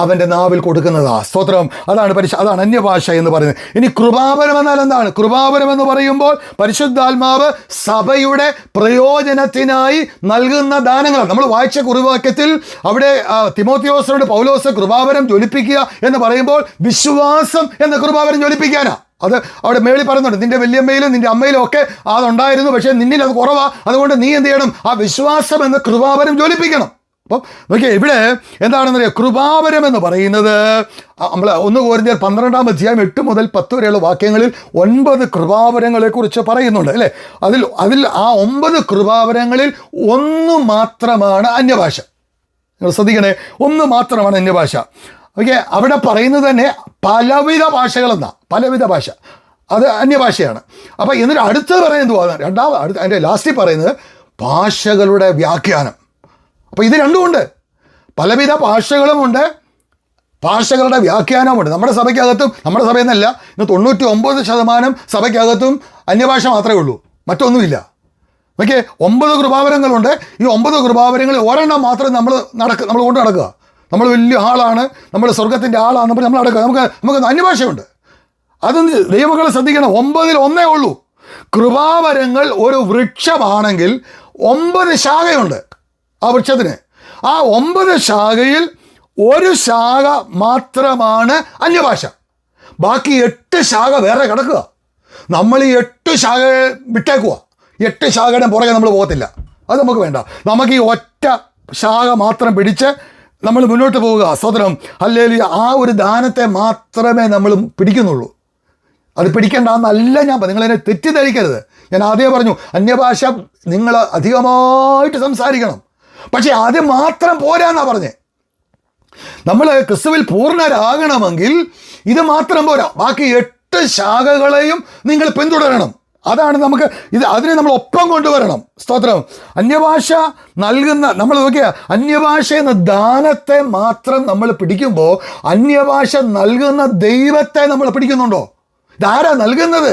അവൻ്റെ നാവിൽ കൊടുക്കുന്നതാണ്. സ്തോത്രം. അതാണ് അന്യഭാഷ എന്ന് പറയുന്നത്. ഇനി കൃപാവരം എന്നാൽ എന്താണ്? കൃപാവരം എന്ന് പറയുമ്പോൾ പരിശുദ്ധാത്മാവ് സഭയുടെ പ്രയോജനത്തിനായി നൽകുന്ന ദാനങ്ങളാണ്. നമ്മൾ വായിച്ച കുറിവാക്യത്തിൽ അവിടെ തിമോത്തിയോസിനോട് പൗലോസ് കൃപാവരം ജ്വലിപ്പിക്കുക എന്ന് പറയുമ്പോൾ വിശ്വാസം എന്ന കൃപാവരം ജ്വലിപ്പിക്കാനാ. അത് അവിടെ മേളിൽ പറയുന്നുണ്ട്, നിന്റെ വല്യമ്മയിലും നിന്റെ അമ്മയിലും ഒക്കെ അതുണ്ടായിരുന്നു, പക്ഷേ നിന്നിൽ അത് കുറവാണ്. അതുകൊണ്ട് നീ എന്ത് ചെയ്യണം? ആ വിശ്വാസം എന്ന കൃപാവരം ജ്വലിപ്പിക്കണം. അപ്പം നോക്കിയാൽ ഇവിടെ എന്താണെന്നറിയാം, കൃപാവരം എന്ന് പറയുന്നത് നമ്മൾ 1 കൊരിന്ത്യർ 12-ാം അധ്യായം 8 മുതൽ 10 വരെയുള്ള വാക്യങ്ങളിൽ 9 കൃപാവരങ്ങളെക്കുറിച്ച് പറയുന്നുണ്ട് അല്ലേ. അതിൽ ആ 9 കൃപാവരങ്ങളിൽ ഒന്ന് മാത്രമാണ് അന്യഭാഷ. നിങ്ങൾ ശ്രദ്ധിക്കണേ, ഒന്ന് മാത്രമാണ് അന്യഭാഷ. ഓക്കെ, അവിടെ പറയുന്നത് തന്നെ പലവിധ ഭാഷകളെന്നാ, പലവിധ ഭാഷ, അത് അന്യഭാഷയാണ്. അപ്പം എന്നിട്ട് അടുത്ത് പറയുന്നത് അതിൻ്റെ ലാസ്റ്റിൽ പറയുന്നത് ഭാഷകളുടെ വ്യാഖ്യാനം. അപ്പോൾ ഇത് രണ്ടുമുണ്ട്, പലവിധ ഭാഷകളുമുണ്ട്, ഭാഷകളുടെ വ്യാഖ്യാനമുണ്ട്. നമ്മുടെ സഭയ്ക്കകത്തും, നമ്മുടെ സഭയെന്നല്ല, ഇന്ന് 99% സഭയ്ക്കകത്തും അന്യഭാഷ മാത്രമേ ഉള്ളൂ, മറ്റൊന്നുമില്ല. ഓക്കെ, 9 കൃപാവരങ്ങളുണ്ട്. ഈ 9 കൃപാവരങ്ങളിൽ ഒരെണ്ണം മാത്രം നമ്മൾ കൊണ്ട് നടക്കുക. നമ്മൾ വലിയ ആളാണ്, നമ്മൾ സ്വർഗത്തിൻ്റെ ആളാണെന്ന് പറഞ്ഞ് നമ്മൾ നടക്കുക. നമുക്ക് അന്യഭാഷയുണ്ട്. അതൊന്ന് ദൈവമക്കളെ ശ്രദ്ധിക്കണം, 9-ൽ 1 ഉള്ളൂ. കൃപാവരങ്ങൾ ഒരു വൃക്ഷമാണെങ്കിൽ 9 ശാഖയുണ്ട് ആ വൃക്ഷത്തിന്. ആ 9 ശാഖയിൽ ഒരു ശാഖ മാത്രമാണ് അന്യഭാഷ, ബാക്കി 8 ശാഖ വേറെ കിടക്കുക. നമ്മൾ ഈ 8 ശാഖ വിട്ടേക്കുക, 8 ശാഖയുടെ പുറകെ നമ്മൾ പോകത്തില്ല, അത് നമുക്ക് വേണ്ട. നമുക്ക് ഈ ഒറ്റ ശാഖ മാത്രം പിടിച്ച് നമ്മൾ മുന്നോട്ട് പോവുക. സ്തോത്രം, ഹല്ലേലൂയ. ആ ഒരു ദാനത്തെ മാത്രമേ നമ്മൾ പിടിക്കുന്നുള്ളൂ. അത് പിടിക്കേണ്ടെന്നല്ല ഞാൻ, നിങ്ങളതിനെ തെറ്റിദ്ധരിക്കരുത്. ഞാൻ ആദ്യമേ പറഞ്ഞു, അന്യഭാഷ നിങ്ങൾ അധികമായിട്ട് സംസാരിക്കണം, പക്ഷേ ആദ്യം മാത്രം പോരാന്നാണ് പറഞ്ഞേ. നമ്മൾ ക്രിസ്തുവിൽ പൂർണ്ണരാകണമെങ്കിൽ ഇത് മാത്രം പോരാ, ബാക്കി 8 ശാഖകളെയും നിങ്ങൾ പിന്തുടരണം. അതാണ് നമുക്ക് അതിനെ നമ്മൾ ഒപ്പം കൊണ്ടുവരണം. സ്തോത്രം. അന്യഭാഷ നൽകുന്ന, നമ്മൾ നോക്കിയാൽ അന്യഭാഷ എന്ന ദാനത്തെ മാത്രം നമ്മൾ പിടിക്കുമ്പോൾ അന്യഭാഷ നൽകുന്ന ദൈവത്തെ നമ്മൾ പിടിക്കുന്നുണ്ടോ? ഇതാരാ നൽകുന്നത്?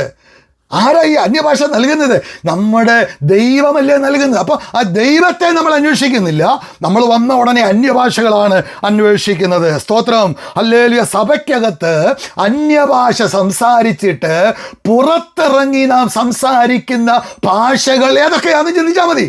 ആരാ ഈ അന്യഭാഷ നൽകുന്നത്? നമ്മുടെ ദൈവമല്ലേ നൽകുന്നത്. അപ്പോൾ ആ ദൈവത്തെ നമ്മൾ അന്വേഷിക്കുന്നില്ല, നമ്മൾ വന്ന ഉടനെ അന്യഭാഷകളാണ് അന്വേഷിക്കുന്നത്. സ്തോത്രം, ഹല്ലേലൂയ. സഭയ്ക്കകത്ത് അന്യഭാഷ സംസാരിച്ചിട്ട് പുറത്തിറങ്ങി നാം സംസാരിക്കുന്ന ഭാഷകൾ ഏതൊക്കെയാണെന്ന് ചിന്തിച്ചാൽ മതി.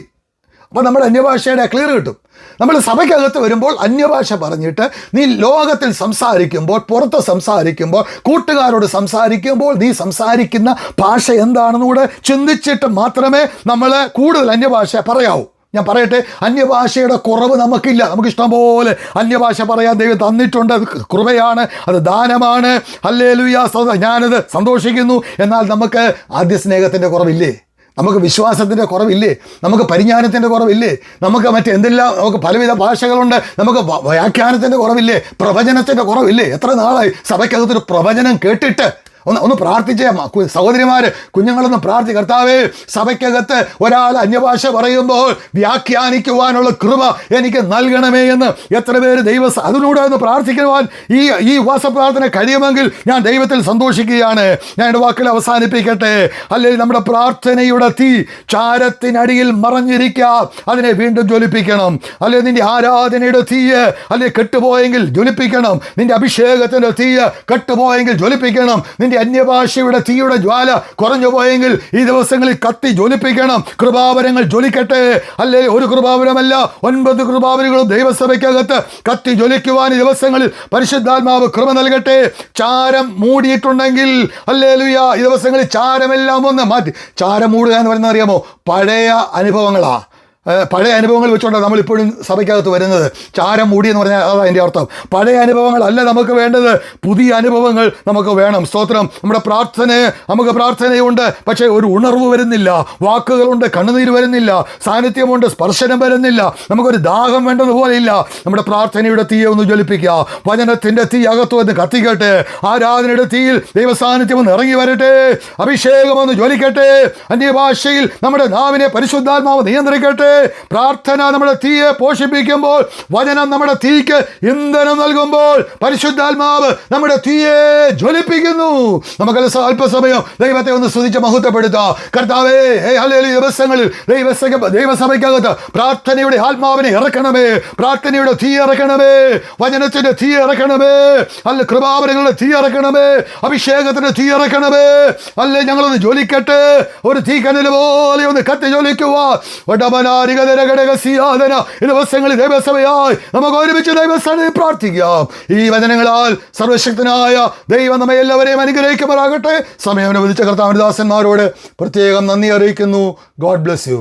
അപ്പോൾ നമ്മുടെ അന്യഭാഷയുടെ ക്ലിയർ കിട്ടും. നമ്മൾ സഭയ്ക്കകത്ത് വരുമ്പോൾ അന്യഭാഷ പറഞ്ഞിട്ട് നീ ലോകത്തിൽ സംസാരിക്കുമ്പോൾ, പുറത്ത് സംസാരിക്കുമ്പോൾ, കൂട്ടുകാരോട് സംസാരിക്കുമ്പോൾ നീ സംസാരിക്കുന്ന ഭാഷ എന്താണെന്ന് കൂടെ ചിന്തിച്ചിട്ട് മാത്രമേ നമ്മൾ കൂടുതൽ അന്യഭാഷ പറയാവൂ. ഞാൻ പറയട്ടെ, അന്യഭാഷയുടെ കുറവ് നമുക്കില്ല. നമുക്ക് ഇഷ്ടംപോലെ അന്യഭാഷ പറയാൻ ദൈവം തന്നിട്ടുണ്ട്. അത് കൃപയാണ്, അത് ദാനമാണ്. ഹല്ലേലൂയ. ഞാനത് സന്തോഷിക്കുന്നു. എന്നാൽ നമുക്ക് ആദ്യ സ്നേഹത്തിൻ്റെ കുറവില്ലേ? നമുക്ക് വിശ്വാസത്തിൻ്റെ കുറവില്ലേ? നമുക്ക് പരിജ്ഞാനത്തിൻ്റെ കുറവില്ലേ? നമുക്ക് മറ്റെന്തെല്ലാം, നമുക്ക് പലവിധ ഭാഷകളുണ്ട്, നമുക്ക് വ്യാഖ്യാനത്തിൻ്റെ കുറവില്ലേ? പ്രവചനത്തിൻ്റെ കുറവില്ലേ? എത്ര നാളായി സഭയ്ക്കകത്തൊരു പ്രവചനം കേട്ടിട്ട്? ഒന്ന് പ്രാർത്ഥിച്ചേ സഹോദരിമാർ, കുഞ്ഞുങ്ങളൊന്ന് കർത്താവേ, സഭയ്ക്കകത്ത് ഒരാൾ അന്യഭാഷ പറയുമ്പോൾ വ്യാഖ്യാനിക്കുവാനുള്ള കൃപ എനിക്ക് നൽകണമേ എന്ന് എത്ര പേര് അതിനൂടെ ഒന്ന് പ്രാർത്ഥിക്കുവാൻ ഈ ഉപവാസ പ്രാർത്ഥന കഴിയുമെങ്കിൽ ഞാൻ ദൈവത്തിൽ സന്തോഷിക്കുകയാണ്. ഞാൻ എൻ്റെ വാക്കിൽ അവസാനിപ്പിക്കട്ടെ. അല്ലെങ്കിൽ നമ്മുടെ പ്രാർത്ഥനയുടെ തീ ചാരത്തിനടിയിൽ മറഞ്ഞിരിക്കാം, അതിനെ വീണ്ടും ജ്വലിപ്പിക്കണം. അല്ലെങ്കിൽ നിന്റെ ആരാധനയുടെ തീയ് അല്ലെങ്കിൽ കെട്ടുപോയെങ്കിൽ ജ്വലിപ്പിക്കണം. നിന്റെ അഭിഷേകത്തിൻ്റെ തീയ് കെട്ടുപോയെങ്കിൽ ജ്വലിപ്പിക്കണം. നിന്റെ അന്യഭാഷയുടെ തീയുടെ ജ്വാല കുറഞ്ഞു പോയെങ്കിൽ ഈ ദിവസങ്ങളിൽ കത്തി ജ്വലിപ്പിക്കണം. കൃപാവരങ്ങൾ ജ്വലിക്കട്ടെ. അല്ലെങ്കിൽ ഒരു കൃപാവരമല്ല, 9 കൃപാവരങ്ങളും ദൈവസഭയ്ക്കകത്ത് കത്തി ജ്വലിക്കുവാൻ ഈ ദിവസങ്ങളിൽ പരിശുദ്ധാത്മാവ് കൃപ നൽകട്ടെ. ചാരം മൂടിയിട്ടുണ്ടെങ്കിൽ ഹല്ലേലൂയ, ഈ ദിവസങ്ങളിൽ ചാരമെല്ലാം ഒന്ന് മാറ്റി. ചാരം മൂടുക എന്ന് പറയുന്നത് അറിയാമോ? പഴയ അനുഭവങ്ങളാണ്. പഴയ അനുഭവങ്ങൾ വെച്ചുകൊണ്ടാണ് നമ്മളിപ്പോഴും സഭയ്ക്കകത്ത് വരുന്നത്. ചാരം മൂടി എന്ന് പറഞ്ഞാൽ അതാണ് എൻ്റെ അർത്ഥം. പഴയ അനുഭവങ്ങളല്ല നമുക്ക് വേണ്ടത്, പുതിയ അനുഭവങ്ങൾ നമുക്ക് വേണം. സ്തോത്രം. നമ്മുടെ നമുക്ക് പ്രാർത്ഥനയുണ്ട്, പക്ഷേ ഒരു ഉണർവ് വരുന്നില്ല. വാക്കുകളുണ്ട്, കണ്ണുനീര് വരുന്നില്ല. സാന്നിധ്യമുണ്ട്, സ്പർശനം വരുന്നില്ല. നമുക്കൊരു ദാഹം വേണ്ടതുപോലെ ഇല്ല. നമ്മുടെ പ്രാർത്ഥനയുടെ തീയെ ഒന്ന് ജ്വലിപ്പിക്കുക. വചനത്തിൻ്റെ തീ അകത്തു വന്ന് കത്തിക്കട്ടെ. ആരാധനയുടെ തീയിൽ ദൈവസാന്നിധ്യം ഒന്ന് ഇറങ്ങി വരട്ടെ. അഭിഷേകം ഒന്ന് ജ്വലിക്കട്ടെ. അന്യഭാഷയിൽ നമ്മുടെ നാവിനെ പരിശുദ്ധാത്മാവ് നിയന്ത്രിക്കട്ടെ. പ്രാർത്ഥന നമ്മുടെ തീയെ പോഷിപ്പിക്കുമ്പോൾ, വചനം നമ്മുടെ തീക്ക് ഇന്ധനം നൽകുമ്പോൾ, പരിശുദ്ധാത്മാവ് നമ്മുടെ തീയെ ജ്വലിപ്പിക്കുന്നു. നമുക്ക് അല്പസമയം ദൈവത്തെ ഒന്ന് സ്തുതിച്ച് മഹത്വപ്പെടുത്താം. കർത്താവേ, ഹല്ലേലൂയ. ദിവസങ്ങളിൽ ദൈവസഭയ്ക്കകത്ത് പ്രാർത്ഥനയുടെ ആത്മാവിനെ ഇറക്കണമേ, പ്രാർത്ഥനയുടെ തീ ഇറക്കണമേ, വചനത്തിന്റെ തീ ഇറക്കണമേ, അല്ല കൃപാവരങ്ങളുടെ തീ ഇറക്കണമേ, അഭിഷേകത്തിന്റെ തീ ഇറക്കണമേ. അല്ലേ ഞങ്ങളൊന്ന് ജ്വലിക്കട്ടെ, ഒരു തീ കനൽ പോലെ ഒന്ന് കത്തി ജ്വലിക്കുക. ഈ ദിവസങ്ങളിൽ ദൈവസഭയായി നമുക്ക് ഒരുമിച്ച് ദൈവസ്ഥനെ പ്രാർത്ഥിക്കാം. ഈ വചനങ്ങളാൽ സർവശക്തനായ ദൈവം നമ്മെ എല്ലാവരെയും അനുഗ്രഹിക്കുമാറാകട്ടെ. സമയം അനുവദിച്ച കർത്താവിന്റെ ദാസന്മാരോട് പ്രത്യേകം നന്ദി അറിയിക്കുന്നു. God bless you.